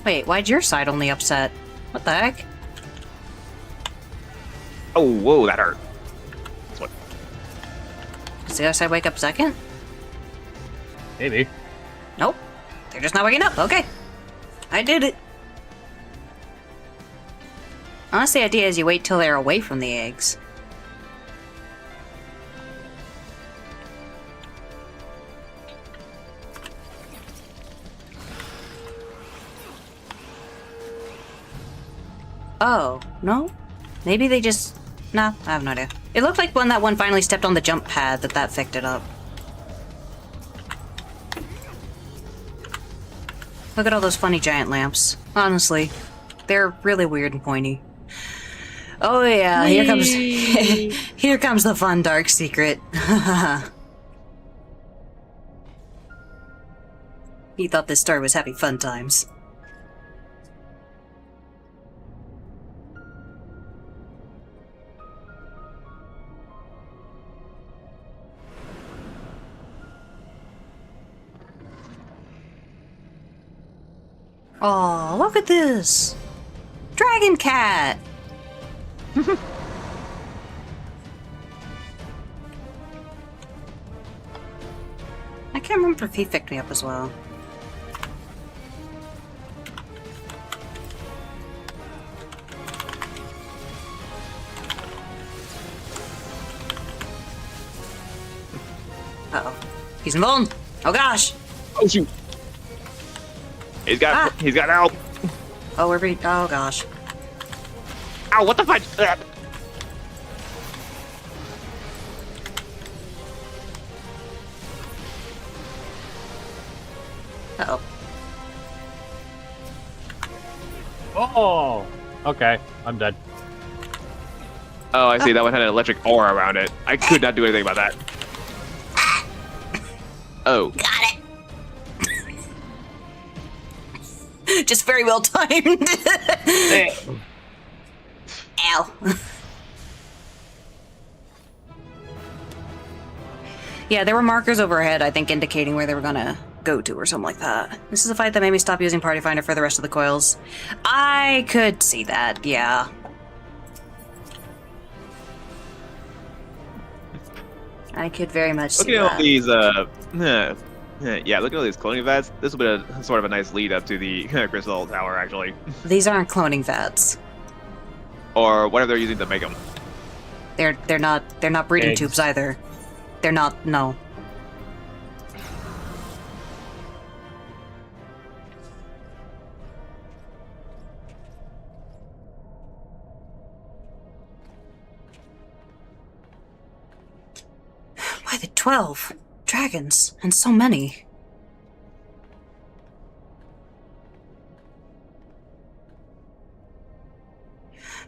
Wait, why'd your side only upset? What the heck? Oh, whoa, that hurt. Does the other side wake up second? Maybe. Nope. They're just not waking up. Okay. I did it. Honestly, the idea is you wait till they're away from the eggs. Oh, no? Maybe they just... No, I have no idea. It looked like when that one finally stepped on the jump pad that picked it up. Look at all those funny giant lamps. Honestly, they're really weird and pointy. Oh yeah, here comes... here comes the fun dark secret. He thought this story was happy fun times. Oh, look at this! Dragon Cat! I can't remember if he picked me up as well. Uh-oh. He's involved! Oh gosh! Oh shoot! He's got help. Oh, oh gosh. Ow! What the fuck? Uh-oh. Oh! Okay, I'm dead. Oh, I see. That one had an electric aura around it. I could not do anything about that. Oh. Got it! Just very well timed. Ow. Yeah, there were markers overhead, I think, indicating where they were gonna go to or something like that. This is a fight that made me stop using Party Finder for the rest of the coils. I could see that, yeah. I could very much see Looking at all that. these, yeah, looking at all these cloning vats, this will be a sort of a nice lead up to the Crystal Tower, actually. These aren't cloning vats. Or whatever they're using to make them. They're not breeding Eggs. tubes either. They're not, no. The 12 dragons, and so many.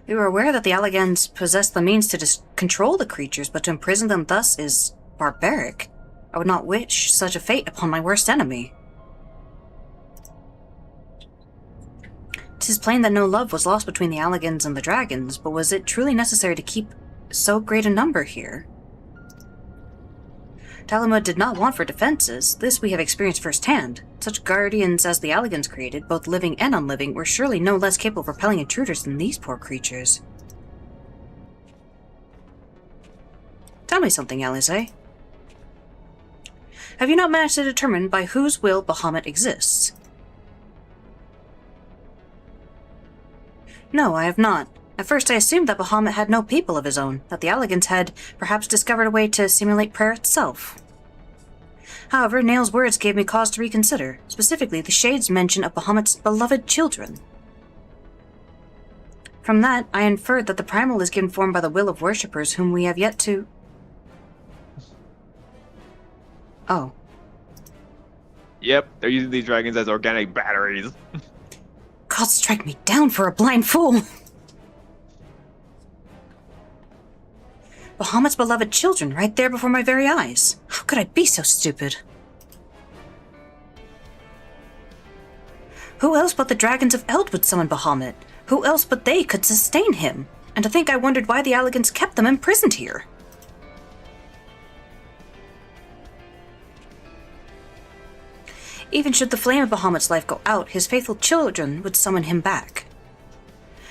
We were aware that the Allagans possessed the means to control the creatures, but to imprison them thus is barbaric. I would not wish such a fate upon my worst enemy. 'Tis plain that no love was lost between the Allagans and the dragons, but was it truly necessary to keep so great a number here? Talamud did not want for defenses. This we have experienced firsthand. Such guardians as the Allagans created, both living and unliving, were surely no less capable of repelling intruders than these poor creatures. Tell me something, Alisaie. Have you not managed to determine by whose will Bahamut exists? No, I have not. At first I assumed that Bahamut had no people of his own, that the Allagans had perhaps discovered a way to simulate prayer itself. However, Nail's words gave me cause to reconsider, specifically the Shade's mention of Bahamut's beloved children. From that, I inferred that the Primal is given form by the will of worshippers whom we have yet to... Oh. Yep, they're using these dragons as organic batteries. God strike me down for a blind fool! Bahamut's beloved children, right there before my very eyes. How could I be so stupid? Who else but the dragons of Eld would summon Bahamut? Who else but they could sustain him? And to think I wondered why the Allagans kept them imprisoned here. Even should the flame of Bahamut's life go out, his faithful children would summon him back.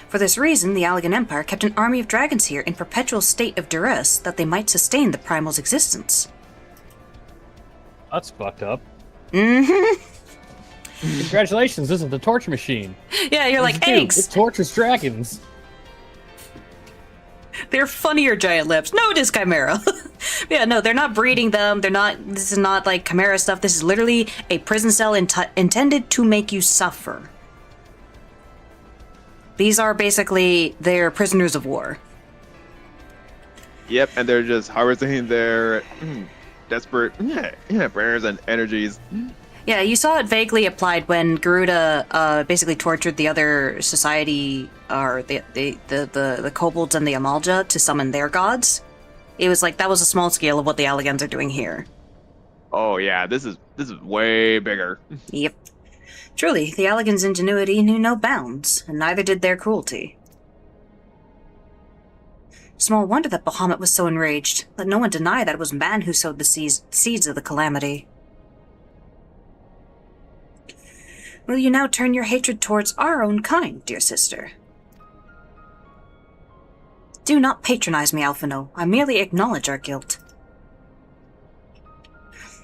For this reason, the Allagan Empire kept an army of dragons here in perpetual state of duress that they might sustain the Primal's existence. That's fucked up. Mm-hmm. Congratulations, this is the torture machine. Yeah, you're like, Dude, thanks! it tortures dragons. They're funnier giant lips. No, it is Chimera. Yeah, no, they're not breeding them. This is not like Chimera stuff. This is literally a prison cell intended to make you suffer. These are basically their prisoners of war. Yep, and they're just harvesting their desperate prayers and energies. Yeah, you saw it vaguely applied when Garuda basically tortured the other society, or the kobolds and the Amalja, to summon their gods. It was like that was a small scale of what the Allagans are doing here. Oh yeah, this is way bigger. Yep. Truly, the Allagans' ingenuity knew no bounds, and neither did their cruelty. Small wonder that Bahamut was so enraged. Let no one deny that it was man who sowed the seeds of the calamity. Will you now turn your hatred towards our own kind, dear sister? Do not patronize me, Alphino. I merely acknowledge our guilt.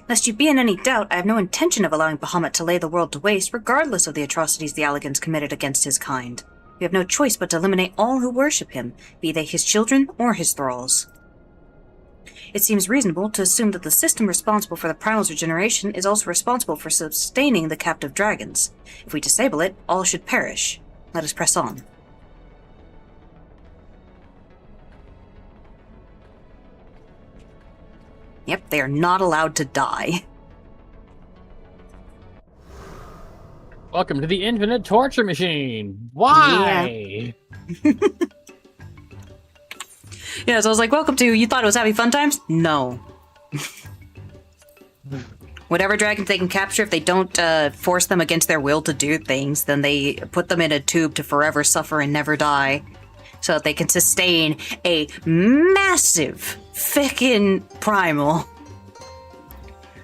Lest you be in any doubt, I have no intention of allowing Bahamut to lay the world to waste, regardless of the atrocities the Allagans committed against his kind. We have no choice but to eliminate all who worship him, be they his children or his thralls. It seems reasonable to assume that the system responsible for the Primal's regeneration is also responsible for sustaining the captive dragons. If we disable it, all should perish. Let us press on. Yep, they are not allowed to die. Welcome to the infinite torture machine. Why? Yeah, so I was like, welcome to, you thought it was having fun times? No. Whatever dragons they can capture, if they don't force them against their will to do things, then they put them in a tube to forever suffer and never die. So that they can sustain a massive frickin' primal.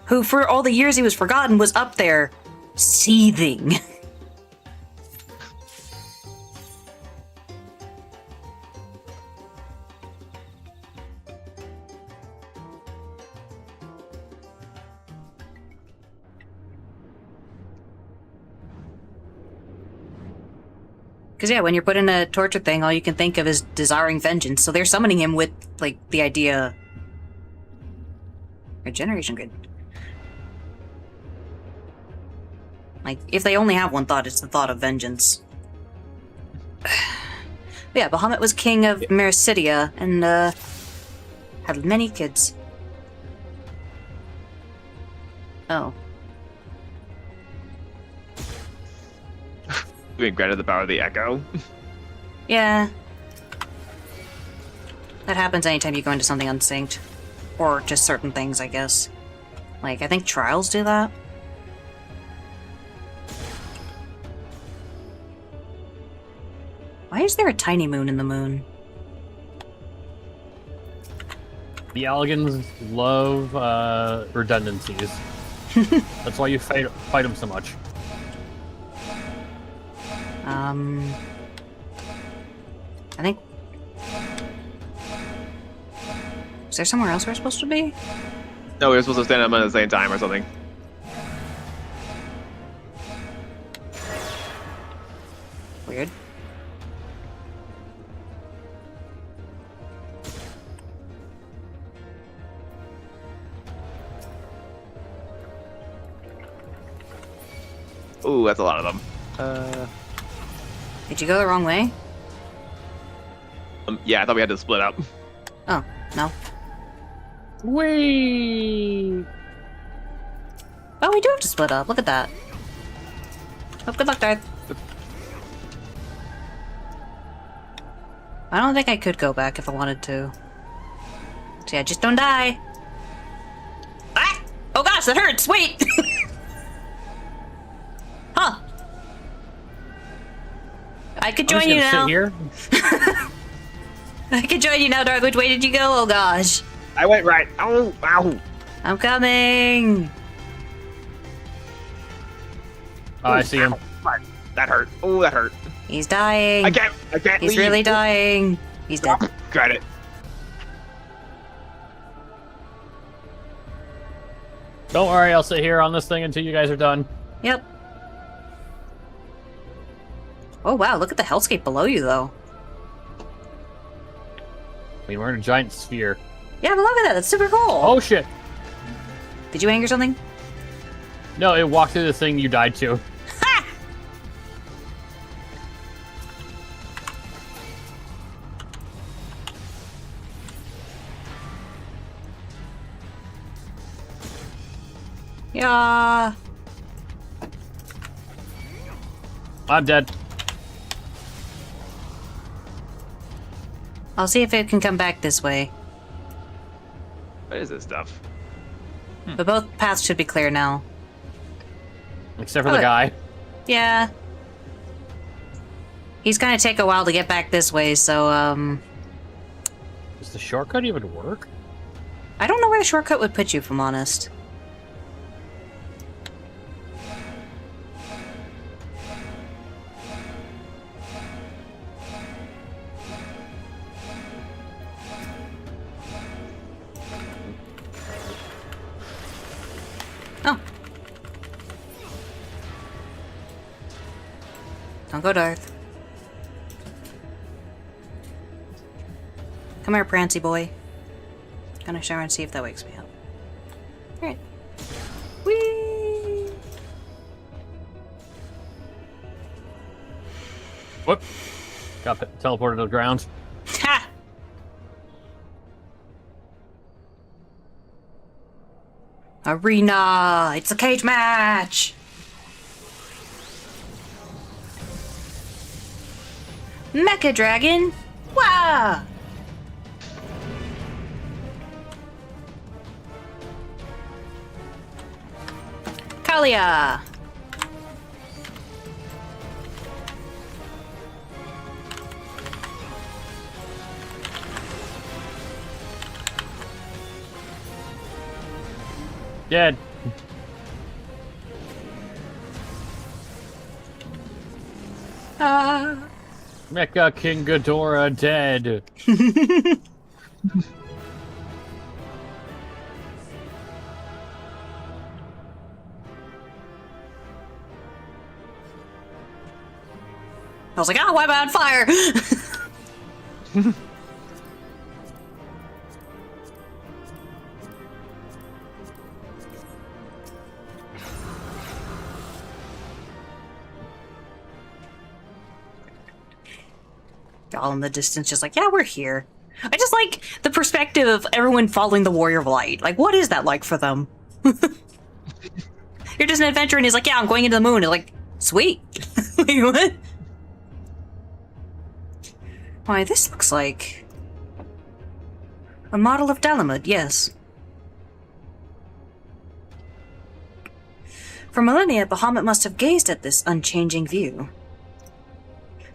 Who, for all the years he was forgotten, was up there seething. Because, yeah, when you're put in a torture thing, all you can think of is desiring vengeance. So they're summoning him with, like, the idea... Regeneration grid. Like, if they only have one thought, it's the thought of vengeance. But yeah, Bahamut was king of Mericidia, and, had many kids. Oh. Being granted the power of the echo. Yeah. That happens anytime you go into something unsynced. Or just certain things, I guess. Like, I think trials do that. Why is there a tiny moon in the moon? The Alligans love redundancies. That's why you fight them so much. I think... Is there somewhere else we're supposed to be? No, we were supposed to stand up at the same time or something. Weird. Ooh, that's a lot of them. Did you go the wrong way? Yeah, I thought we had to split up. Oh, no. Whee! Oh, we do have to split up. Look at that. Oh, good luck, Darth. I don't think I could go back if I wanted to. So yeah, just don't die. Ah! Oh gosh, that hurts! Wait! Huh. I could join you now. Sit here. I could join you now, Darth. Which way did you go? Oh gosh. I went right. Ow, ow. I'm coming. Oh, I see him. Ow. That hurt. Oh, that hurt. He's dying. I can't He's leave. really dying. He's dead. Got it. Don't worry, I'll sit here on this thing until you guys are done. Yep. Oh wow, look at the hellscape below you though. I mean, we're in a giant sphere. Yeah, but look at that, that's super cool. Oh shit! Did you anger something? No, it walked through the thing you died to. Ha! Yeah. I'm dead. I'll see if it can come back this way. What is this stuff? But both paths should be clear now. Except for Oh, the guy. Yeah. He's gonna take a while to get back this way, so, Does the shortcut even work? I don't know where the shortcut would put you, if I'm honest. Oh. Don't go, Darth. Come here, Prancy boy. Gonna shower and see if that wakes me up. Alright. Whee! Whoop. Got teleported to the ground. Ha! Arena! It's a cage match! Mecha Dragon! Wow! Kalia! Dead. Ah! Mecha King Ghidorah dead. I was like, oh, why am I on fire? All in the distance, just like, yeah, we're here. I just like the perspective of everyone following the Warrior of Light. Like, what is that like for them? You're just an adventurer, and he's like, yeah, I'm going into the moon. It's like, sweet. Wait, what? Why, this looks like a model of Dalamud, yes. For millennia, Bahamut must have gazed at this unchanging view.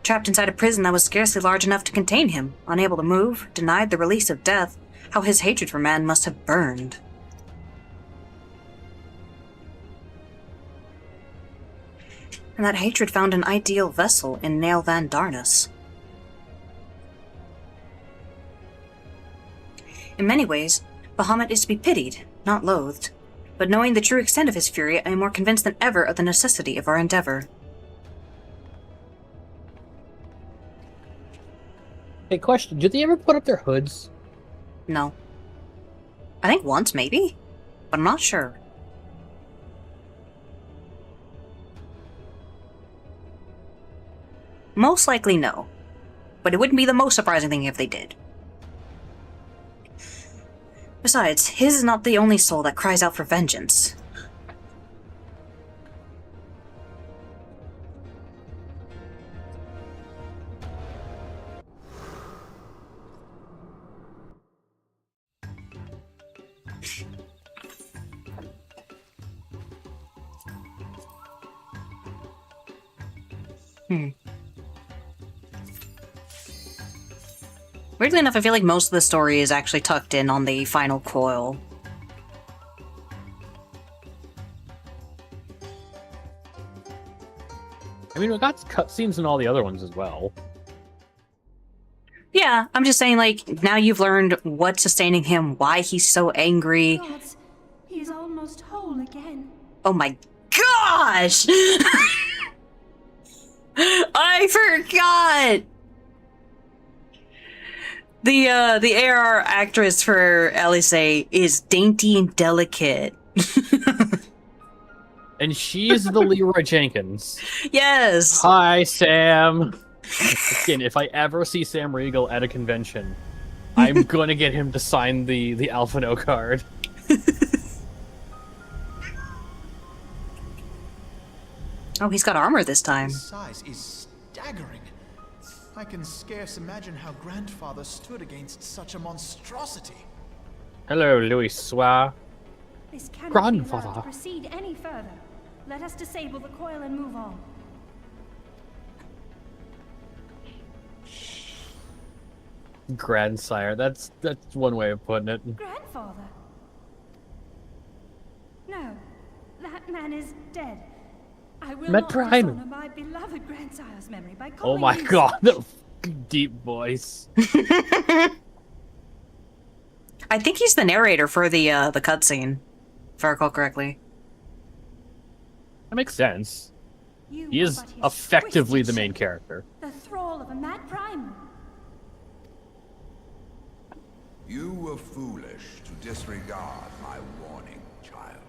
Trapped inside a prison that was scarcely large enough to contain him, unable to move, denied the release of death, how his hatred for man must have burned. And that hatred found an ideal vessel in Nail Van Darnus. In many ways, Bahamut is to be pitied, not loathed. But knowing the true extent of his fury, I am more convinced than ever of the necessity of our endeavor. Hey, question. Did they ever put up their hoods? No. I think once, maybe? But I'm not sure. Most likely no. But it wouldn't be the most surprising thing if they did. Besides, his is not the only soul that cries out for vengeance. Weirdly enough, I feel like most of the story is actually tucked in on the final coil. I mean, we got cutscenes in all the other ones as well. Yeah, I'm just saying, like, now you've learned what's sustaining him, why he's so angry. Gods, he's almost whole again. Oh my gosh! I forgot! The AR actress for Alice is dainty and delicate. And she's the Leroy Jenkins. Yes! Hi, Sam. Again, if I ever see Sam Riegel at a convention, I'm gonna get him to sign the Alphino card. Oh, he's got armor this time. His size is staggering. I can scarce imagine how Grandfather stood against such a monstrosity. Hello, Louis Soir. This cannot be allowed Grandfather. to proceed any further. Let us disable the coil and move on. Grandsire. That's one way of putting it. Grandfather? No, that man is dead. I will Met not Prime. dishonor my beloved grandsire's memory by Oh calling my him god, the deep voice. I think he's the narrator for the cutscene, if I recall correctly. That makes sense. You He are is but his effectively twisted the main shape, character. The thrall of a mad primer. You were foolish to disregard my warning, child.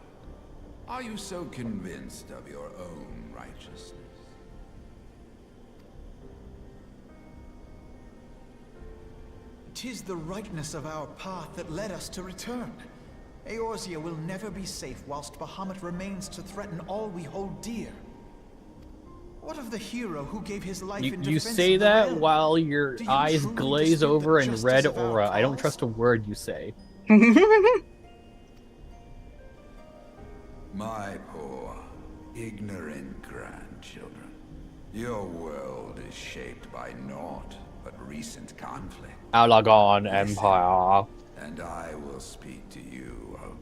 Are you so convinced of your own righteousness? Tis the rightness of our path that led us to return. Eorzea will never be safe whilst Bahamut remains to threaten all we hold dear. What of the hero who gave his life in You defense say of the that realm? while your Do you eyes truly glaze dispute the over in justice red of our aura. I don't cause? trust a word you say. My poor, ignorant grandchildren. Your world is shaped by naught but recent conflict. Alagon Empire. And I will speak to you of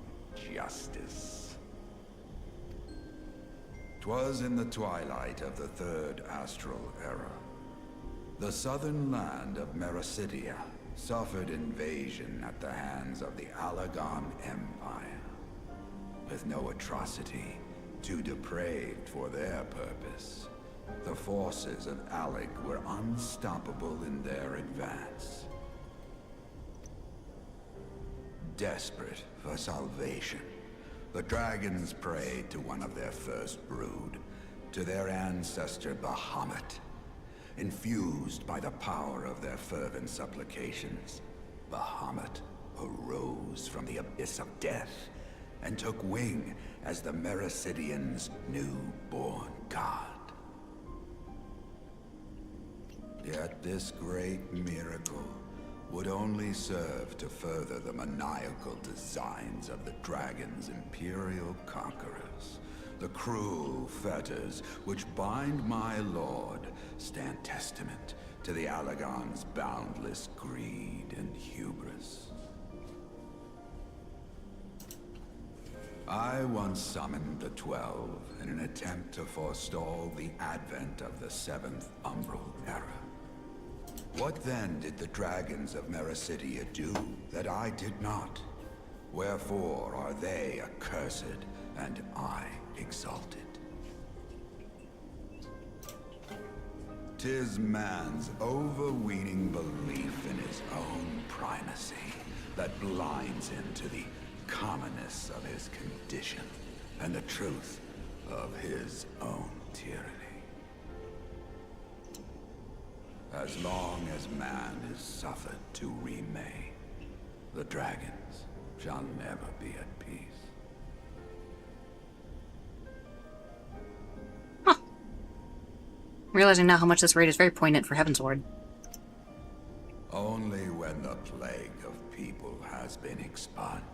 justice. 'Twas in the twilight of the third astral era. The southern land of Mericidia suffered invasion at the hands of the Alagon Empire. With no atrocity too depraved for their purpose, the forces of Alec were unstoppable in their advance. Desperate for salvation, the dragons prayed to one of their first brood, to their ancestor Bahamut. Infused by the power of their fervent supplications, Bahamut arose from the abyss of death and took wing as the Meracidians' newborn god. Yet this great miracle would only serve to further the maniacal designs of the dragon's imperial conquerors. The cruel fetters which bind my lord stand testament to the Allagan's boundless greed and hubris. I once summoned the 12 in an attempt to forestall the advent of the 7th Umbral Era. What then did the dragons of Meracidia do that I did not? Wherefore are they accursed and I exalted? 'Tis man's overweening belief in his own primacy that blinds him to the commonness of his condition and the truth of his own tyranny. As long as man is suffered to remain, the dragons shall never be at peace. Realizing now how much this raid is very poignant for Heavensward. Only when the plague of people has been expunged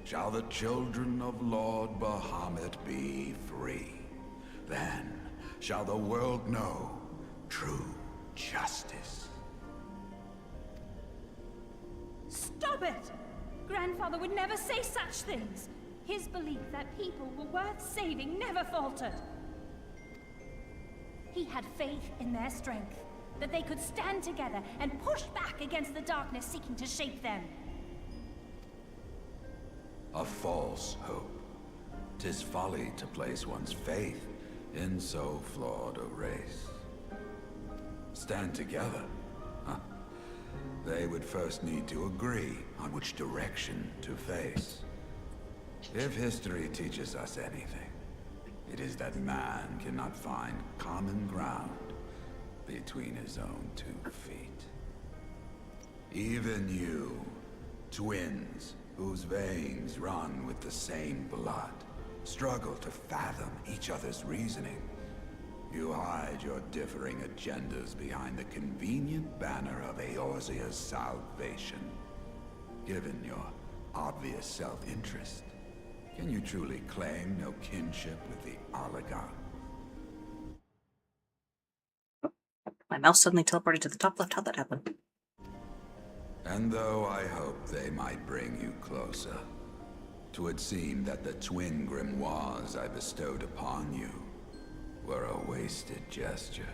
shall the children of Lord Bahamut be free. Then shall the world know true justice. Stop it! Grandfather would never say such things. His belief that people were worth saving never faltered. He had faith in their strength, that they could stand together and push back against the darkness seeking to shape them. A false hope. 'Tis folly to place one's faith in so flawed a race. Stand together? Huh. They would first need to agree on which direction to face. If history teaches us anything, it is that man cannot find common ground between his own 2 feet. Even you, twins whose veins run with the same blood, struggle to fathom each other's reasoning. You hide your differing agendas behind the convenient banner of Eorzea's salvation. Given your obvious self-interest, can you truly claim no kinship with the Allagan? My mouse suddenly teleported to the top left. How'd that happen? And though I hope they might bring you closer, 'twould seem that the twin grimoires I bestowed upon you were a wasted gesture.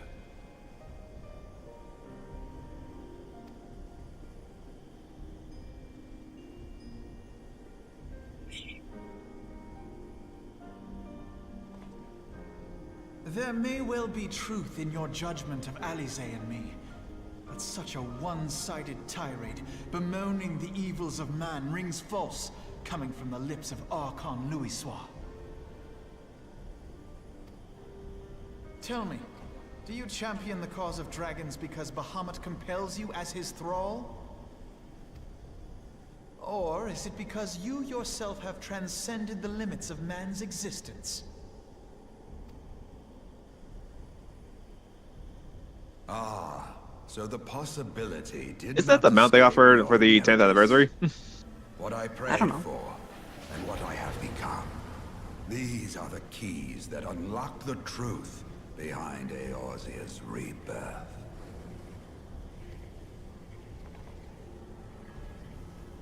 There may well be truth in your judgment of Alisaie and me, but such a one-sided tirade bemoaning the evils of man rings false, coming from the lips of Archon Louisoix. Tell me, do you champion the cause of dragons because Bahamut compels you as his thrall? Or is it because you yourself have transcended the limits of man's existence? Ah, so the possibility did Is that the mount they offered for the 10th anniversary? What I don't prayed know. for, and what I have become. These are the keys that unlock the truth behind Eorzea's rebirth.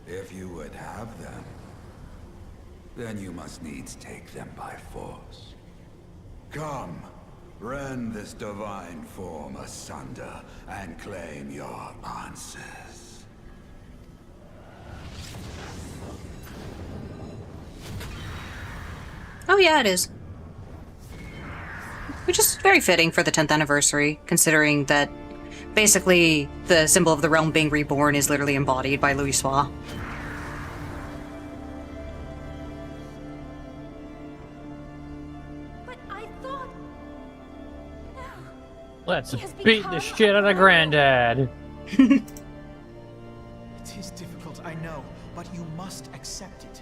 If you would have them, then you must needs take them by force. Come, rend this divine form asunder and claim your answers. Oh yeah, it is. Which is very fitting for the 10th anniversary, considering that basically the symbol of the realm being reborn is literally embodied by Louisoix. But I thought... No. Let's He has beat the become shit out of Granddad. It is difficult, I know, but you must accept it.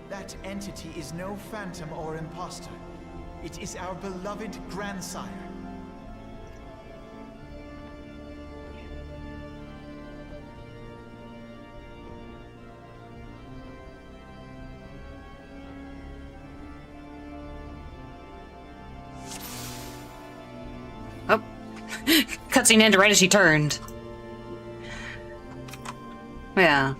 That entity is no phantom or impostor. It is our beloved grandsire. Oh. Cutscene ended right as she turned. Yeah,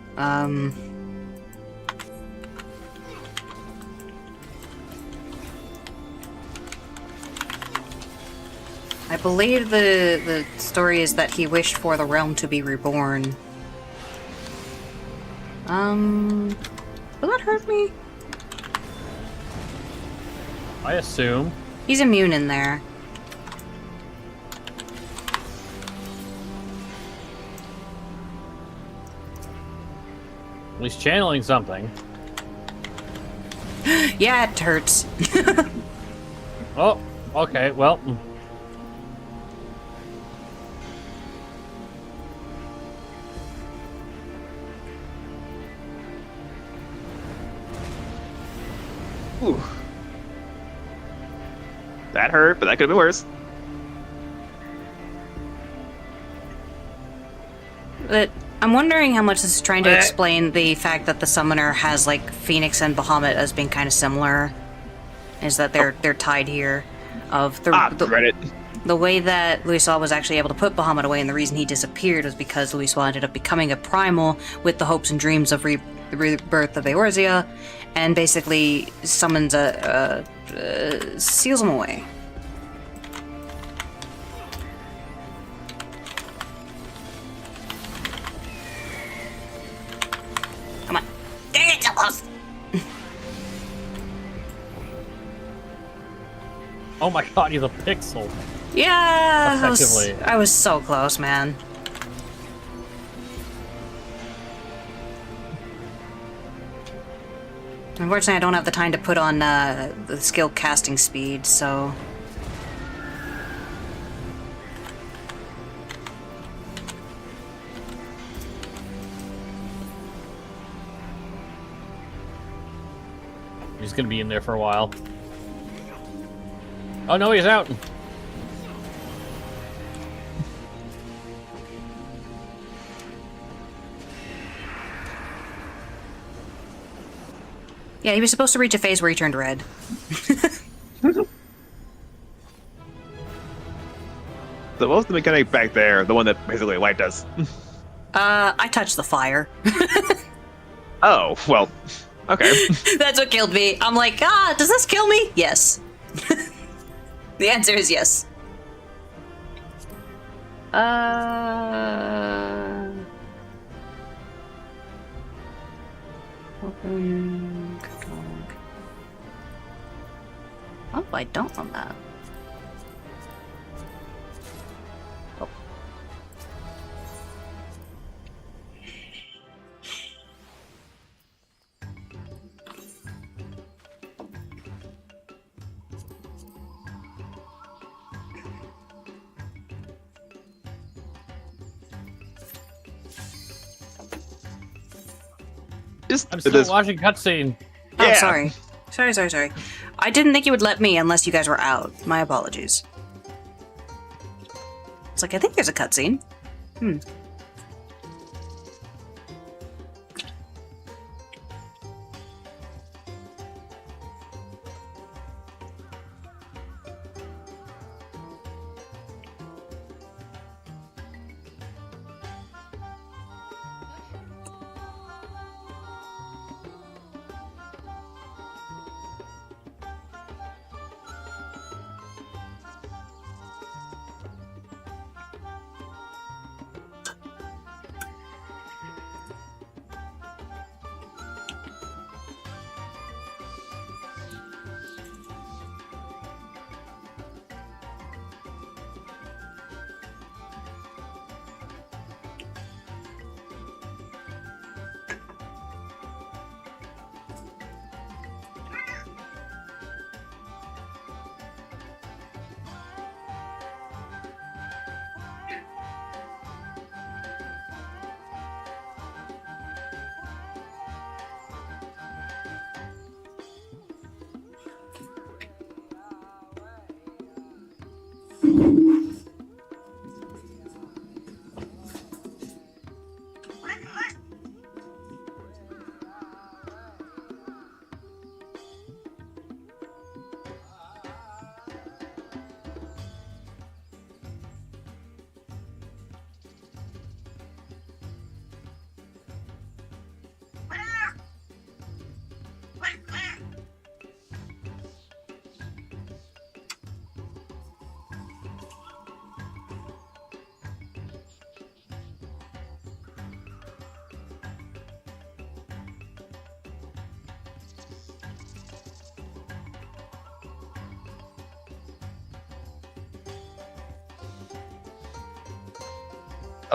I believe the story is that he wished for the realm to be reborn. Will that hurt me? I assume. He's immune in there. At least channeling something. Yeah, it hurts. Oh, okay, well. Ooh. That hurt, but that could have been worse. But I'm wondering how much this is trying to explain the fact that the summoner has like Phoenix and Bahamut as being kind of similar. Is that they're tied here? Of Reddit. the way that Louisoix was actually able to put Bahamut away, and the reason he disappeared was because Louisoix ended up becoming a primal with the hopes and dreams of the rebirth of Eorzea, and basically summons seals him away. Come on. Dang it, so close! Oh my god, he's a pixel. Yeah, Effectively. I was so close, man. Unfortunately, I don't have the time to put on the skill casting speed, so... He's gonna be in there for a while. Oh no, he's out! Yeah, he was supposed to reach a phase where he turned red. So what was the mechanic back there? The one that basically wiped us. I touched the fire. Oh, well, okay. That's what killed me. I'm like, does this kill me? Yes. The answer is yes. Open catalog. Oh, I don't want that. Oh. I'm still watching cutscene. Oh, Yeah. sorry. Sorry. I didn't think you would let me unless you guys were out. My apologies. It's like, I think there's a cutscene.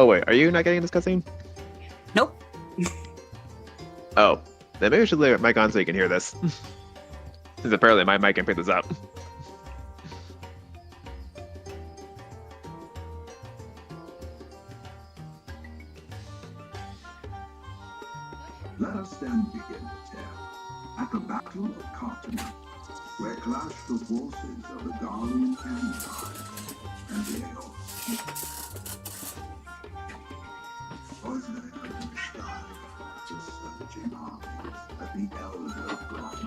Oh wait, are you not getting this cutscene? Nope. Oh, then maybe we should leave mic on so you can hear this. Since apparently my mic can pick this up. Let us then begin the tale. At the Battle of Cartana, where clashed the forces of the Garlean Empire and the Eos. Poisoning of the sky, the surging armies that the Elder brought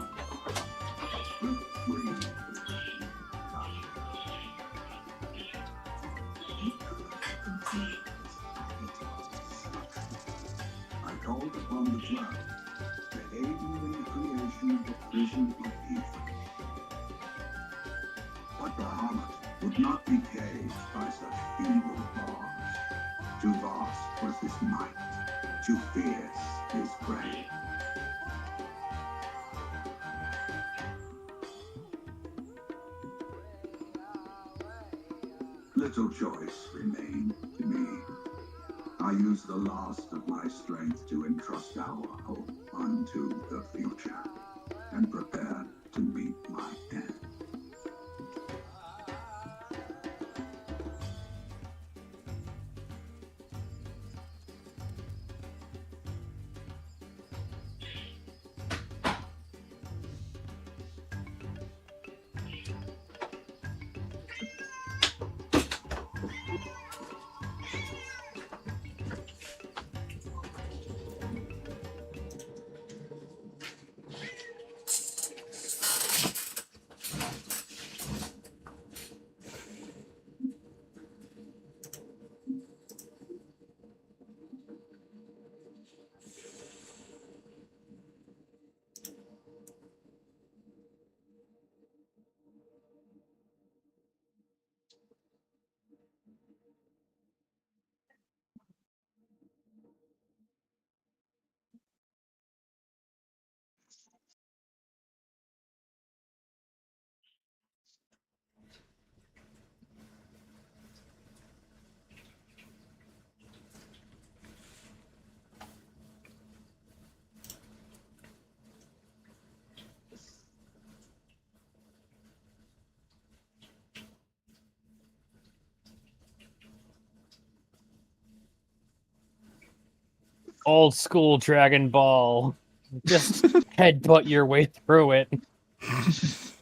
will free the I called upon the 12 to aid me in the creation of the prison of Ether. But Bahamut would not be caged by such feeble bars. Too vast was his might, too fierce his prey. Little choice remained to me. I used the last of my strength to entrust our hope unto the future, and prepared to meet my end. Old school Dragon Ball. Just headbutt your way through it. Just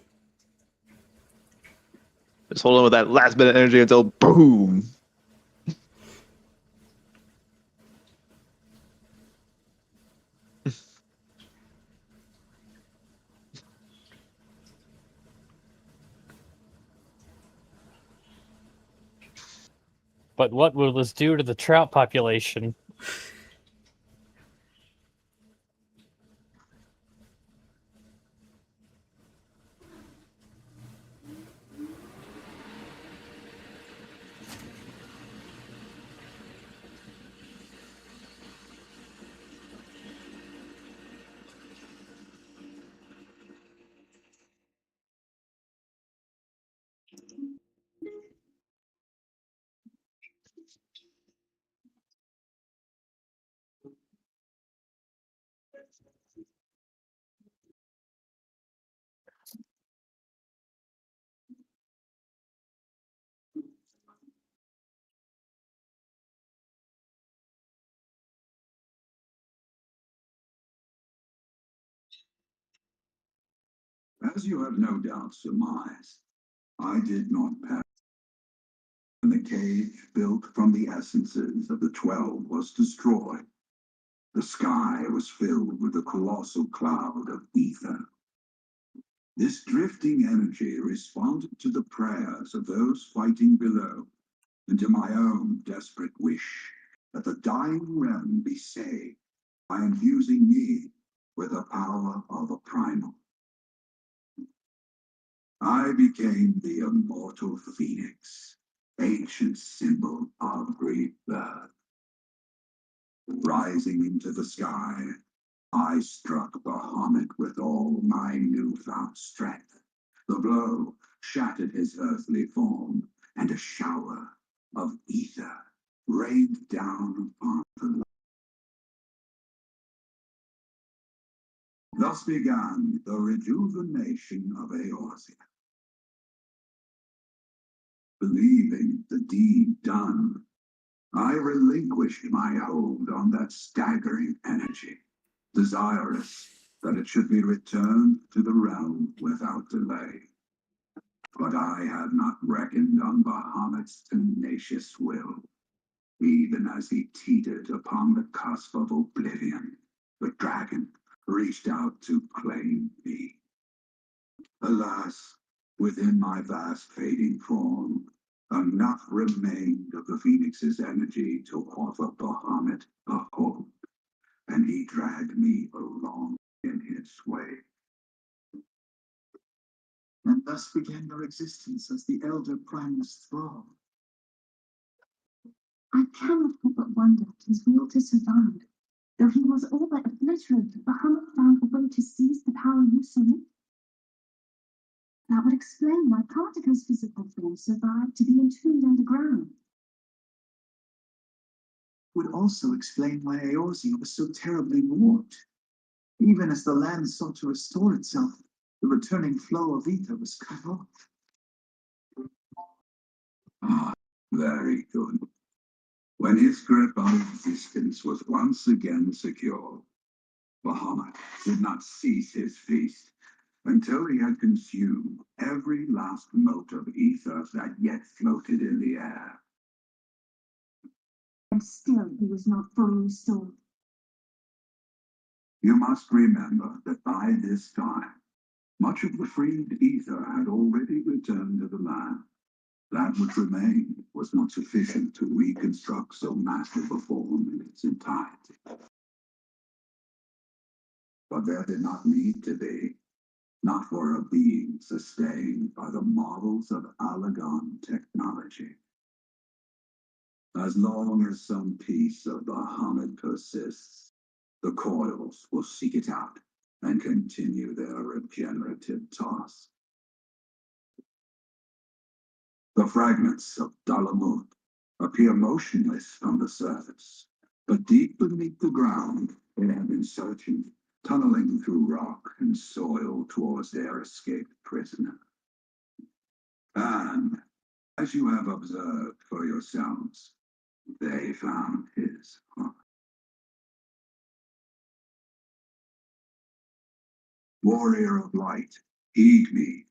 hold on with that last bit of energy until boom. But what will this do to the trout population? As you have no doubt surmised, I did not pass when the cage built from the essences of the 12 was destroyed. The sky was filled with a colossal cloud of ether. This drifting energy responded to the prayers of those fighting below, and to my own desperate wish that the dying realm be saved by infusing me with the power of a primal. I became the immortal phoenix, ancient symbol of rebirth. Rising into the sky, I struck Bahamut with all my newfound strength. The blow shattered his earthly form, and a shower of ether rained down upon the land. Thus began the rejuvenation of Eorzea. Believing the deed done, I relinquished my hold on that staggering energy, desirous that it should be returned to the realm without delay. But I had not reckoned on Bahamut's tenacious will. Even as he teetered upon the cusp of oblivion, the dragon reached out to claim me. Alas, within my vast fading form, enough remained of the Phoenix's energy to offer Bahamut a hold, and he dragged me along in his sway. And thus began your existence as the Elder Primus thrall. I cannot help but wonder if his will to survive. Though he was all but obliterated, Bahamut found a way to seize the power you surrendered. That would explain why Kartika's physical form survived to be entombed underground. Would also explain why Eorzea was so terribly warped. Even as the land sought to restore itself, the returning flow of ether was cut off. Ah, very good. When his grip on existence was once again secure, Bahamut did not cease his feast until he had consumed every last mote of ether that yet floated in the air. And still he was not fully restored. You must remember that by this time, much of the freed ether had already returned to the land. That which remained was not sufficient to reconstruct so massive a form in its entirety. But there did not need to be, not for a being sustained by the marvels of Allagan technology. As long as some piece of Bahamut persists, the coils will seek it out and continue their regenerative task. The fragments of Dalamut appear motionless from the surface, but deep beneath the ground they have been searching, tunneling through rock and soil towards their escaped prisoner. And, as you have observed for yourselves, they found his heart. Warrior of light, heed me.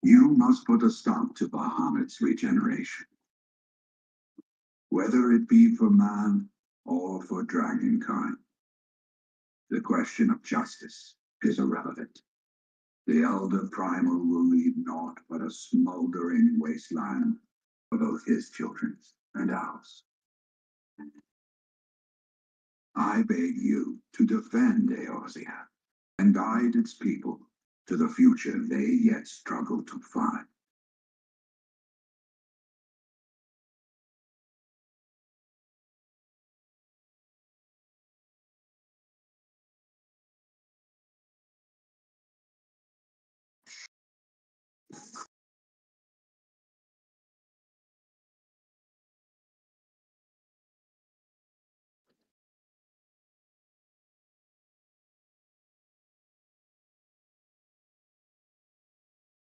You must put a stop to Bahamut's regeneration. Whether it be for man or for dragonkind, the question of justice is irrelevant. The Elder Primal will leave naught but a smoldering wasteland for both his children and ours. I beg you to defend Eorzea and guide its people to the future they yet struggle to find.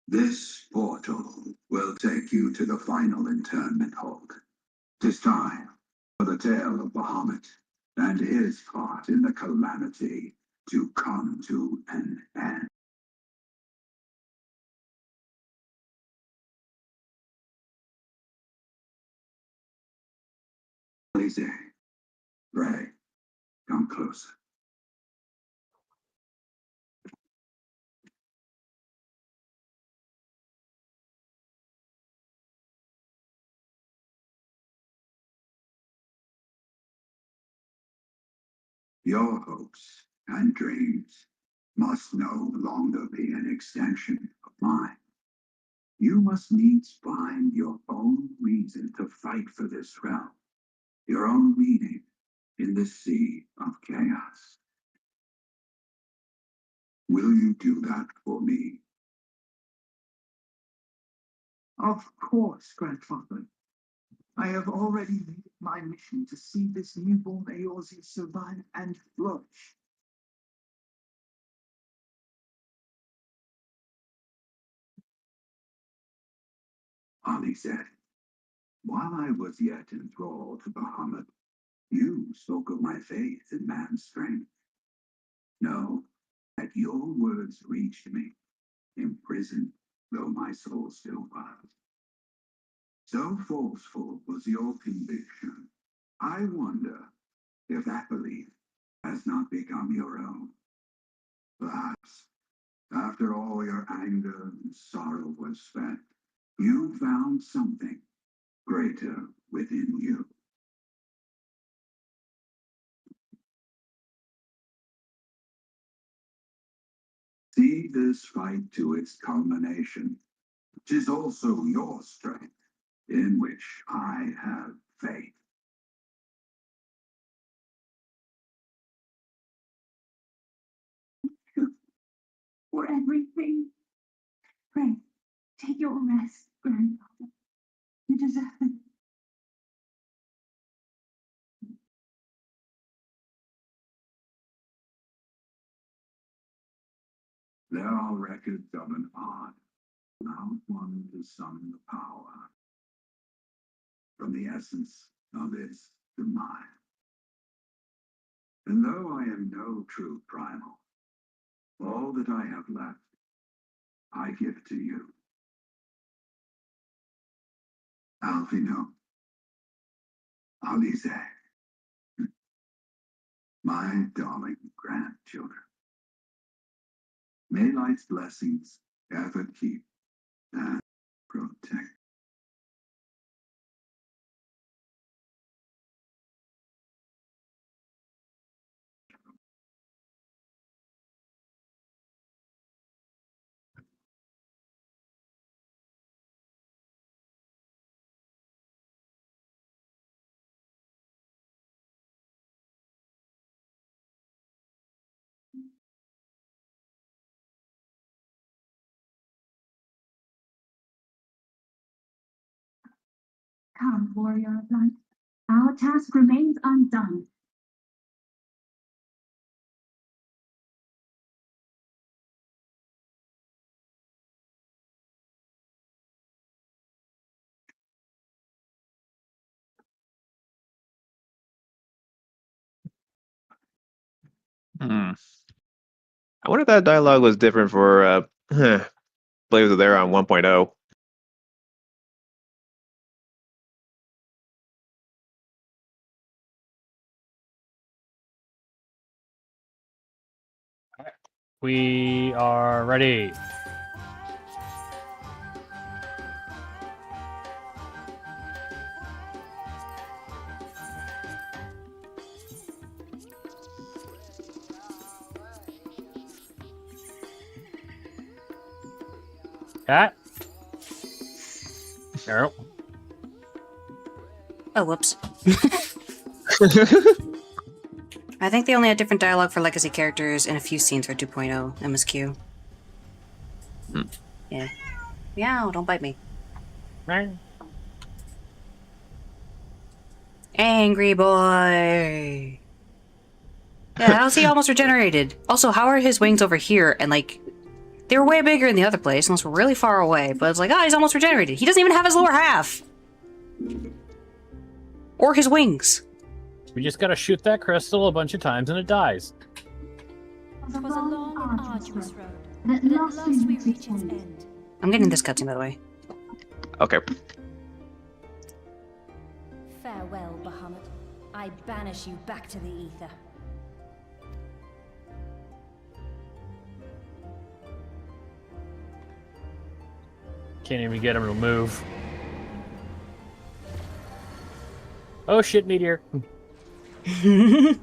This portal will take you to the final internment hold. 'Tis time for the tale of Bahamut and his part in the calamity to come to an end. Please, Ray, come closer. Your hopes and dreams must no longer be an extension of mine. You must needs find your own reason to fight for this realm, your own meaning in the sea of chaos. Will you do that for me? Of course, grandfather. I have already made my mission to see this newborn Eorzea survive and flourish. Ali said, while I was yet enthralled to Bahamut, you spoke of my faith in man's strength. Know that your words reached me, imprisoned though my soul still was. So forceful was your conviction, I wonder if that belief has not become your own. Perhaps, after all your anger and sorrow was spent, you found something greater within you. See this fight to its culmination. 'Tis also your strength, in which I have faith. For everything. Pray, take your rest, grandfather. You deserve it. There are records of an art, not one to summon the power from the essence of its demise. And though I am no true primal, all that I have left, I give to you. Alphino, Alize, my darling grandchildren. May light's blessings ever keep and protect. Come, warrior of light. Our task remains undone. I wonder if that dialogue was different for Blades of There on 1.0. We are ready. Cat? Arrow. Oh, whoops. I think they only had different dialogue for legacy characters in a few scenes for 2.0 MSQ. Yeah. Meow, don't bite me. Angry boy. Yeah, how's he almost regenerated? Also, how are his wings over here? And like, they were way bigger in the other place, unless we're really far away. But it's like, oh, he's almost regenerated. He doesn't even have his lower half. Or his wings. We just gotta shoot that crystal a bunch of times and it dies. It was a long and arduous road, But but at last we reach its end. I'm getting this cutscene, by the way. Okay. Farewell, Bahamut. I banish you back to the ether. Can't even get him to move. Oh shit, meteor. He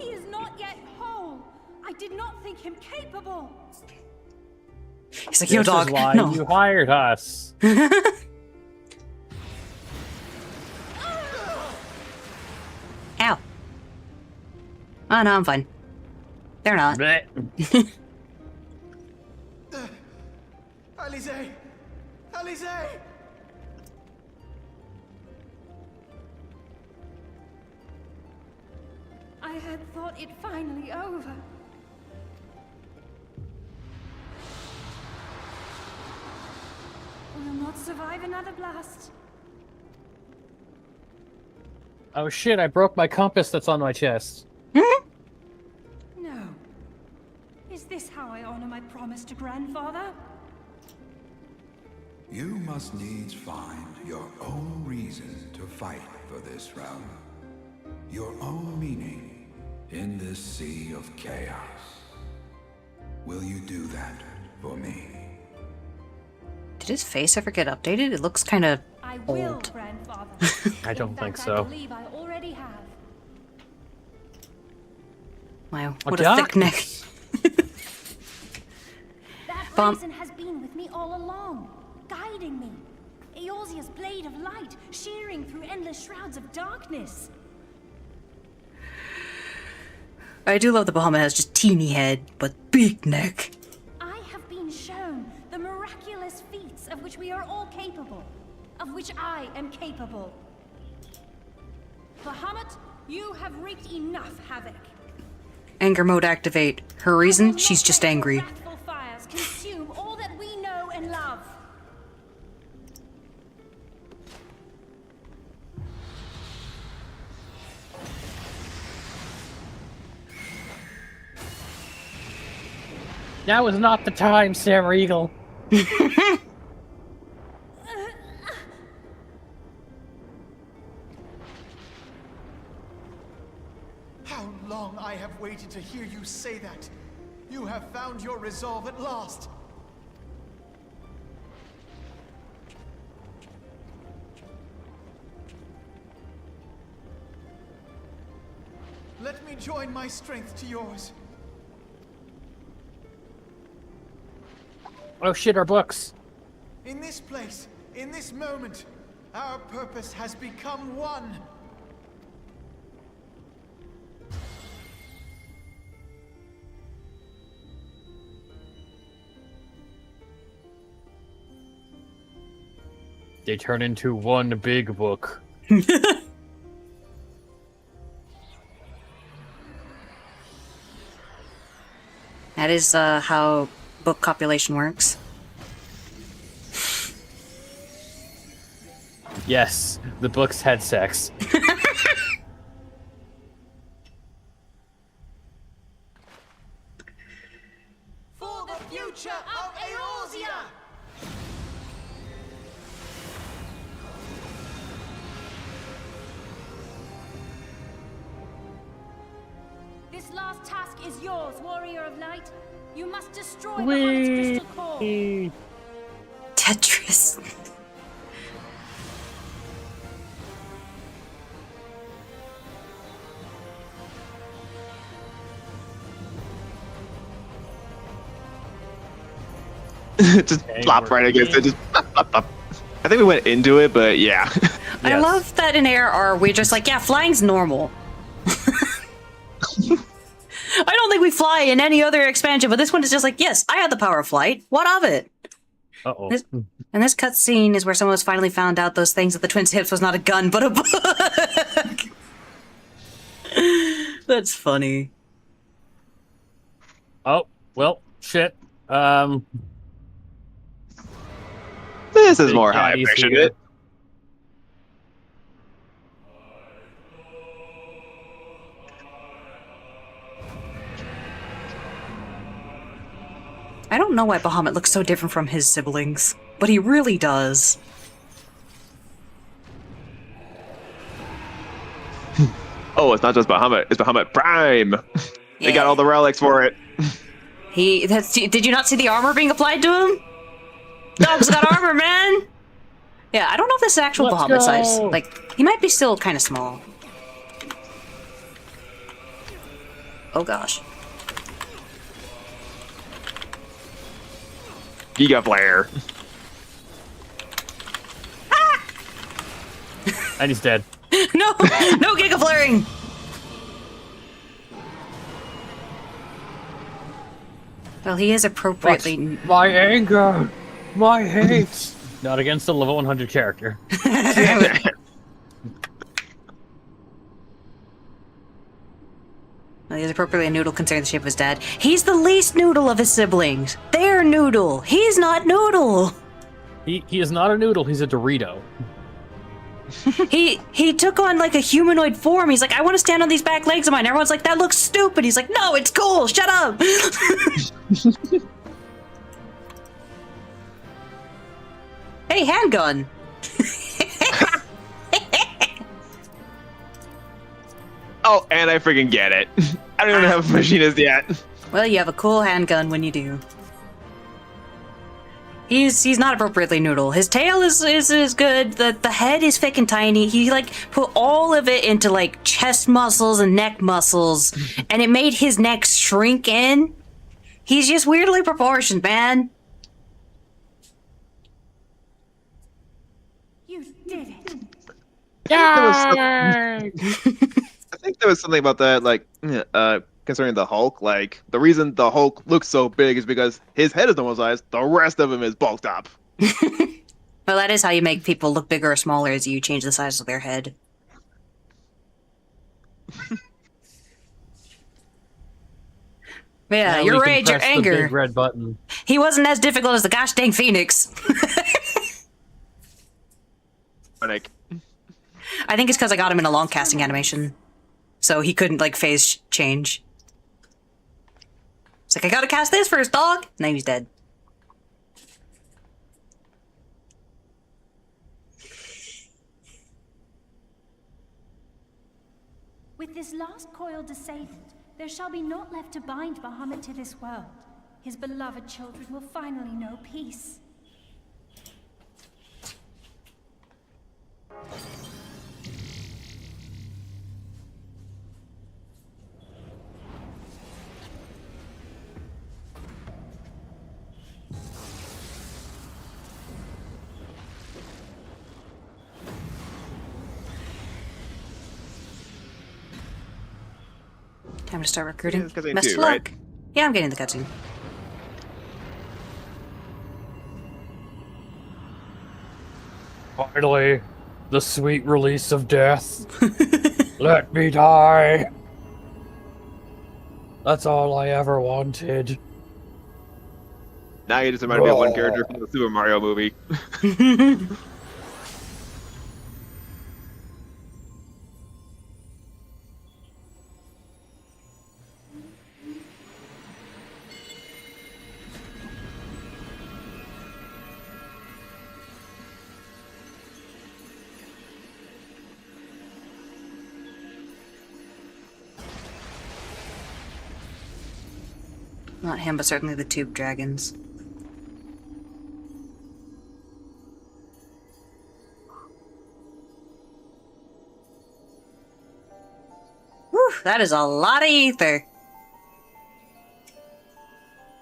is not yet whole. I did not think him capable. He's like, yo, This dog. is why No. you hired us. Ow. Oh, no, I'm fine. They're not. Blech. Alize! Alize! I had thought it finally over. We'll not survive another blast. Oh shit, I broke my compass that's on my chest. No. Is this how I honor my promise to Grandfather? You must needs find your own reason to fight for this realm. Your own meaning in this sea of chaos. Will you do that for me? Did his face ever get updated? It looks kind of I will, old. Grandfather. I don't In think fact, so. I believe I already have. Wow, A what a thick neck. That Bum. reason has been with me all along, guiding me. Eorzea's blade of light, shearing through endless shrouds of darkness. I do love the Bahamut has just teeny head, but big neck. I have been shown the miraculous feats of which we are all capable, of which I am capable. Bahamut, you have wreaked enough havoc. Anger mode activate. Her reason? I will She's not just let your angry. wrathful fires consume all that we know and love. Now is not the time, Sam Eagle. How long I have waited to hear you say that. You have found your resolve at last. Let me join my strength to yours. Oh shit, our books. In this place, in this moment, our purpose has become one. They turn into one big book. That is how book copulation works. Yes, the books had sex. For the future of Eorzea! This last task is yours, Warrior of Light. You must destroy Bahamut's crystal core. Tetris. Just flop right against it. Just plop, plop, plop. I think we went into it, but yeah. I Yes. love that in ARR we're just like, yeah, flying's normal. I don't think we fly in any other expansion, but this one is just like, yes, I had the power of flight. What of it? Uh-oh. This- And this cutscene is where someone has finally found out those things that the twins' hips was not a gun, but a book. That's funny. Oh, well, shit. This is Big more how I Daddy's pictured here. it. I don't know why Bahamut looks so different from his siblings, but he really does. Oh, it's not just Bahamut. It's Bahamut Prime. They got Yeah. all the relics for it. Did you not see the armor being applied to him? Dog's got armor, man! Yeah, I don't know if this is actual Let's Bahamut size. go. Like, he might be still kind of small. Oh gosh. Giga Flare. And he's dead. No! No Giga Flaring! Well, he is appropriately... My anger! My hate! Not against a level 100 character. He's appropriately a noodle considering the shape of his dad. He's the least noodle of his siblings. They're noodle. He's not noodle. He is not a noodle, he's a Dorito. He took on like a humanoid form. He's like, I want to stand on these back legs of mine. Everyone's like, that looks stupid. He's like, no, it's cool. Shut up. Hey, handgun. Oh, and I freaking get it. I don't even have a machinist yet. Well, you have a cool handgun when you do. He's not appropriately noodle. His tail is good. The head is thick and tiny. He like put all of it into like chest muscles and neck muscles, and it made his neck shrink in. He's just weirdly proportioned, man. You did it. I think there was something about that, like, concerning the Hulk. Like, the reason the Hulk looks so big is because his head is normal size, the rest of him is bulked up. Well, that is how you make people look bigger or smaller, is you change the size of their head. Yeah, Now your we can rage, your press the anger. big red button. He wasn't as difficult as the gosh dang Phoenix. Like, I think it's because I got him in a long casting animation. So he couldn't, like, phase change. It's like, I gotta cast this first, dog! Now he's dead. With this last coil disabled, there shall be naught left to bind Bahamut to this world. His beloved children will finally know peace. Time to start recruiting. Yeah, it's cutscene Best too, of luck. right? Yeah, I'm getting the cutscene. Finally, the sweet release of death. Let me die. That's all I ever wanted. now you just reminded me of one character from the Super Mario movie. Not him, but certainly the tube dragons. Whew, that is a lot of ether.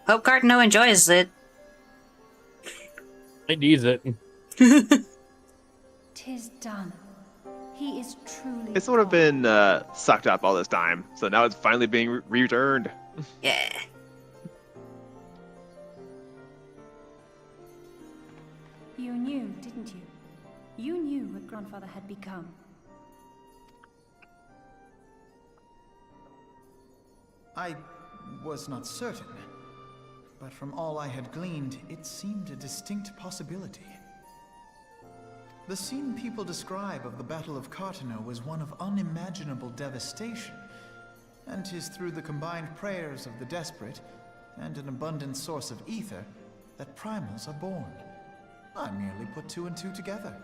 Hope Cartano enjoys it. It needs it. Tis done. He is truly. It's sort of gone. been sucked up all this time, so now it's finally being returned. Yeah. You knew, didn't you? You knew what Grandfather had become. I was not certain, but from all I had gleaned, it seemed a distinct possibility. The scene people describe of the Battle of Cartano was one of unimaginable devastation, and 'tis through the combined prayers of the desperate and an abundant source of ether that primals are born. I merely put two and two together.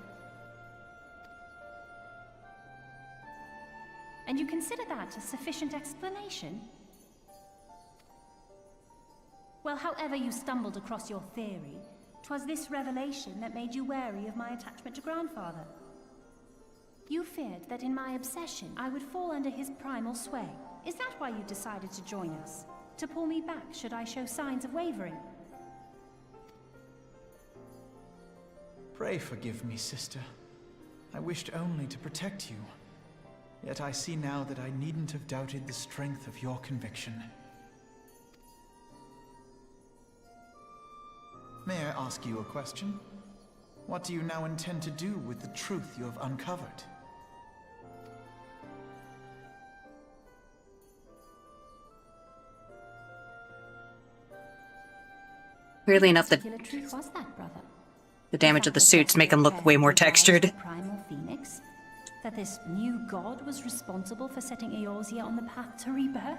And you consider that a sufficient explanation? Well, however you stumbled across your theory, 'twas this revelation that made you wary of my attachment to Grandfather. You feared that in my obsession, I would fall under his primal sway. Is that why you decided to join us? To pull me back should I show signs of wavering? Pray forgive me, sister. I wished only to protect you. Yet I see now that I needn't have doubted the strength of your conviction. May I ask you a question? What do you now intend to do with the truth you have uncovered? Weirdly enough, What particular truth was that, brother? the damage of the fact that suits make them Jessica look way more Crane was textured. the primal phoenix? That this new god was responsible for setting Eorzea on the path to rebirth?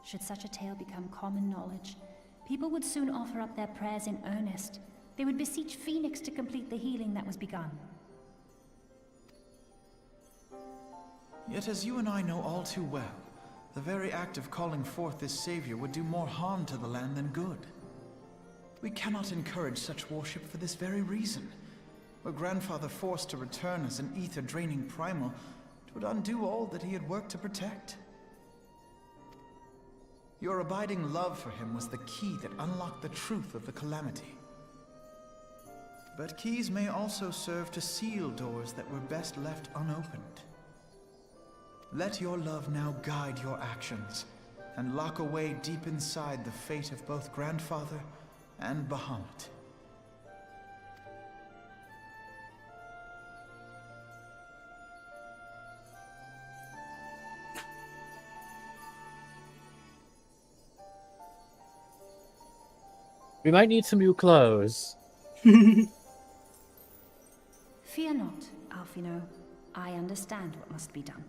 Should such a tale become common knowledge, people would soon offer up their prayers in earnest. They would beseech Phoenix to complete the healing that was begun. Yet as you and I know all too well, the very act of calling forth this savior would do more harm to the land than good. We cannot encourage such worship for this very reason. Were Grandfather forced to return as an ether-draining primal, it would undo all that he had worked to protect. Your abiding love for him was the key that unlocked the truth of the calamity. But keys may also serve to seal doors that were best left unopened. Let your love now guide your actions, and lock away deep inside the fate of both Grandfather and Bahamut. We might need some new clothes. Fear not, Alphino. I understand what must be done.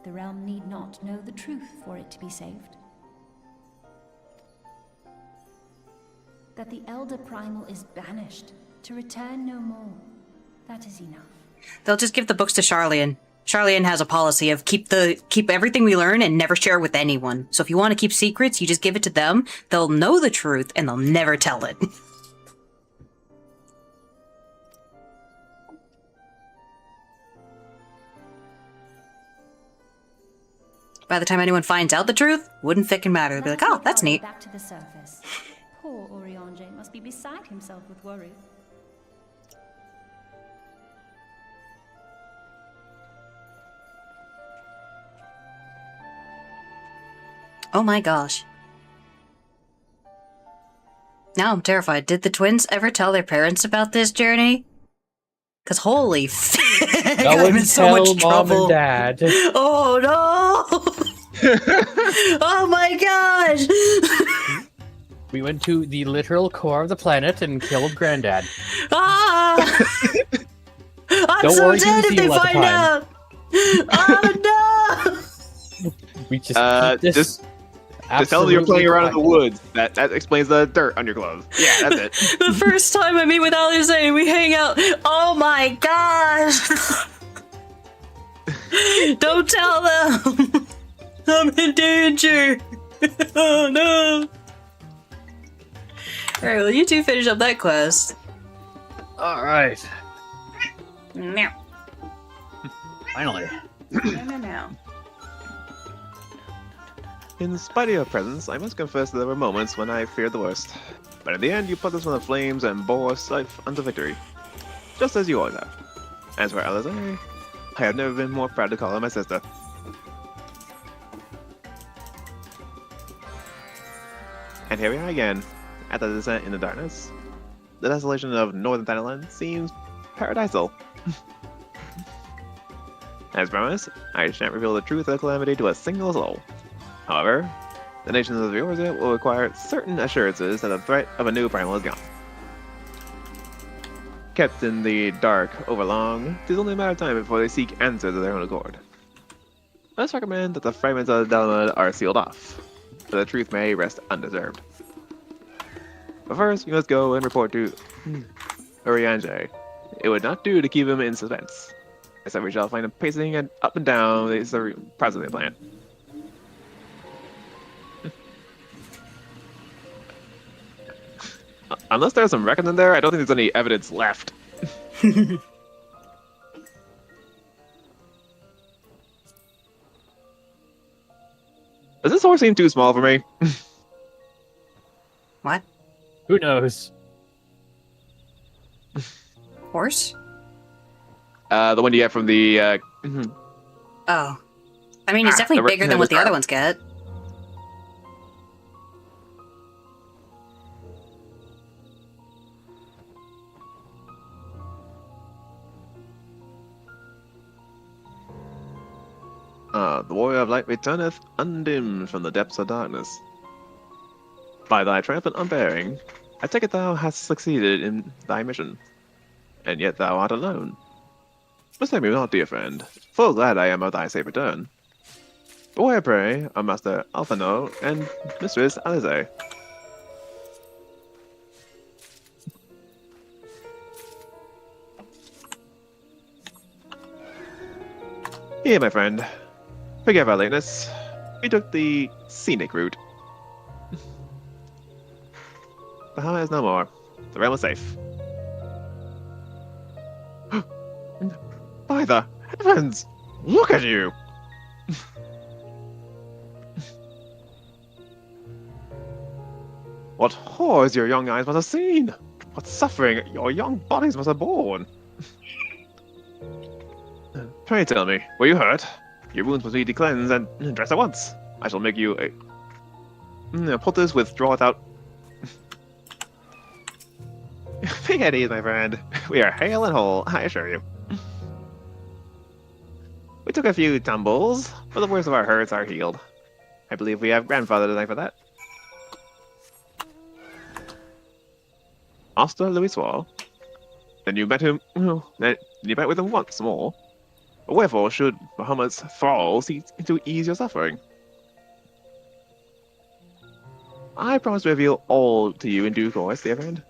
The realm need not know the truth for it to be saved. That the Elder Primal is banished, to return no more. That is enough. They'll just give the books to Charlian. Charlian has a policy of keep everything we learn and never share with anyone. So if you want to keep secrets, you just give it to them. They'll know the truth and they'll never tell it. By the time anyone finds out the truth, wouldn't fucking matter. They'll be like, oh, that's neat. Back to the surface. Poor Urianger must be beside himself with worry. Oh my gosh. Now I'm terrified. Did the twins ever tell their parents about this journey? Because holy fuck, No I'm one in so tell much mom trouble. and dad. Oh no! Oh my gosh! We went to the literal core of the planet and killed Granddad. Ah! I'm Don't so worry, dead you if they see find you at out! Oh no! We just keep this Just tell them you're playing around in the absolutely woods. That explains the dirt on your clothes. Yeah, that's it. The first time I meet with Alize, we hang out. Oh my gosh! Don't tell them! I'm in danger! Oh no! Alright, well, you two finish up that quest. All right. Meow. Finally. Meow. In spite of your presence, I must confess that there were moments when I feared the worst. But in the end, you put us on the flames and bore us safe unto victory. Just as you always have. As for Alize, I have never been more proud to call her my sister. And here we are again, at the descent in the darkness. The desolation of northern Thailand seems paradisal. As promised, I shan't reveal the truth of the calamity to a single soul. However, the nations of Eorzea will require certain assurances that the threat of a new primal is gone. Kept in the dark over long, it is only a matter of time before they seek answers of their own accord. Let's recommend that the fragments of the Dalamud are sealed off, so the truth may rest undisturbed. But first, we must go and report to Urianger. It would not do to keep him in suspense. Instead, we shall find him pacing up and down the processing plant. Unless there's some records in there, I don't think there's any evidence left. Does this horse seem too small for me? What? Who knows? Horse? The one you get from the, Oh. I mean, it's definitely the bigger than what the representative other ones get. Ah, the warrior of light returneth undimmed from the depths of darkness. By thy triumphant unbearing, I take it thou hast succeeded in thy mission, and yet thou art alone. Mistake me not, dear friend, full glad I am of thy safe return. The warrior pray are Master Alphano and Mistress Alize. Here, my friend. Forgive our lateness. We took the scenic route. Bahamut is no more. The realm is safe. By the heavens! Look at you! What horrors your young eyes must have seen! What suffering your young bodies must have borne! Pray tell me, were you hurt? Your wounds must be cleansed and dressed at once. I shall make you a poultice withdraw without. Take it easy, my friend. We are hale and whole, I assure you. We took a few tumbles, but the worst of our hurts are healed. I believe we have grandfather to thank for that. Master Louis Swall. Then you met him. Then you met with him once more. Wherefore should Bahamut's thrall seek to ease your suffering? I promise to reveal all to you in due course, dear friend.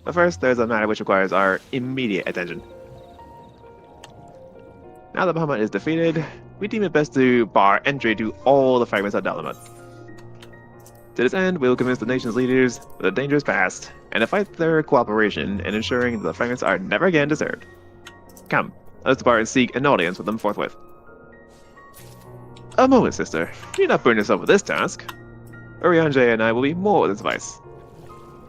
But first, there's a matter which requires our immediate attention. Now that Bahamut is defeated, we deem it best to bar entry to all the fragments of Dalamut. To this end, we will convince the nation's leaders of the dangerous past, and to fight their cooperation in ensuring that the fragments are never again disturbed. Come. Let us depart and seek an audience with them forthwith. A moment, sister. You need not burn yourself with this task. Urianger and I will be more with advice.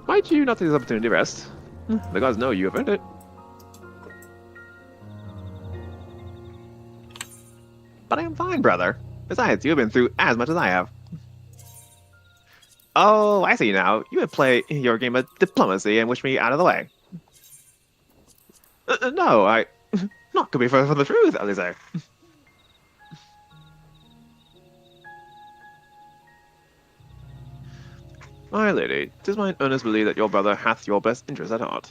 Might you not take this opportunity to rest? The gods know you have earned it. But I am fine, brother. Besides, you have been through as much as I have. Oh, I see now. You would play your game of diplomacy and wish me out of the way. No, I... Not could be further from the truth, Alize. My lady, 'tis mine earnest belief that your brother hath your best interest at heart.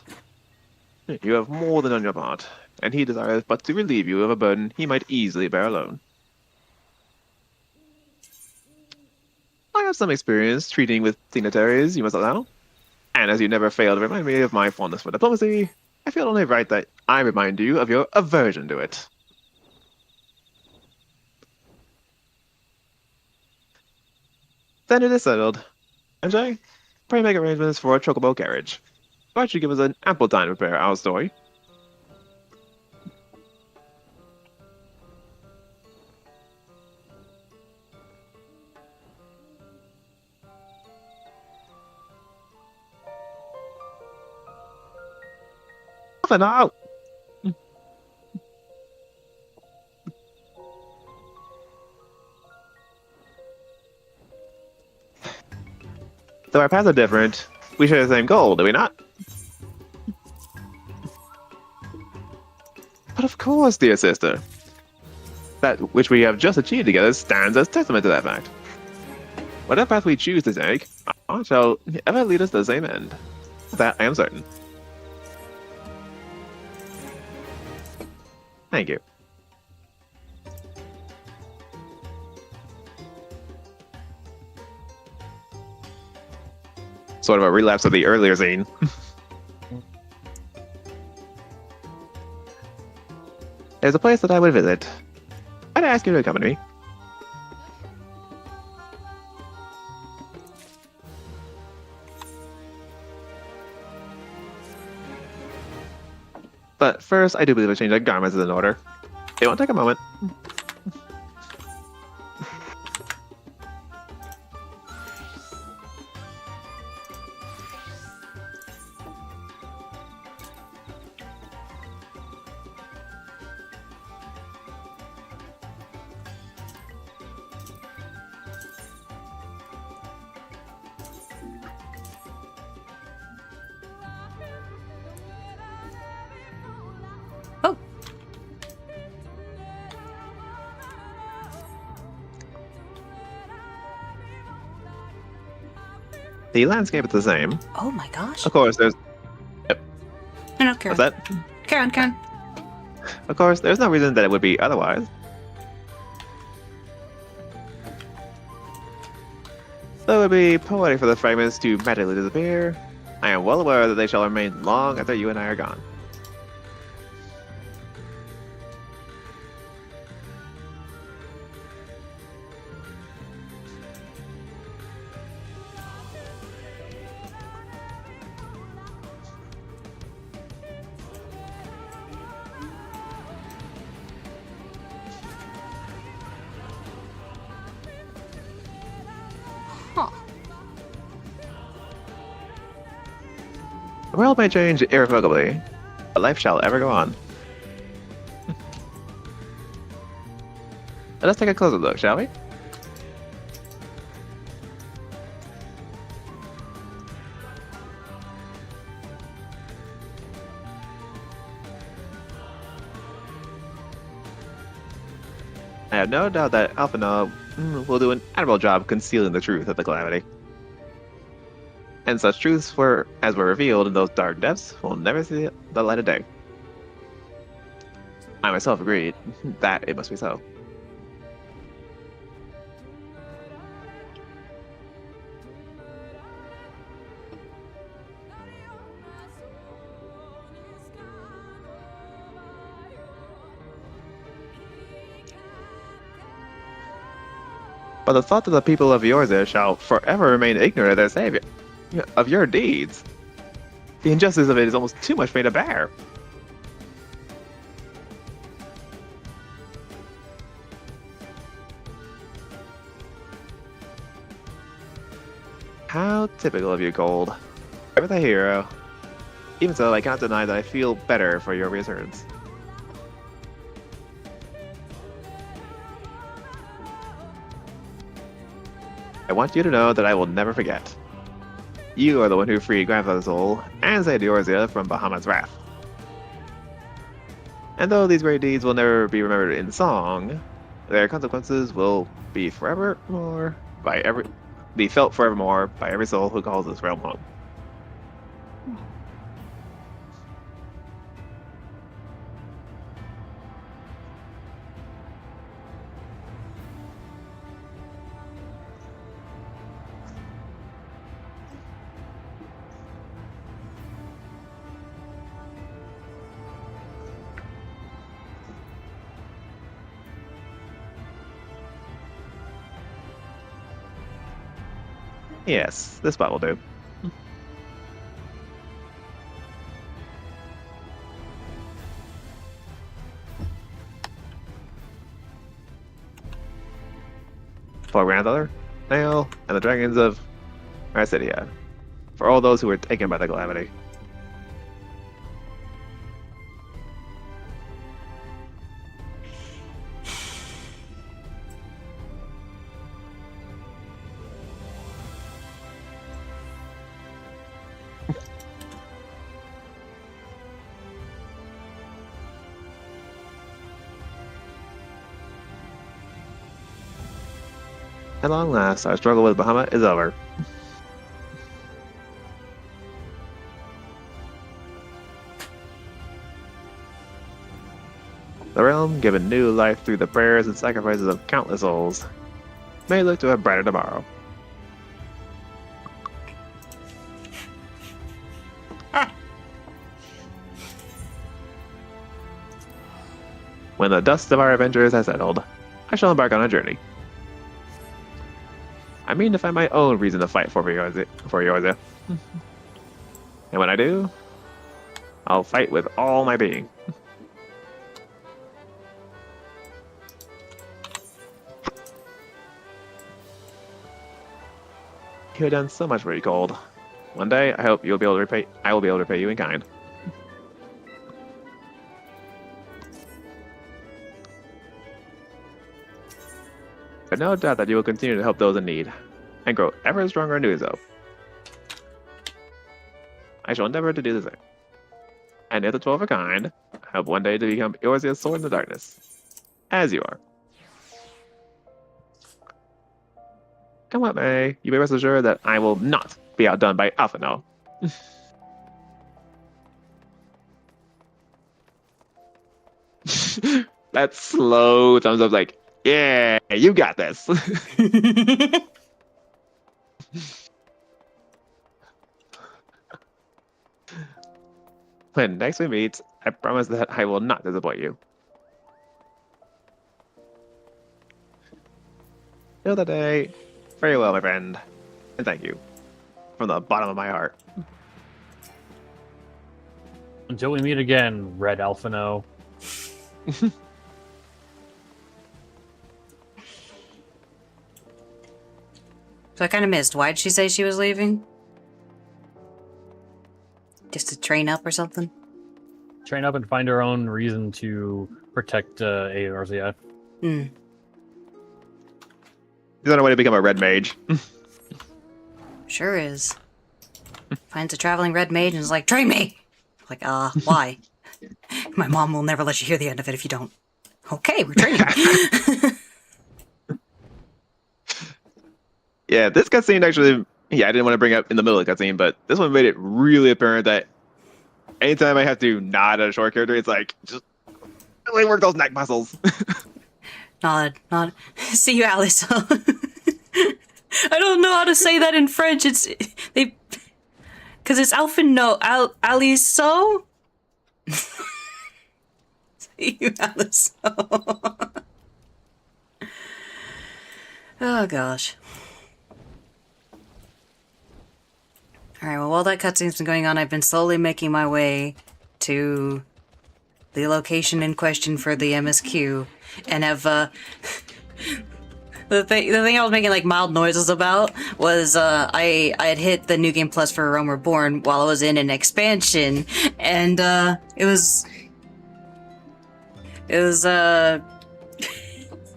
You have more than done your part, and he desireth but to relieve you of a burden he might easily bear alone. I have some experience treating with dignitaries, you must allow, and as you never fail to remind me of my fondness for diplomacy, I feel only right that I remind you of your aversion to it. Then it is settled. MJ, pray make arrangements for a chocobo carriage. Why should give us an ample time to prepare our story? Nothing out! Though our paths are different, we share the same goal, do we not? But of course, dear sister. That which we have just achieved together stands as testament to that fact. Whatever path we choose to take, shall ever lead us to the same end. Of that I am certain. Thank you. Sort of a relapse of the earlier scene. There's a place that I would visit. I'd ask you to accompany me. But first, I do believe a change of garments is in order. It won't take a moment. the landscape is the same. Oh my gosh. Of course, there's No, no, Karen. what's that? Karen. Of course, there's no reason that it would be otherwise. Though it would be poetic for the fragments to magically disappear, I am well aware that they shall remain long after you and I are gone. Huh. The world may change irrevocably, but life shall ever go on. Let us take a closer look, shall we? I have no doubt that Alphinaud will do an admirable job concealing the truth of the calamity. And such truths as were revealed in those dark depths will never see the light of day. I myself agreed that it must be so. But the thought that the people of Eorzea shall forever remain ignorant of their savior, of your deeds, the injustice of it is almost too much for me to bear. How typical of you, Gold. Ever the hero. Even so, I cannot deny that I feel better for your reassurance. I want you to know that I will never forget. You are the one who freed Grandfather Soul and saved Eorzea from Bahamut's wrath. And though these great deeds will never be remembered in song, their consequences will be felt forevermore by every soul who calls this realm home. Yes, this spot will do. For Grandfather, Nail, and the dragons of Marasidia. For all those who were taken by the calamity. At long last, our struggle with Bahamut is over. The realm, given new life through the prayers and sacrifices of countless souls, may look to a brighter tomorrow. When the dust of our adventures has settled, I shall embark on a journey. I mean to find my own reason to fight for Eorzea. And when I do, I'll fight with all my being. You have done so much for me, Gold. One day, I hope you'll be able to repay. I will be able to repay you in kind. But no doubt that you will continue to help those in need, and grow ever stronger in doing so. I shall endeavor to do the same. And if the 12 are kind, I hope one day to become Eorzea's sword in the darkness, as you are. Come what may, you may rest assured that I will not be outdone by Alphino. That slow thumbs up, like, yeah, you got this. When next we meet, I promise that I will not disappoint you. Till the day, very well, my friend, and thank you from the bottom of my heart. Until we meet again, Red Alphino. So I kind of missed. Why did she say she was leaving? Just to train up or something? Train up and find her own reason to protect Eorzea. Hmm. He's on a way to become a red mage. Sure is. Finds a traveling red mage and is like, train me! Like, why? My mom will never let you hear the end of it if you don't. Okay, we're training. Yeah, this cutscene actually, I didn't want to bring up in the middle of the cutscene, but this one made it really apparent that anytime I have to nod at a short character, it's like, just really work those neck muscles. Nod. See you, Alice. I don't know how to say that in French. Because it's Alphino. Aliso? See you, Alice. Oh, gosh. Alright, well, while that cutscene's been going on, I've been slowly making my way to the location in question for the MSQ, and have, the thing I was making, like, mild noises about was, I had hit the New Game Plus for Realm Reborn while I was in an expansion, and,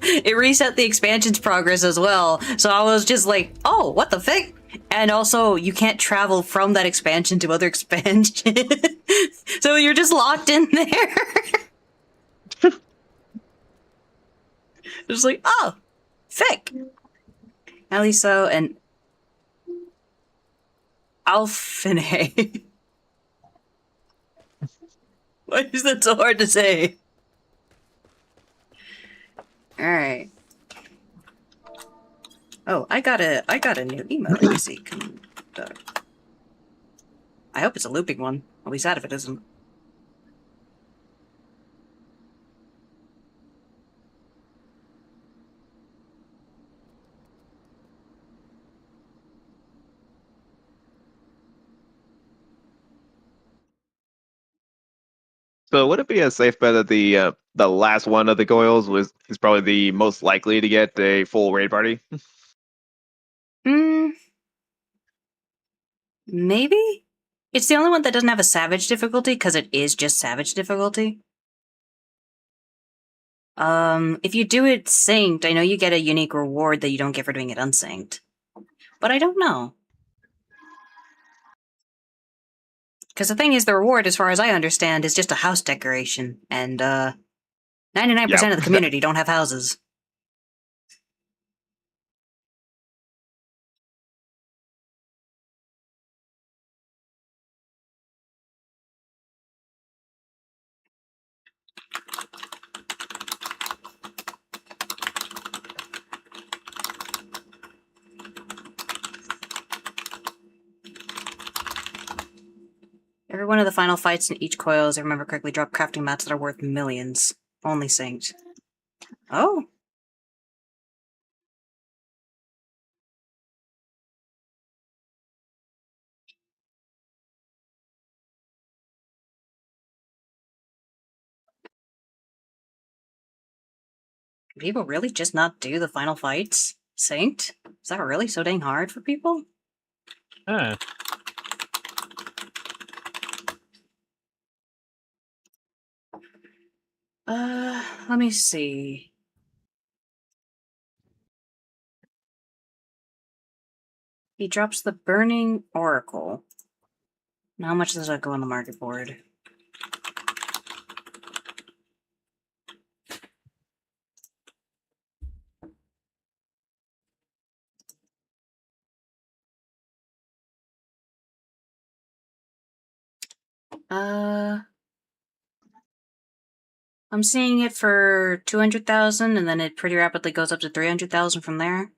it reset the expansion's progress as well, so I was just like, oh, what the fuck? And also, you can't travel from that expansion to other expansions. So you're just locked in there. Just like, oh, thick. Aliso and Alphine. Why is that so hard to say? Alright. Oh, I got a new emote. Let me see. I hope it's a looping one. I'll be sad if it isn't. So would it be a safe bet that the last one of the Goyles is probably the most likely to get a full raid party? Maybe? It's the only one that doesn't have a savage difficulty, because it is just savage difficulty. If you do it synced, I know you get a unique reward that you don't get for doing it unsynced. But I don't know. Because the thing is, the reward, as far as I understand, is just a house decoration, and, 99% of the community don't have houses. Every one of the final fights in each coil, as I remember correctly, drop crafting mats that are worth millions. Only synced. Oh! Can people really just not do the final fights synced? Is that really so dang hard for people? Huh. Let me see. He drops the Burning Oracle. Now, how much does that go on the market board? I'm seeing it for 200,000, and then it pretty rapidly goes up to 300,000 from there.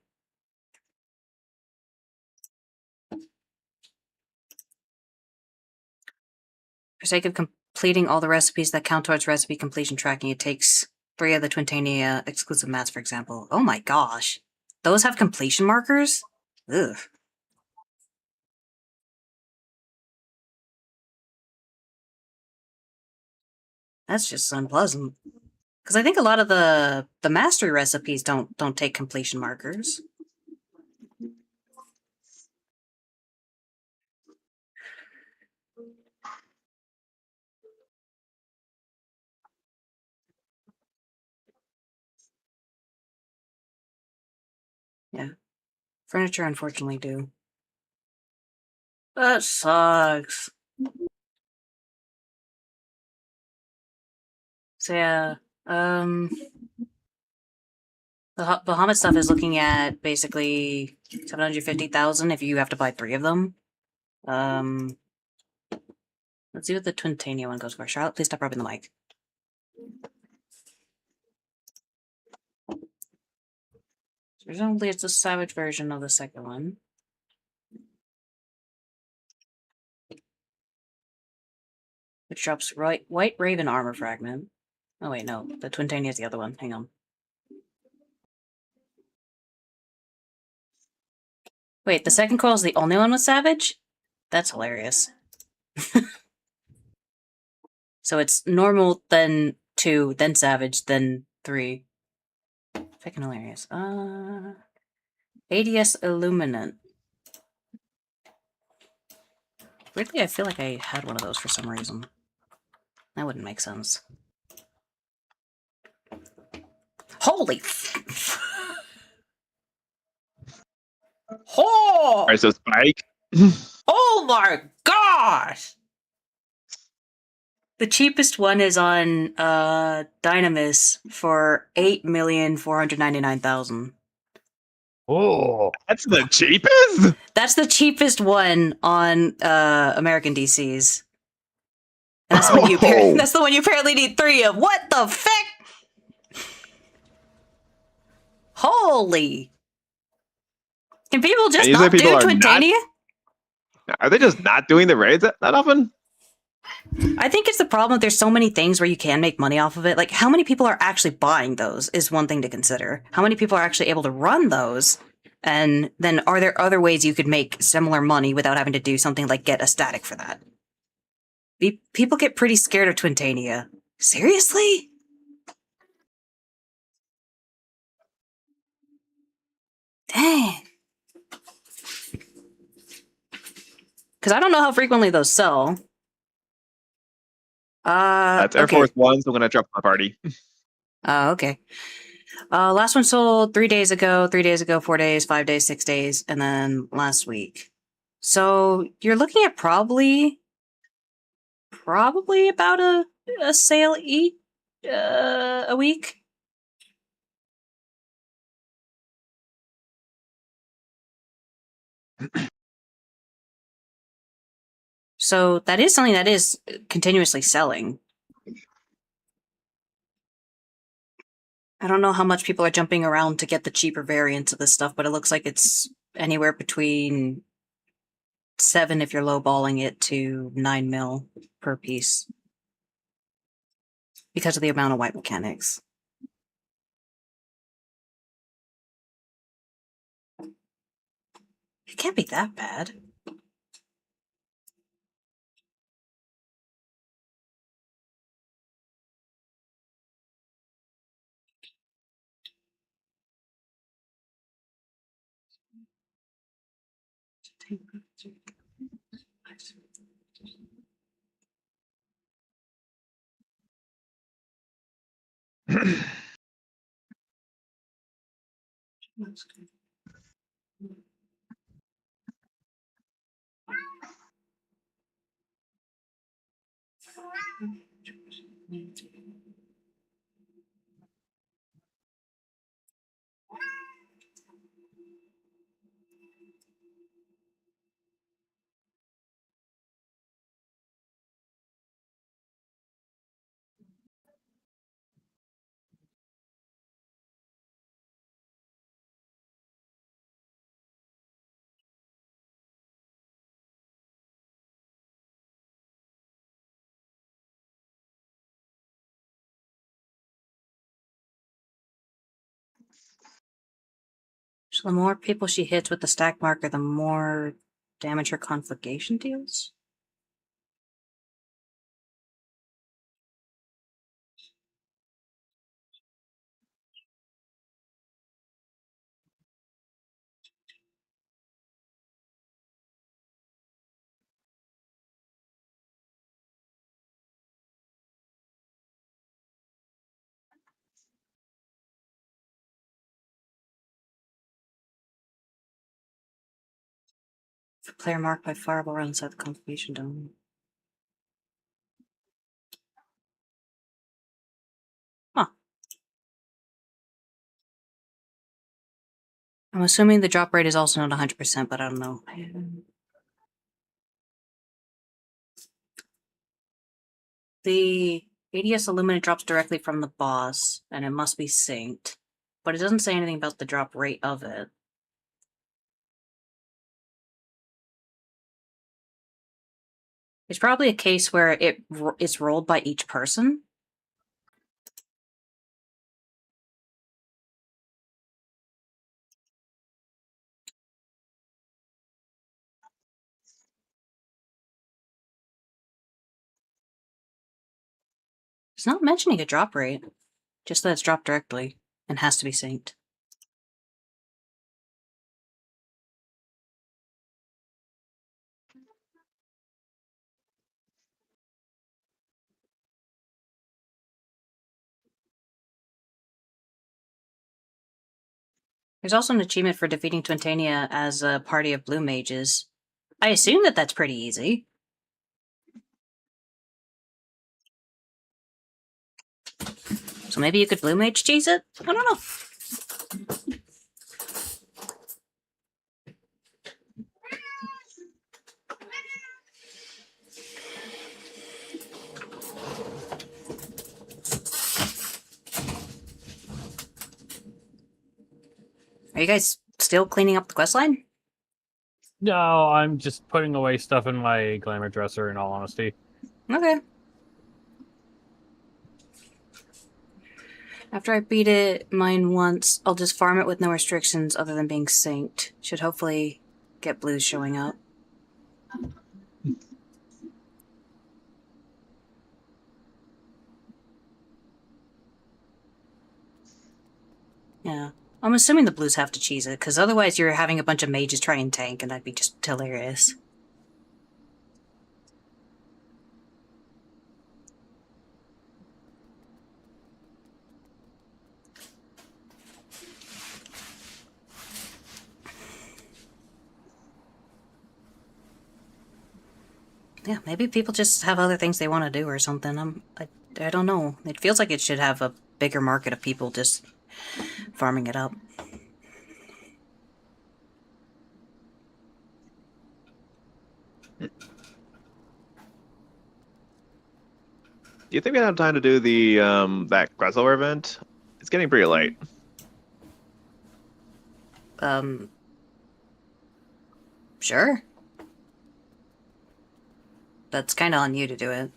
For sake of completing all the recipes that count towards recipe completion tracking, it takes 3 of the Twintania exclusive mats, for example. Oh my gosh. Those have completion markers? Ugh. That's just unpleasant. Because I think a lot of the mastery recipes don't take completion markers. Yeah. Furniture, unfortunately, do. That sucks. So yeah, the Bahamut stuff is looking at basically 750,000 if you have to buy 3 of them. Let's see what the Twintania one goes for. Charlotte, please stop rubbing the mic. Presumably it's a savage version of the second one. Which drops White Raven armor fragment. Oh wait, no. The Twintania is the other one. Hang on. Wait, the second coil is the only one with savage? That's hilarious. So it's normal, then 2, then savage, then 3. Fucking hilarious. ADS Illuminant. Weirdly, I feel like I had one of those for some reason. That wouldn't make sense. Holy Oh! Alright, so Spike. Oh my gosh! The cheapest one is on Dynamis for 8,499,000. Oh, That's the cheapest? That's the cheapest one on American DCs. And that's the one you that's the one you apparently need 3 of. What the feck? Holy! Can people just And you say not do people are not- Twintania? Are they just not doing the raids that often? I think it's the problem that there's so many things where you can make money off of it. Like, how many people are actually buying those is one thing to consider. How many people are actually able to run those? And then are there other ways you could make similar money without having to do something like get a static for that? People get pretty scared of Twintania. Seriously? Dang. Because I don't know how frequently those sell. That's Air okay. Force One, so I'm gonna drop my party. Oh, okay. Last one sold 3 days ago, 4 days, 5 days, 6 days, and then last week. So you're looking at probably about a sale each a week. So that is something that is continuously selling. I don't know how much people are jumping around to get the cheaper variants of this stuff, but it looks like it's anywhere between 7 if you're lowballing it to 9 mil per piece. Because of the amount of white mechanics. It can't be that bad. So the more people she hits with the stack marker, the more damage her conflagration deals? If a player marked by fireball runs inside the conflagration dome. Huh. I'm assuming the drop rate is also not 100%, but I don't know. The ADS Illuminate drops directly from the boss, and it must be synced. But it doesn't say anything about the drop rate of it. It's probably a case where it's rolled by each person. It's not mentioning a drop rate, just that it's dropped directly and has to be synced. There's also an achievement for defeating Twintania as a party of blue mages. I assume that that's pretty easy. So maybe you could blue mage cheese it? I don't know. Are you guys still cleaning up the questline? No, I'm just putting away stuff in my glamour dresser, in all honesty. Okay. After I beat mine once, I'll just farm it with no restrictions other than being synced. Should hopefully get blues showing up. Yeah. I'm assuming the blues have to cheese it, because otherwise you're having a bunch of mages try and tank, and that'd be just hilarious. Yeah, maybe people just have other things they want to do or something. I don't know. It feels like it should have a bigger market of people just farming it up. Do you think we have time to do the that crossover event? It's getting pretty late. Sure. That's kind of on you to do it.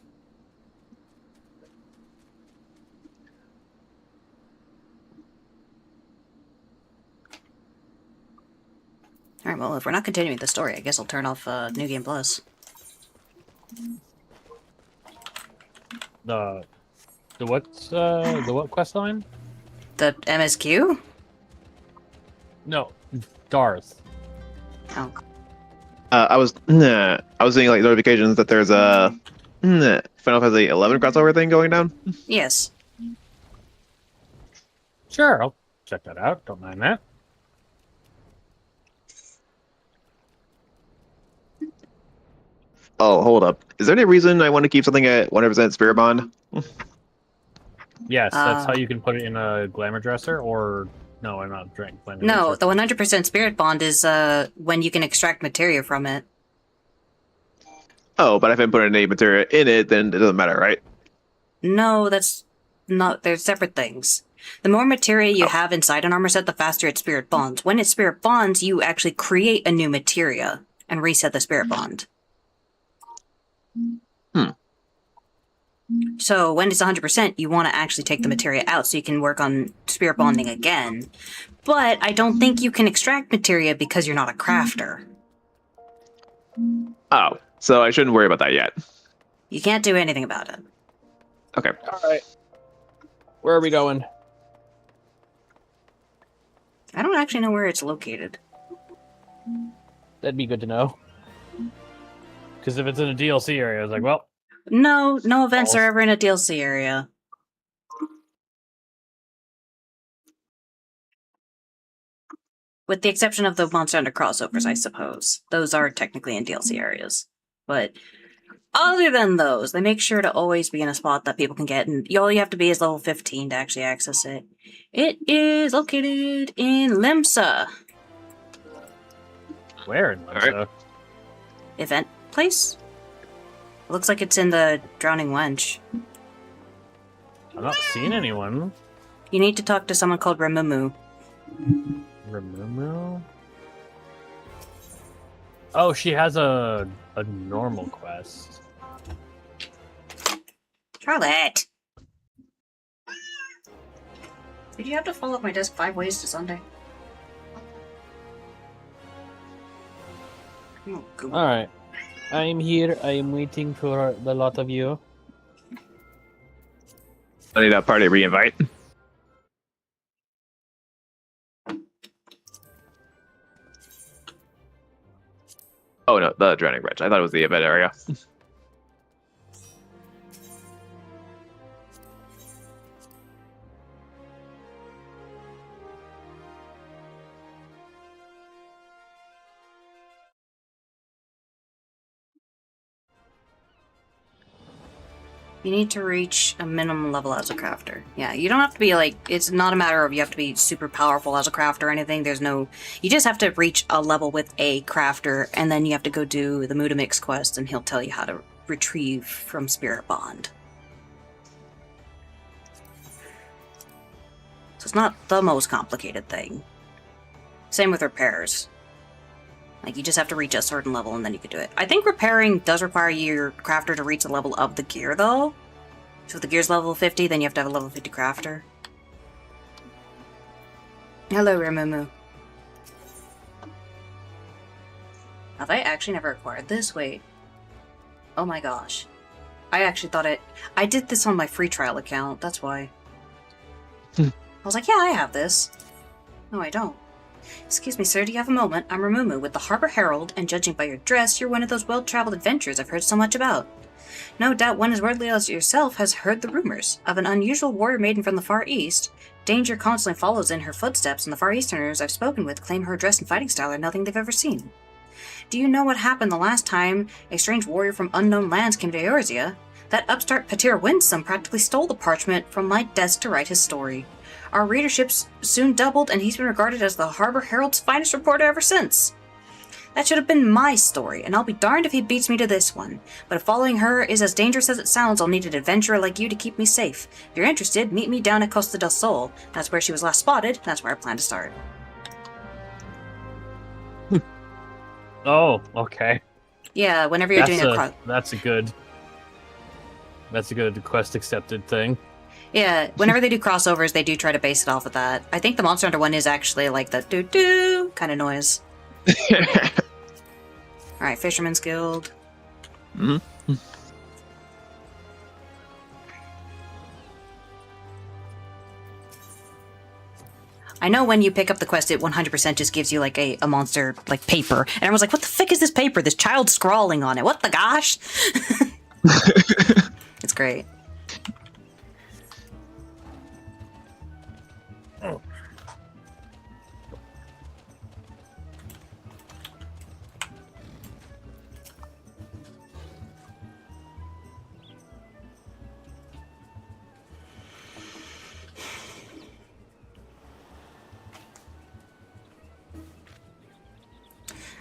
Alright, well, if we're not continuing the story, I guess I'll turn off New Game Plus. The what quest line? The MSQ? No, Darth. Oh. I was seeing like notifications that there's a Final Fantasy 11 crossover thing going down. Yes. Sure, I'll check that out. Don't mind that. Oh, hold up. Is there any reason I want to keep something at 100% Spirit Bond? Yes, that's how you can put it in a glamour dresser, or... No, I'm not drinking glamour No, dresser. the 100% Spirit Bond is when you can extract materia from it. Oh, but if I put any material in it, then it doesn't matter, right? No, that's not... They're separate things. The more materia you have inside an armor set, the faster its Spirit Bonds. When it Spirit Bonds, you actually create a new materia and reset the Spirit Bond. So when it's 100%, you want to actually take the materia out so you can work on spirit bonding again. But I don't think you can extract materia because you're not a crafter. Oh, so I shouldn't worry about that yet. You can't do anything about it. Okay. All right. Where are we going? I don't actually know where it's located. That'd be good to know. Because if it's in a DLC area, I was like, well, No events are ever in a DLC area. With the exception of the Monster Hunter crossovers, I suppose. Those are technically in DLC areas. But other than those, they make sure to always be in a spot that people can get, and all you have to be is level 15 to actually access it. It is located in Limsa. where in Limsa? Alright. Event place? Looks like it's in the Drowning Wench. I'm not seeing anyone. You need to talk to someone called Remumu. Remumu? Oh, she has a normal quest. Charlotte! Did you have to follow up my desk 5 ways to Sunday? Oh, God. Alright. I'm here. I am waiting for the lot of you. I need a party re-invite. Oh no, the Drowning Wretch. I thought it was the event area. You need to reach a minimum level as a crafter. Yeah, you don't have to be like, it's not a matter of you have to be super powerful as a crafter or anything. There's no, you just have to reach a level with a crafter, and then you have to go do the Mudamix quest, and he'll tell you how to retrieve from Spirit Bond. So it's not the most complicated thing. Same with repairs. Like, you just have to reach a certain level and then you can do it. I think repairing does require your crafter to reach the level of the gear, though. So if the gear's level 50, then you have to have a level 50 crafter. Hello, Remumu. Have I actually never acquired this? Wait. Oh my gosh. I actually thought I did this on my free trial account, that's why. I was like, yeah, I have this. No, I don't. Excuse me, sir, do you have a moment? I'm Remumu with the Harbor Herald, and judging by your dress, you're one of those well-traveled adventurers I've heard so much about. No doubt one as worldly as yourself has heard the rumors of an unusual warrior maiden from the Far East. Danger constantly follows in her footsteps, and the Far Easterners I've spoken with claim her dress and fighting style are nothing they've ever seen. Do you know what happened the last time a strange warrior from unknown lands came to Eorzea? That upstart Patir Winsome practically stole the parchment from my desk to write his story. Our readership soon doubled, and he's been regarded as the Harbor Herald's finest reporter ever since. That should have been my story, and I'll be darned if he beats me to this one. But if following her is as dangerous as it sounds, I'll need an adventurer like you to keep me safe. If you're interested, meet me down at Costa del Sol. That's where she was last spotted, and that's where I plan to start. Oh, okay. Yeah, whenever you're doing That's a good quest accepted thing. Yeah, whenever they do crossovers, they do try to base it off of that. I think the Monster Hunter one is actually like the doo-doo kind of noise. Alright, Fisherman's Guild. Mm-hmm. I know when you pick up the quest, it 100% just gives you like a monster, like paper. And I was like, what the frick is this paper? This child scrawling on it. What the gosh? It's great.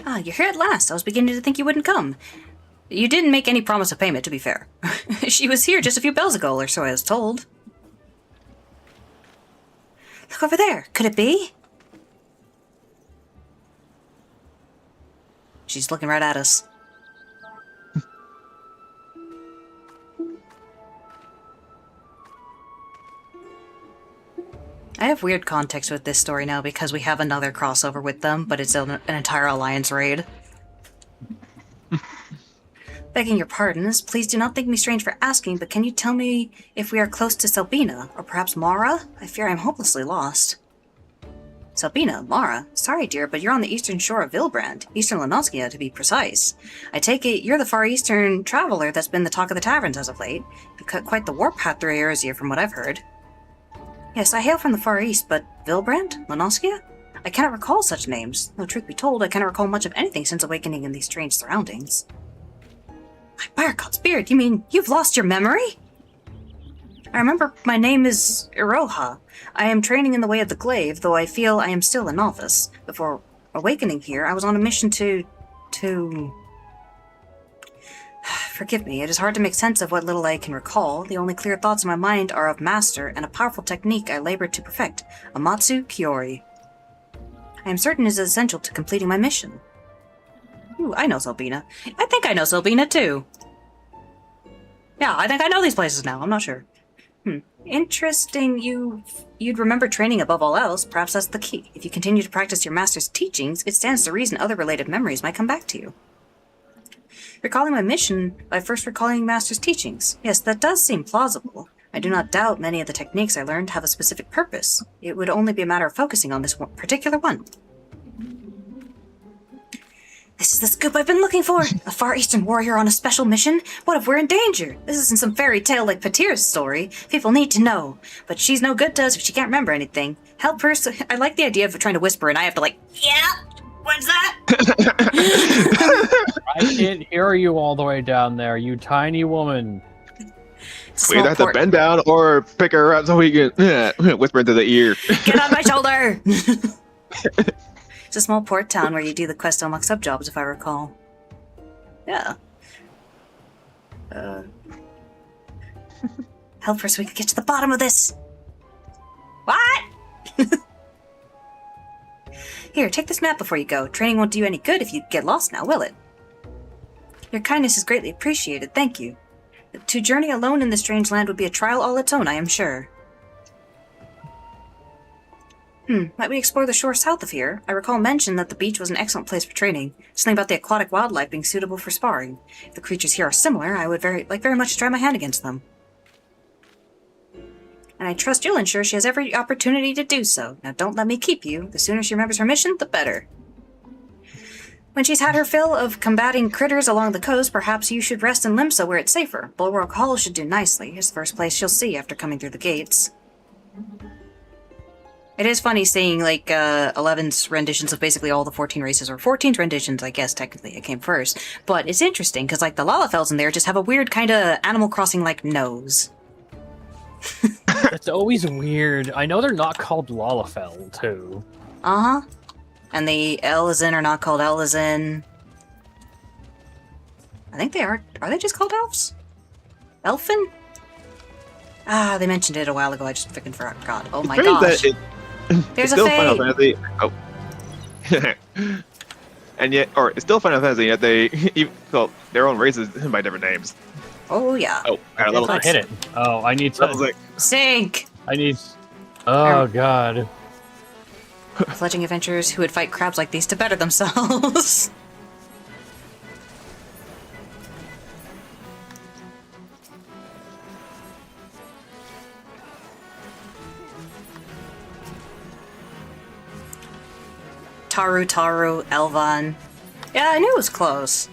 Ah, you're here at last. I was beginning to think you wouldn't come. You didn't make any promise of payment, to be fair. She was here just a few bells ago, or so I was told. Look over there. Could it be? She's looking right at us. I have weird context with this story now because we have another crossover with them, but it's an entire alliance raid. Begging your pardons, please do not think me strange for asking, but can you tell me if we are close to Selbina, or perhaps Mara? I fear I'm hopelessly lost. Selbina, Mara. Sorry, dear, but you're on the eastern shore of Vilbrand, eastern Lenoskia to be precise. I take it you're the far eastern traveler that's been the talk of the taverns as of late. You cut quite the warpath through Eorzea from what I've heard. Yes, I hail from the far east, but Vilbrand? Lenoskia? I cannot recall such names. Though truth be told, I cannot recall much of anything since awakening in these strange surroundings. By Barcot's beard, you mean you've lost your memory? I remember my name is Iroha. I am training in the way of the glaive, though I feel I am still a novice. Before awakening here, I was on a mission to... Forgive me, it is hard to make sense of what little I can recall. The only clear thoughts in my mind are of Master and a powerful technique I labored to perfect, Amatsu Kiori. I am certain it is essential to completing my mission. Ooh, I know Selbina. I think I know Selbina, too. Yeah, I think I know these places now. I'm not sure. Interesting. You'd remember training above all else. Perhaps that's the key. If you continue to practice your master's teachings, it stands to reason other related memories might come back to you. Recalling my mission by first recalling master's teachings. Yes, that does seem plausible. I do not doubt many of the techniques I learned have a specific purpose. It would only be a matter of focusing on this particular one. This is the scoop I've been looking for! A Far Eastern warrior on a special mission? What if we're in danger? This isn't some fairy tale like Patir's story. People need to know. But she's no good to us if she can't remember anything. Help her I like the idea of trying to whisper and I have to yeah? What's that? I can't hear you all the way down there, you tiny woman. We either have to bend down or pick her up so we can whisper into the ear. Get on my shoulder! It's a small port town where you do the quest to unlock sub-jobs, if I recall. Yeah. Help her so we can get to the bottom of this! What? Here, take this map before you go. Training won't do you any good if you get lost now, will it? Your kindness is greatly appreciated, thank you. To journey alone in this strange land would be a trial all its own, I am sure. Might we explore the shore south of here? I recall mention that the beach was an excellent place for training. Something about the aquatic wildlife being suitable for sparring. If the creatures here are similar, I would very much to try my hand against them. And I trust you'll ensure she has every opportunity to do so. Now don't let me keep you. The sooner she remembers her mission, the better. When she's had her fill of combating critters along the coast, perhaps you should rest in Limsa where it's safer. Bulwark Hall should do nicely. It's the first place she'll see after coming through the gates. It is funny seeing, 11's renditions of basically all the 14 races, or 14's renditions, I guess, technically, it came first. But it's interesting, because, the Lalafels in there just have a weird kind of Animal Crossing-like nose. It's always weird. I know they're not called Lalafell, too. Uh-huh. And the Elizin are not called Elizin. I think they are. Are they just called elves? Elfin? Ah, they mentioned it a while ago. I just freaking forgot. Oh my gosh. There's it's still a Fae. Final Fantasy. Oh. And yet, or it's still Final Fantasy, yet they call their own races by different names. Oh yeah. Oh, got a level I hit it. Oh, I need to. Level 6. Sink! I need. Oh god. Fledgling adventurers who would fight crabs like these to better themselves. Taru, Elvan. Yeah, I knew it was close.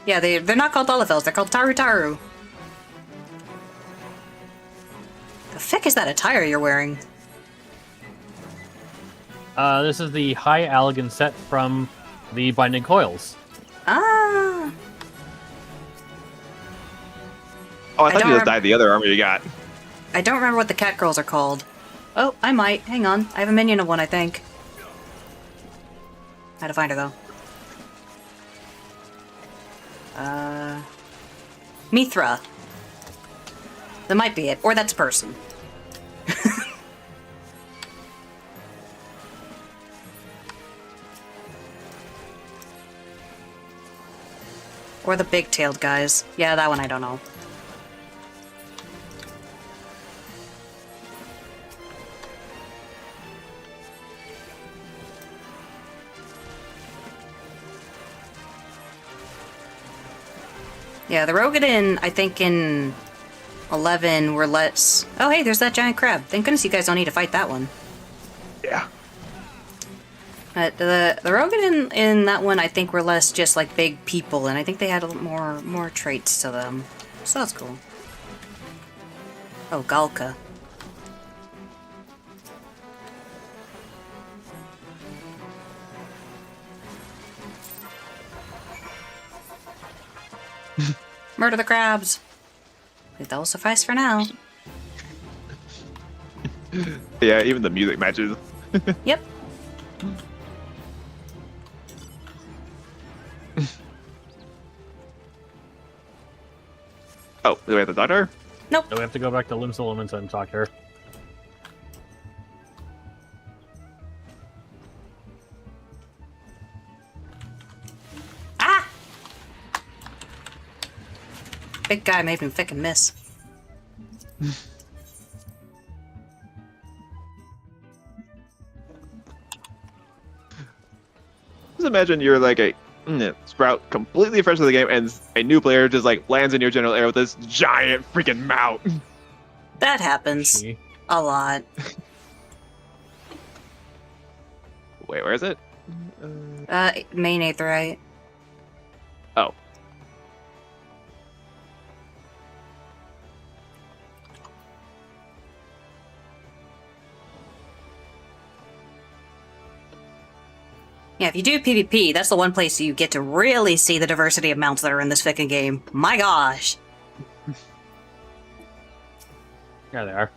Yeah, they're not called Lalafels, they're called Taru. The frick is that attire you're wearing? This is the High Allegan set from the Binding Coils. Ah. Oh, I thought you just died the other armor you got. I don't remember what the cat girls are called. Oh, I might. Hang on. I have a minion of one, I think. I had to find her, though. Mithra. That might be it. Or that's a person. Or the big-tailed guys. Yeah, that one I don't know. Yeah, the Rogadin, I think in 11 were less... Oh, hey, there's that giant crab. Thank goodness you guys don't need to fight that one. Yeah. The Rogadin in that one, I think, were less just like big people, and I think they had a little more traits to them. So that's cool. Oh, Galka. Murder the crabs! I think that will suffice for now. Yeah, even the music matches. Yep. Oh, do we have the doctor? Nope. So we have to go back to Limsa Limita and talk to her. Ah! Big guy made me fucking miss. Just imagine you're like a Sprout completely fresh to the game, and a new player just like lands in your general area with this giant freaking mount. That happens She- a lot. Wait, where is it? Main Aetheryte. Oh. Yeah, if you do PvP, that's the one place you get to really see the diversity of mounts that are in this fucking game. My gosh! There they are.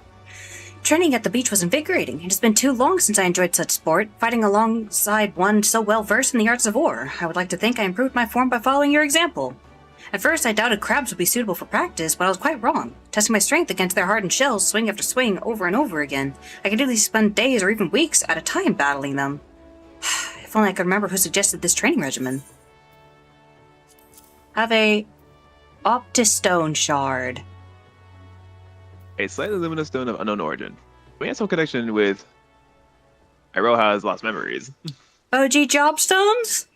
Training at the beach was invigorating. It has been too long since I enjoyed such sport, fighting alongside one so well versed in the arts of war. I would like to think I improved my form by following your example. At first, I doubted crabs would be suitable for practice, but I was quite wrong. Testing my strength against their hardened shells, swing after swing, over and over again, I could easily spend days or even weeks at a time battling them. If only I could remember who suggested this training regimen. Have a Optistone Shard. A slightly luminous stone of unknown origin. We have some connection with Iroha's lost memories. OG Jobstones?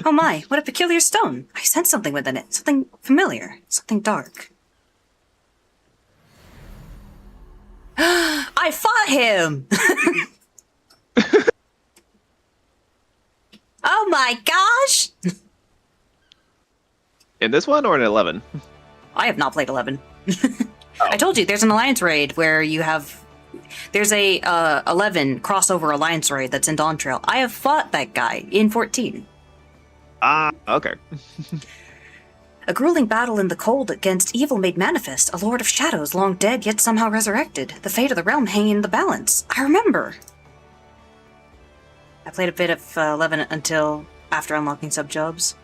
Oh my, what a peculiar stone. I sense something within it. Something familiar. Something dark. I fought him! Oh my gosh! In this one or in 11? I have not played 11. I told you, there's an Alliance raid where you have... There's a 11 crossover Alliance raid that's in Dawntrail. I have fought that guy in 14. Ah, okay. A grueling battle in the cold against evil made manifest, a lord of shadows long dead yet somehow resurrected, the fate of the realm hanging in the balance. I remember! I played a bit of 11 until after unlocking sub-jobs.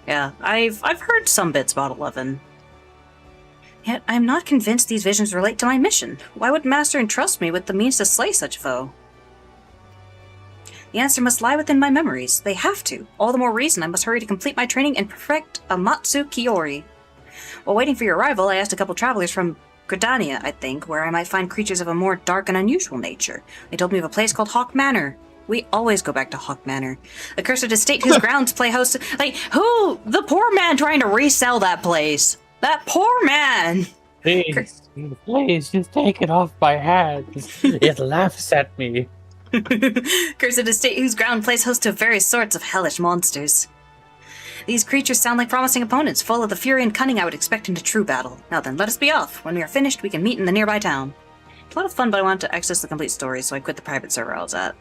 Yeah, I've heard some bits about 11. Yet I am not convinced these visions relate to my mission. Why would Master entrust me with the means to slay such foe? The answer must lie within my memories. They have to. All the more reason I must hurry to complete my training and perfect Amatsu Kiyori. While waiting for your arrival, I asked a couple travelers from Gridania, I think, where I might find creatures of a more dark and unusual nature. They told me of a place called Hawk Manor. We always go back to Hawk Manor. A cursed estate whose grounds play host to... Like, who? The poor man trying to resell that place. That poor man! Please, please, just take it off my hands. It laughs at me. Cursed estate whose ground plays host to various sorts of hellish monsters. These creatures sound like promising opponents, full of the fury and cunning I would expect in a true battle. Now then, let us be off. When we are finished, we can meet in the nearby town. It's a lot of fun, but I wanted to access the complete story, so I quit the private server I was at.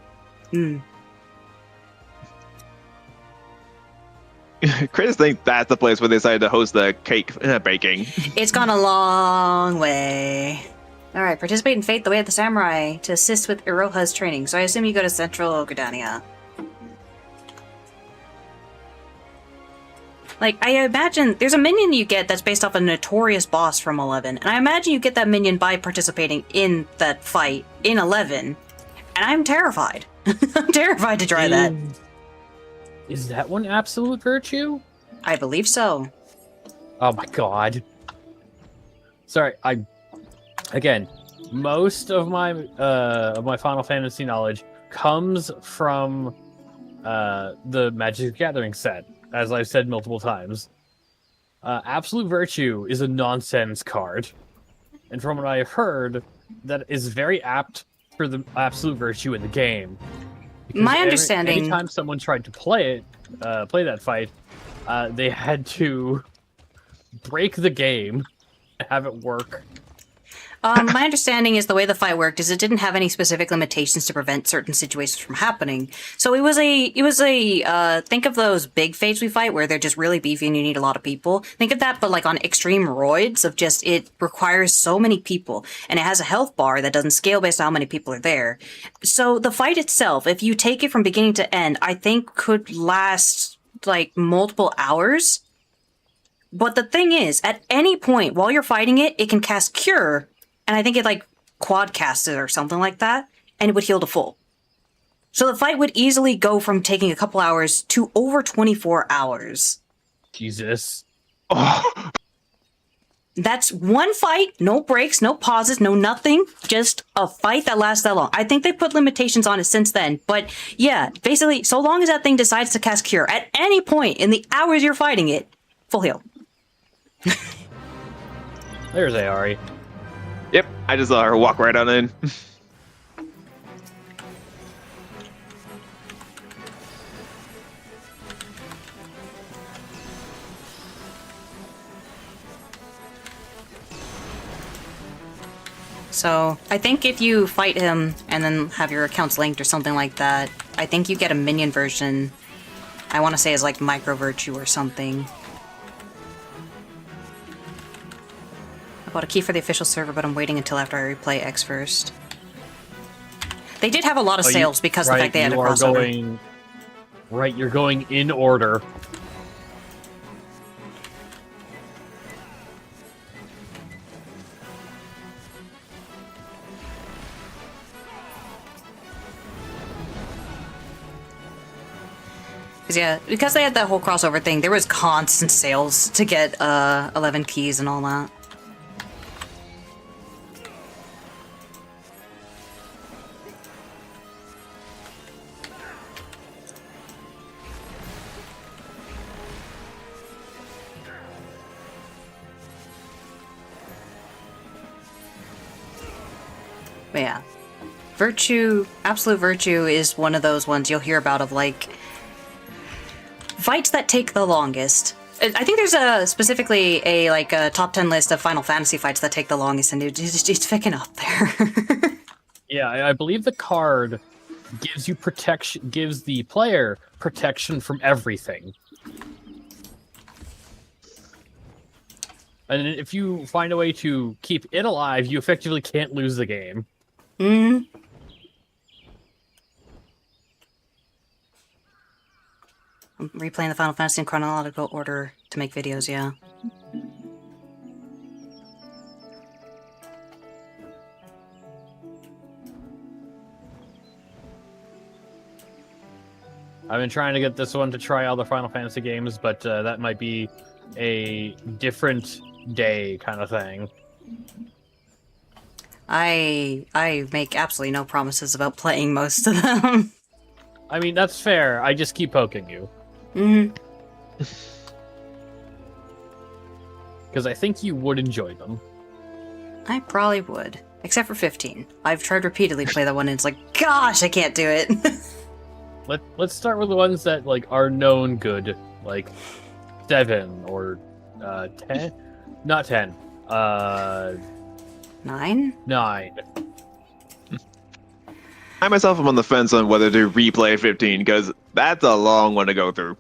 Chris think that's the place where they decided to host the cake baking. It's gone a long way. Alright, participate in Fate the Way of the Samurai to assist with Iroha's training, so I assume you go to Central Gridania. Like, I imagine there's a minion you get that's based off a notorious boss from 11, and I imagine you get that minion by participating in that fight in 11, and I'm terrified. I'm terrified to try that. Is that one absolute virtue? I believe so. Oh my god. Sorry, again, most of my Final Fantasy knowledge comes from the Magic the Gathering set. as I've said multiple times. Absolute Virtue is a nonsense card. And from what I've heard, that is very apt for the Absolute Virtue in the game. Because My understanding... anytime someone tried to play that fight, they had to break the game and have it work. My understanding is the way the fight worked is it didn't have any specific limitations to prevent certain situations from happening. So it was a think of those big fights we fight where they're just really beefy and you need a lot of people. Think of that, but like on extreme roids of just, it requires so many people and it has a health bar that doesn't scale based on how many people are there. So the fight itself, if you take it from beginning to end, I think could last like multiple hours. But the thing is, at any point while you're fighting it, it can cast Cure. And I think it like quad casts it or something like that, and it would heal to full. So the fight would easily go from taking a couple hours to over 24 hours. Jesus. Oh. That's one fight, no breaks, no pauses, no nothing, just a fight that lasts that long. I think they put limitations on it since then, but yeah, basically, so long as that thing decides to cast Cure at any point in the hours you're fighting it, full heal. There's Aari. Yep, I just saw her walk right on in. So I think if you fight him and then have your accounts linked or something like that, I think you get a minion version. I want to say it's like Micro Virtue or something. I bought a key for the official server, but I'm waiting until after I replay X first. They did have a lot of sales because of the fact they had a crossover. You're going in order. Yeah, because they had that whole crossover thing, there was constant sales to get 11 keys and all that. But yeah, Absolute Virtue is one of those ones you'll hear about of like fights that take the longest. I think there's specifically a top 10 list of Final Fantasy fights that take the longest, and it's picking up there. Yeah, I believe the card gives you protection, gives the player protection from everything. And if you find a way to keep it alive, you effectively can't lose the game. Mm. I'm replaying the Final Fantasy in chronological order to make videos, yeah. I've been trying to get this one to try all the Final Fantasy games, but that might be a different day kind of thing. I make absolutely no promises about playing most of them. I mean, that's fair. I just keep poking you. Mm-hmm. Because I think you would enjoy them. I probably would. Except for 15. I've tried repeatedly to play that one and it's like, gosh, I can't do it. Let's start with the ones that like are known good. Like 7 or 10. Not 10. 9? 9. I myself am on the fence on whether to replay 15, because that's a long one to go through.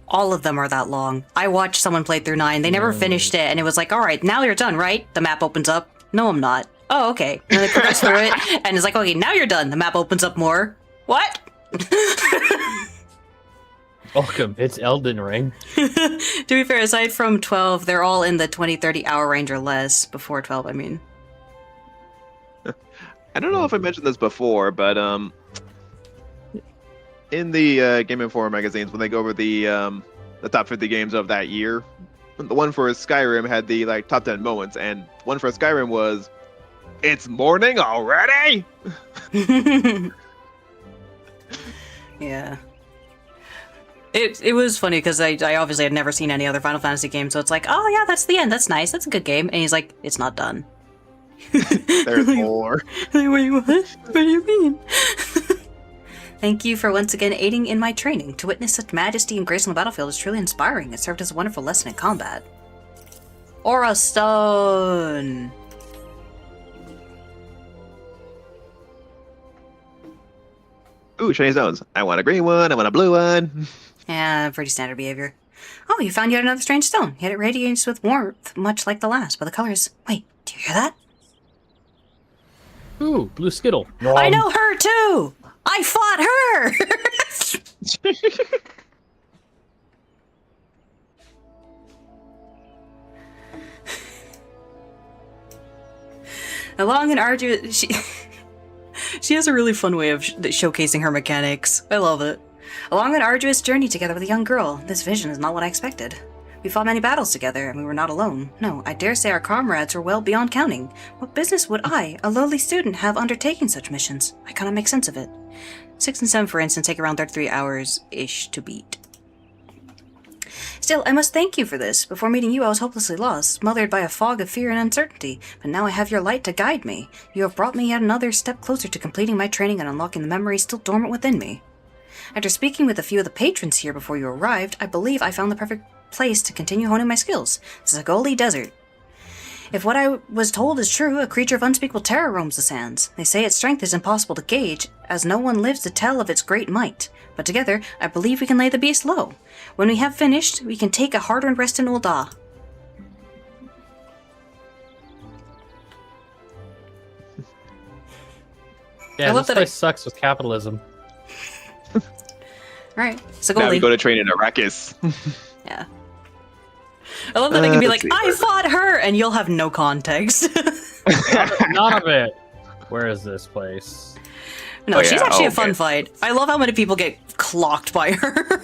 All of them are that long. I watched someone play through 9. They never finished it, and it was like, all right, now you're done, right? The map opens up. No, I'm not. Oh, okay. And they progress through it, and it's like, okay, now you're done. The map opens up more. What? Welcome, it's Elden Ring. To be fair, aside from 12, they're all in the 20-30 hour range or less. Before 12, I mean. I don't know if I mentioned this before, but in the Game Informer magazines, when they go over the top 50 games of that year, the one for Skyrim had the like top 10 moments, and one for Skyrim was, "It's morning already." Yeah. It was funny because I obviously had never seen any other Final Fantasy game, so it's like, oh yeah, that's the end. That's nice. That's a good game. And he's like, it's not done. There's more. Like, wait, what? What do you mean? Thank you for once again aiding in my training. To witness such majesty and grace on the battlefield is truly inspiring. It served as a wonderful lesson in combat. Aura Stone! Ooh, shiny stones. I want a green one. I want a blue one. Yeah, pretty standard behavior. Oh, you found yet another strange stone. Yet it radiates with warmth, much like the last, but the colors... Wait, do you hear that? Ooh, blue skittle. I know her too! I fought her! A long and arduous... She has a really fun way of showcasing her mechanics. I love it. A long and arduous journey together with a young girl. This vision is not what I expected. We fought many battles together, and we were not alone. No, I dare say our comrades were well beyond counting. What business would I, a lowly student, have undertaking such missions? I cannot make sense of it. 6 and 7, for instance, take around 33 hours-ish to beat. Still, I must thank you for this. Before meeting you, I was hopelessly lost, smothered by a fog of fear and uncertainty. But now I have your light to guide me. You have brought me yet another step closer to completing my training and unlocking the memories still dormant within me. After speaking with a few of the patrons here before you arrived, I believe I found the perfect place to continue honing my skills. The Zagoli Desert. If what I was told is true, a creature of unspeakable terror roams the sands. They say its strength is impossible to gauge, as no one lives to tell of its great might. But together, I believe we can lay the beast low. When we have finished, we can take a hard-earned rest in Ul'dah. Yeah, I love this that I- place sucks with capitalism. Alright, Now we Zagoli. go to train in Arrakis. Yeah. I love that I can be like, let's see. I fought her, and you'll have no context. None of it. Where is this place? No, Oh, she's yeah. actually Oh, a fun okay. fight. I love how many people get clocked by her.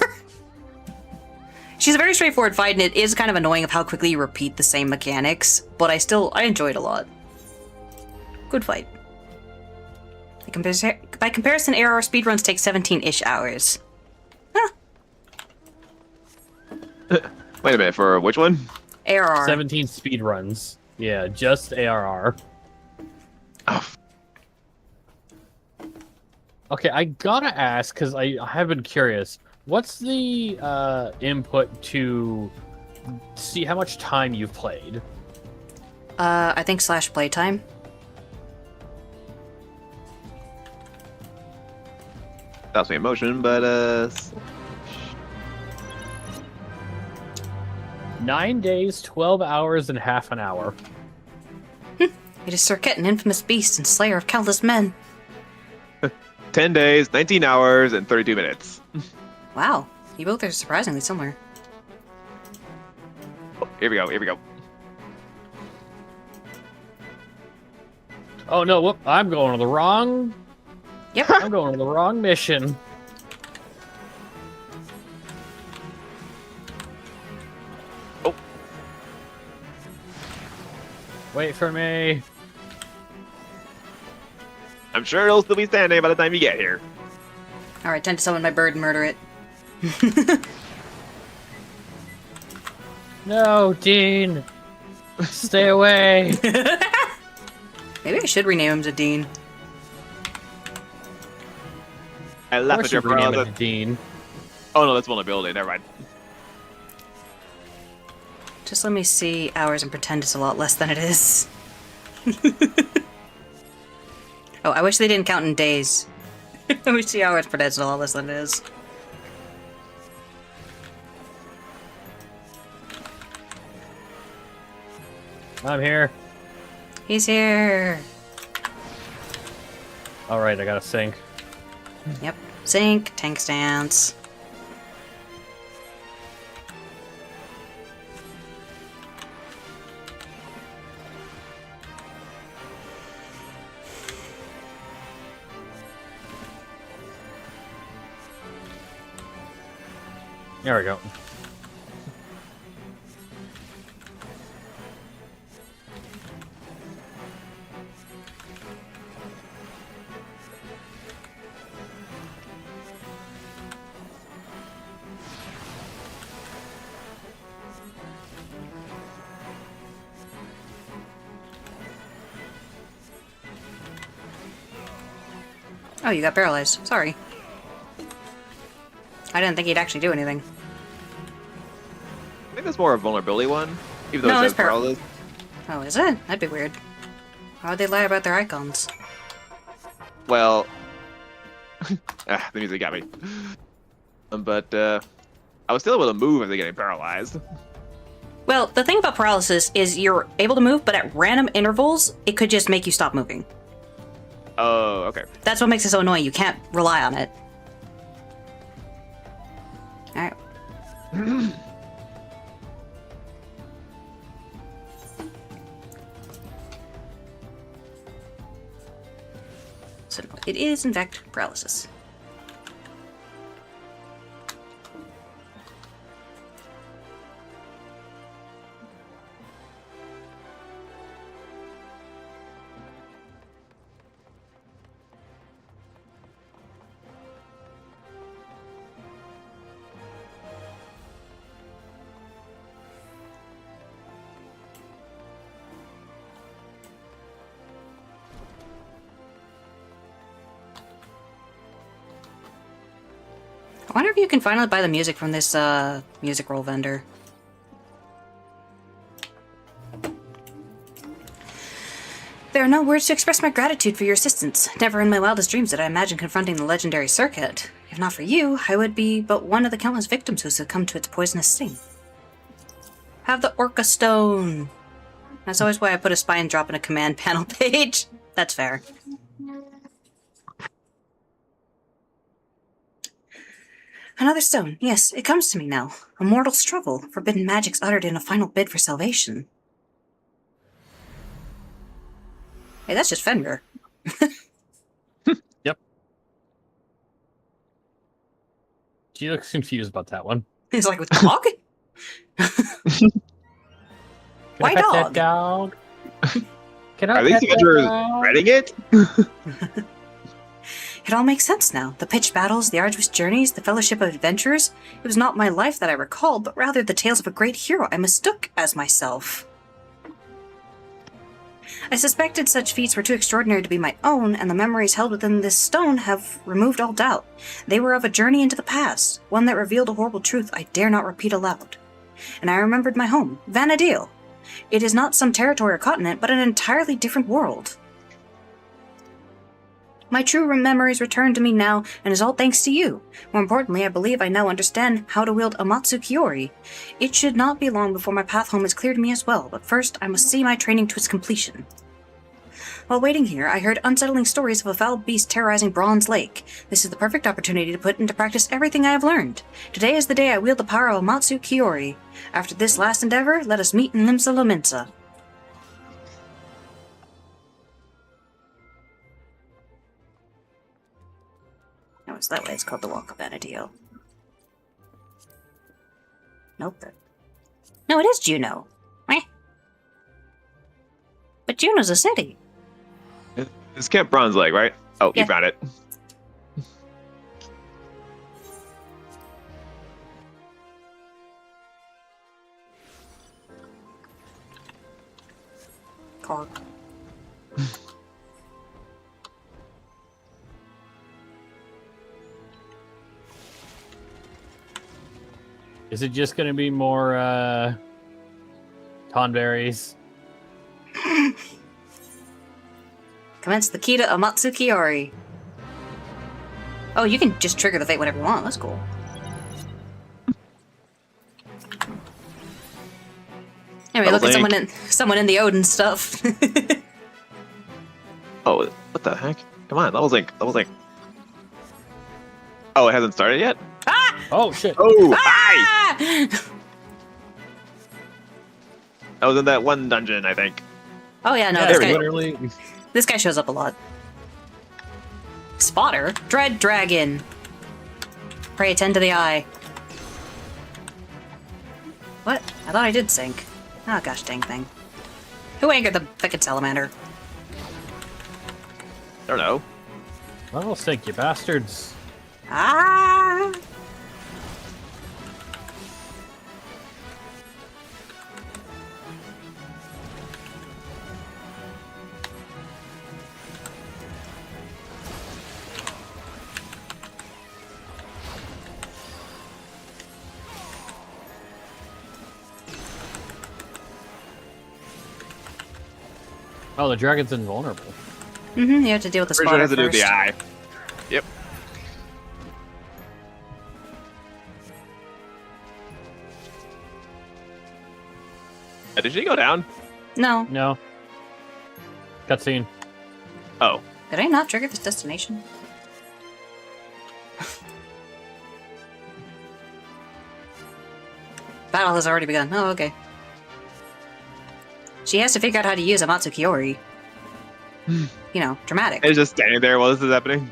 She's a very straightforward fight, and it is kind of annoying of how quickly you repeat the same mechanics, but I enjoy it a lot. Good fight. By comparison, ARR speedruns take 17-ish hours. Huh. Wait a minute, for which one? ARR. 17 speed runs. Yeah, just ARR. Oh, Okay, I gotta ask, because I have been curious. What's the input to see how much time you've played? I think / playtime. that's me in motion, but 9 days, 12 hours, and half an hour. It is Serket, an infamous beast and slayer of countless men. 10 days, 19 hours, and 32 minutes. Wow, you both are surprisingly similar. Oh, here we go, here we go. Oh no, whoop, I'm going to the wrong... Yep. I'm going to the wrong mission. Oh. Wait for me. I'm sure it'll still be standing by the time you get here. Alright, time to summon my bird and murder it. No, Dean. Stay away. Maybe I should rename him to Dean. I Of laugh course at your you rename it brother. to Dean. Oh no, that's vulnerability, never mind. Just let me see hours and pretend it's a lot less than it is. Oh, I wish they didn't count in days. I wish the hours pretend it's a lot less than it is. I'm here. He's here. Alright, I gotta sync. Yep. Sync, tank stance. There we go. Oh, you got paralyzed. Sorry. I didn't think he'd actually do anything. I think that's more a vulnerability one, even though No, it it's says paralysis. Oh, is it? That'd be weird. Why would they lie about their icons? Well, the music got me. But I was still able to move after getting paralyzed. Well, the thing about paralysis is you're able to move, but at random intervals, it could just make you stop moving. Oh, okay. That's what makes it so annoying. You can't rely on it. Alright. So, no, it is, in fact, paralysis. I wonder if you can finally buy the music from this music roll vendor. There are no words to express my gratitude for your assistance. Never in my wildest dreams did I imagine confronting the legendary circuit. If not for you, I would be but one of the countless victims who succumbed to its poisonous sting. Have the Orca Stone. That's always why I put a spine drop in a command panel page. That's fair. Another stone. Yes, it comes to me now. A mortal struggle. Forbidden magics uttered in a final bid for salvation. Hey, that's just Fenrir. Yep. She looks confused about that one. He's like, with dog? Why Can I pet dog? that dog? Can I Are these pet that adventurers dog? reading it? It all makes sense now. The pitched battles, the arduous journeys, the fellowship of adventurers. It was not my life that I recalled, but rather the tales of a great hero I mistook as myself. I suspected such feats were too extraordinary to be my own, and the memories held within this stone have removed all doubt. They were of a journey into the past, one that revealed a horrible truth I dare not repeat aloud. And I remembered my home, Vana'diel. It is not some territory or continent, but an entirely different world. My true memories return to me now, and is all thanks to you. More importantly, I believe I now understand how to wield Amatsu Kiori. It should not be long before my path home is clear to me as well, but first I must see my training to its completion. While waiting here, I heard unsettling stories of a foul beast terrorizing Bronze Lake. This is the perfect opportunity to put into practice everything I have learned. Today is the day I wield the power of Amatsu Kiori. After this last endeavor, let us meet in Limsa Lominsa. No, it's that way. It's called the Walk of Vana'diel. Nope. No, it is Juneau. Meh. But Juneau's a city. It's Camp Bronze Lake, right? Oh, Yeah. you found it. Cork. Is it just going to be more Tonberries? Commence the key to Amatsu Kiori. Oh, you can just trigger the fate whenever you want. That's cool. Anyway, look at someone in the Odin stuff. Oh, what the heck? Come on, level sync. Oh, it hasn't started yet? Oh, shit. Oh, hi! Ah! I was in that one dungeon, I think. Oh yeah, no, Yeah, this guy, literally. this guy shows up a lot. Spotter? Dread Dragon. Pray attend to the eye. What? I thought I did sync. Oh gosh dang thing. Who angered the frickin' salamander? I don't know. Well, thank you, bastards. Ah! Oh, the dragon's invulnerable. You have to deal with the Pretty sure it spotter has to do with first. the eye. Yep. Did she go down? No. No. Cutscene. Oh. Did I not trigger this destination? Battle has already begun. Oh, okay. She has to figure out how to use Amatsu Kiori. You know, dramatic. It's just standing there while this is happening.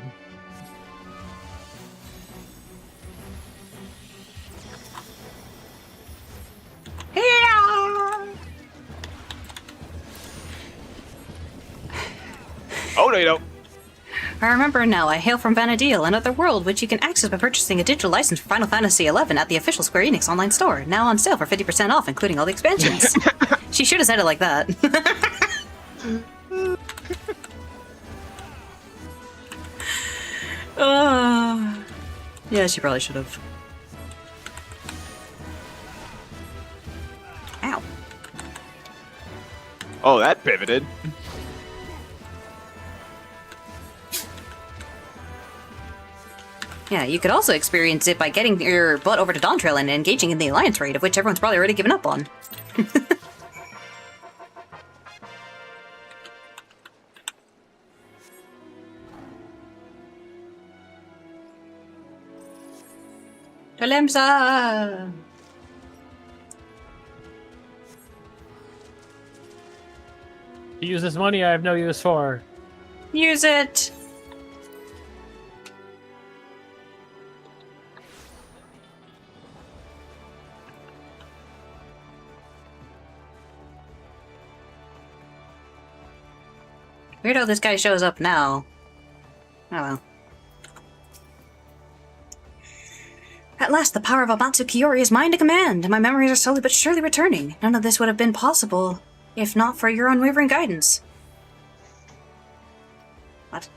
Oh, no, you don't. I remember now. I hail from Vana'diel, another world which you can access by purchasing a digital license for Final Fantasy XI at the official Square Enix online store. Now on sale for 50% off, including all the expansions. She should have said it like that. Yeah, she probably should have. Ow. Oh, that pivoted. Yeah, you could also experience it by getting your butt over to Dawntrail and engaging in the Alliance raid, of which everyone's probably already given up on. Talemsa! To use this money I have no use for. Use it! Weird how this guy shows up now. Oh well. At last, the power of Amatsu Kiori is mine to command, and my memories are slowly but surely returning. None of this would have been possible if not for your unwavering guidance. What?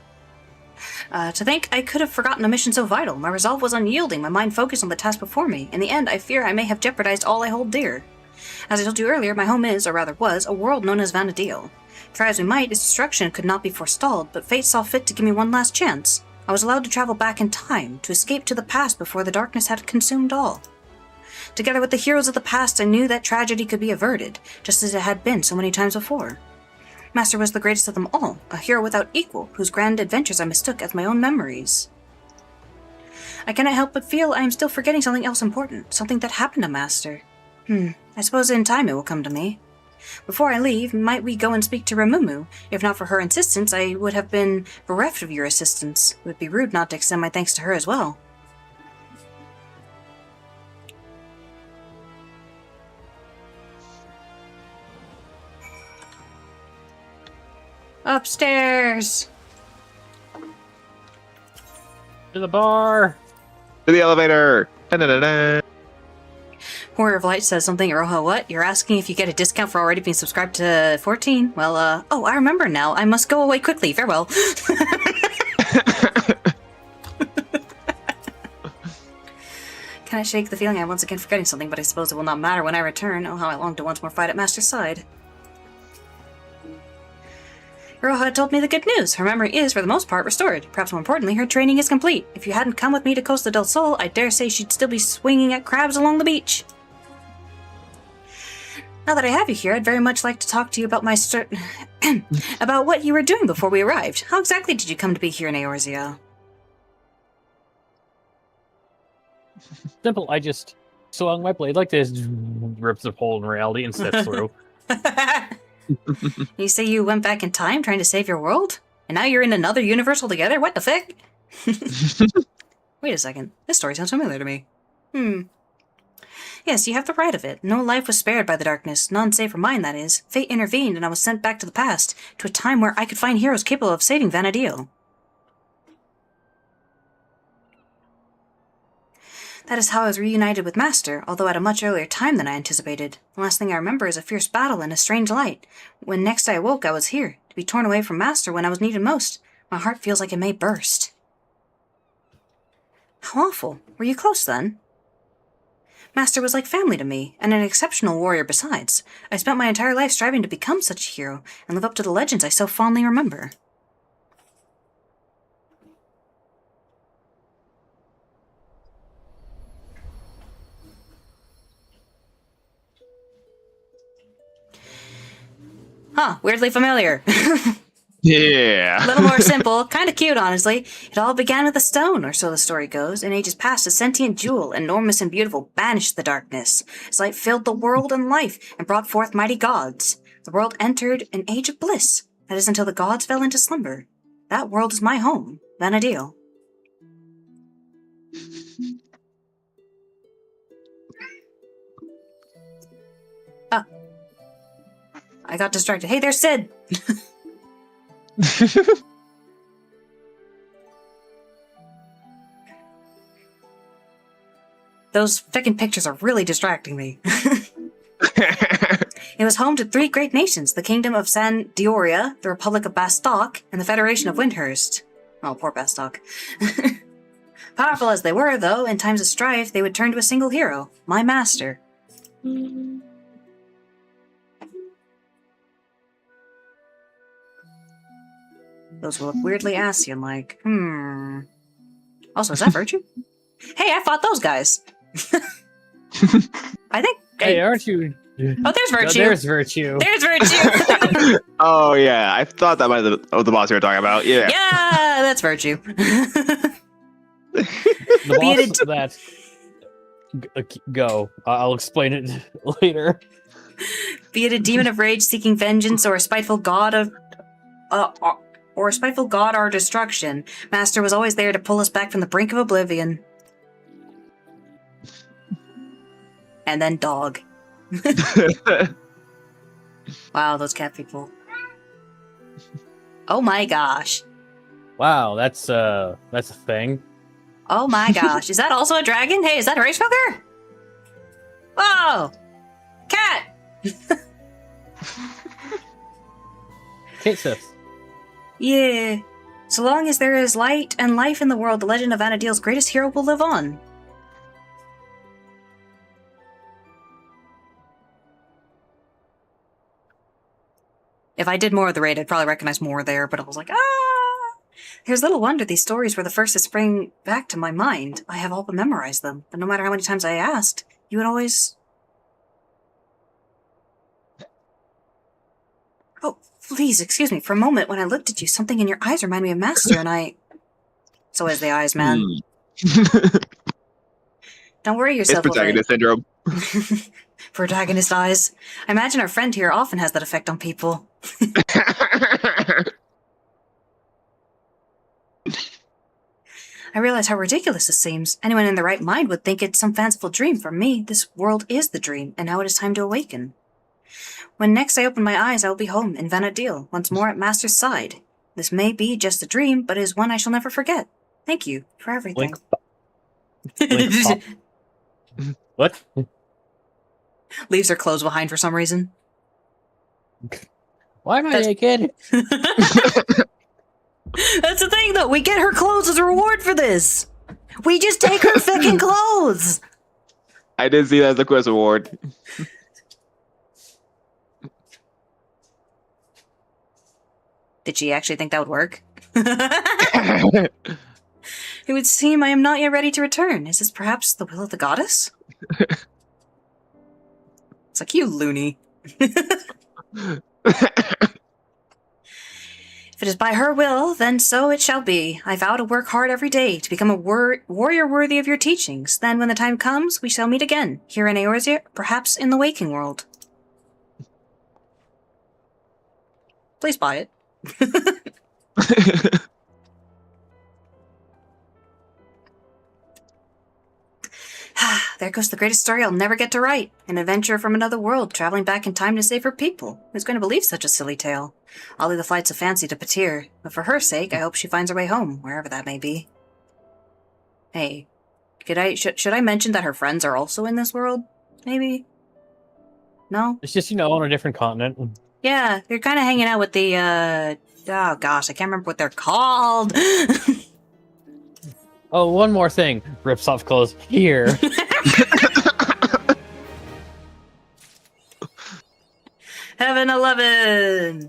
To think I could have forgotten a mission so vital. My resolve was unyielding, my mind focused on the task before me. In the end, I fear I may have jeopardized all I hold dear. As I told you earlier, my home is, or rather was, a world known as Vana'diel. Try as we might, its destruction could not be forestalled, but fate saw fit to give me one last chance. I was allowed to travel back in time, to escape to the past before the darkness had consumed all. Together with the heroes of the past, I knew that tragedy could be averted, just as it had been so many times before. Master was the greatest of them all, a hero without equal, whose grand adventures I mistook as my own memories. I cannot help but feel I am still forgetting something else important, something that happened to Master. I suppose in time it will come to me. Before I leave, might we go and speak to Ramumu? If not for her insistence, I would have been bereft of your assistance. It would be rude not to extend my thanks to her as well. Upstairs! To the bar! To the elevator! Da-da-da-da. Warrior of Light says something. Iroha, what? You're asking if you get a discount for already being subscribed to 14? Well, oh, I remember now. I must go away quickly. Farewell. Can I shake the feeling I'm once again forgetting something, but I suppose it will not matter when I return. Oh, how I long to once more fight at Master's side. Iroha told me the good news. Her memory is, for the most part, restored. Perhaps more importantly, her training is complete. If you hadn't come with me to Costa del Sol, I dare say she'd still be swinging at crabs along the beach. Now that I have you here, I'd very much like to talk to you about my about what you were doing before we arrived. How exactly did you come to be here in Eorzea? Simple, I just swung my blade like this, rips a hole in reality and steps through. You say you went back in time trying to save your world? And now you're in another universe altogether? What the fuck? Wait a second. This story sounds familiar to me. Yes, you have the right of it. No life was spared by the darkness. None save for mine, that is. Fate intervened, and I was sent back to the past, to a time where I could find heroes capable of saving Vana'diel. That is how I was reunited with Master, although at a much earlier time than I anticipated. The last thing I remember is a fierce battle in a strange light. When next I awoke, I was here, to be torn away from Master when I was needed most. My heart feels like it may burst. How awful. Were you close then? Master was like family to me, and an exceptional warrior besides. I spent my entire life striving to become such a hero, and live up to the legends I so fondly remember. Huh, weirdly familiar. Yeah. A little more simple, kind of cute, honestly. It all began with a stone, or so the story goes. In ages past, a sentient jewel, enormous and beautiful, banished the darkness. Its light filled the world and life, and brought forth mighty gods. The world entered an age of bliss. That is until the gods fell into slumber. That world is my home, Vana'diel. Ah. I got distracted. Hey, there's Sid! Those frickin' pictures are really distracting me. It was home to 3 great nations, the Kingdom of San Dioria, the Republic of Bastok, and the Federation of Windhurst. Oh, poor Bastok. Powerful as they were, though, in times of strife, they would turn to a single hero, my master. Those will look weirdly Ascian-like. Also, is that Virtue? Hey, I fought those guys! I think... Hey, aren't you? Oh, there's Virtue! No, there's Virtue. There's Virtue! Oh yeah, I thought that might have been the boss you were talking about. Yeah. Yeah, that's Virtue. The boss that... Go. I'll explain it later. Be it a demon of rage seeking vengeance or a spiteful god of... our destruction, Master was always there to pull us back from the brink of oblivion. And then dog. Wow, those cat people. Oh my gosh. Wow, that's a thing. Oh my gosh. Is that also a dragon? Hey, is that a race smoker? Whoa! Cat! Kate Sith. Yeah. So long as there is light and life in the world, the legend of Vana'diel's greatest hero will live on. If I did more of the raid, I'd probably recognize more there, but I was like, ah! There's little wonder these stories were the first to spring back to my mind. I have all but memorized them, but no matter how many times I asked, you would always... Oh, please, excuse me. For a moment, when I looked at you, something in your eyes reminded me of Master, and I... So is the eyes, man. Don't worry yourself It's protagonist syndrome. Protagonist eyes. I imagine our friend here often has that effect on people. I realize how ridiculous this seems. Anyone in their right mind would think it's some fanciful dream. For me, this world is the dream, and now it is time to awaken. When next I open my eyes, I will be home in Vana'diel, once more at Master's side. This may be just a dream, but it is one I shall never forget. Thank you for everything. Link What? Leaves her clothes behind for some reason. Why am I naked? That's the thing, though. We get her clothes as a reward for this. We just take her fucking clothes. I did see that as the quest award. Did she actually think that would work? It would seem I am not yet ready to return. Is this perhaps the will of the goddess? It's like, you loony. If it is by her will, then so it shall be. I vow to work hard every day to become a warrior worthy of your teachings. Then, when the time comes, we shall meet again, here in Eorzea, perhaps in the waking world. Please buy it. There goes the greatest story I'll never get to write. An adventurer from another world, traveling back in time to save her people. Who's going to believe such a silly tale? I'll leave the flights of fancy to Patir, but for her sake, I hope she finds her way home, wherever that may be. Hey, should I mention that her friends are also in this world? Maybe? No? It's just, on a different continent. Yeah, they're kind of hanging out with the, oh gosh, I can't remember what they're called. Oh, one more thing. Rips off clothes here. Heaven 11!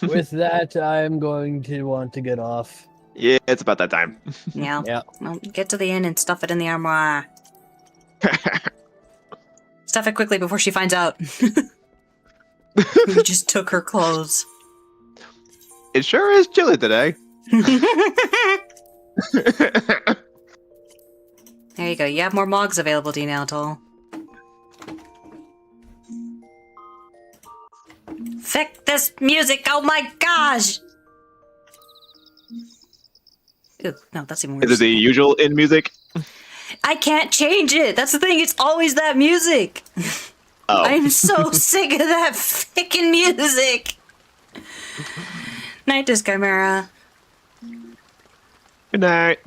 With that, I'm going to want to get off. Yeah, it's about that time. Yeah. Yeah. Well, get to the inn and stuff it in the armoire. Stuff it quickly before she finds out. We just took her clothes. It sure is chilly today. There you go. You have more mogs available to you now, Toll. Fick this music! Oh my gosh! Ooh, no, that's even Is it worse. the usual in music? I can't change it! That's the thing, it's always that music! Oh. I'm so sick of that fickin' music! Night, Chimera. Good night.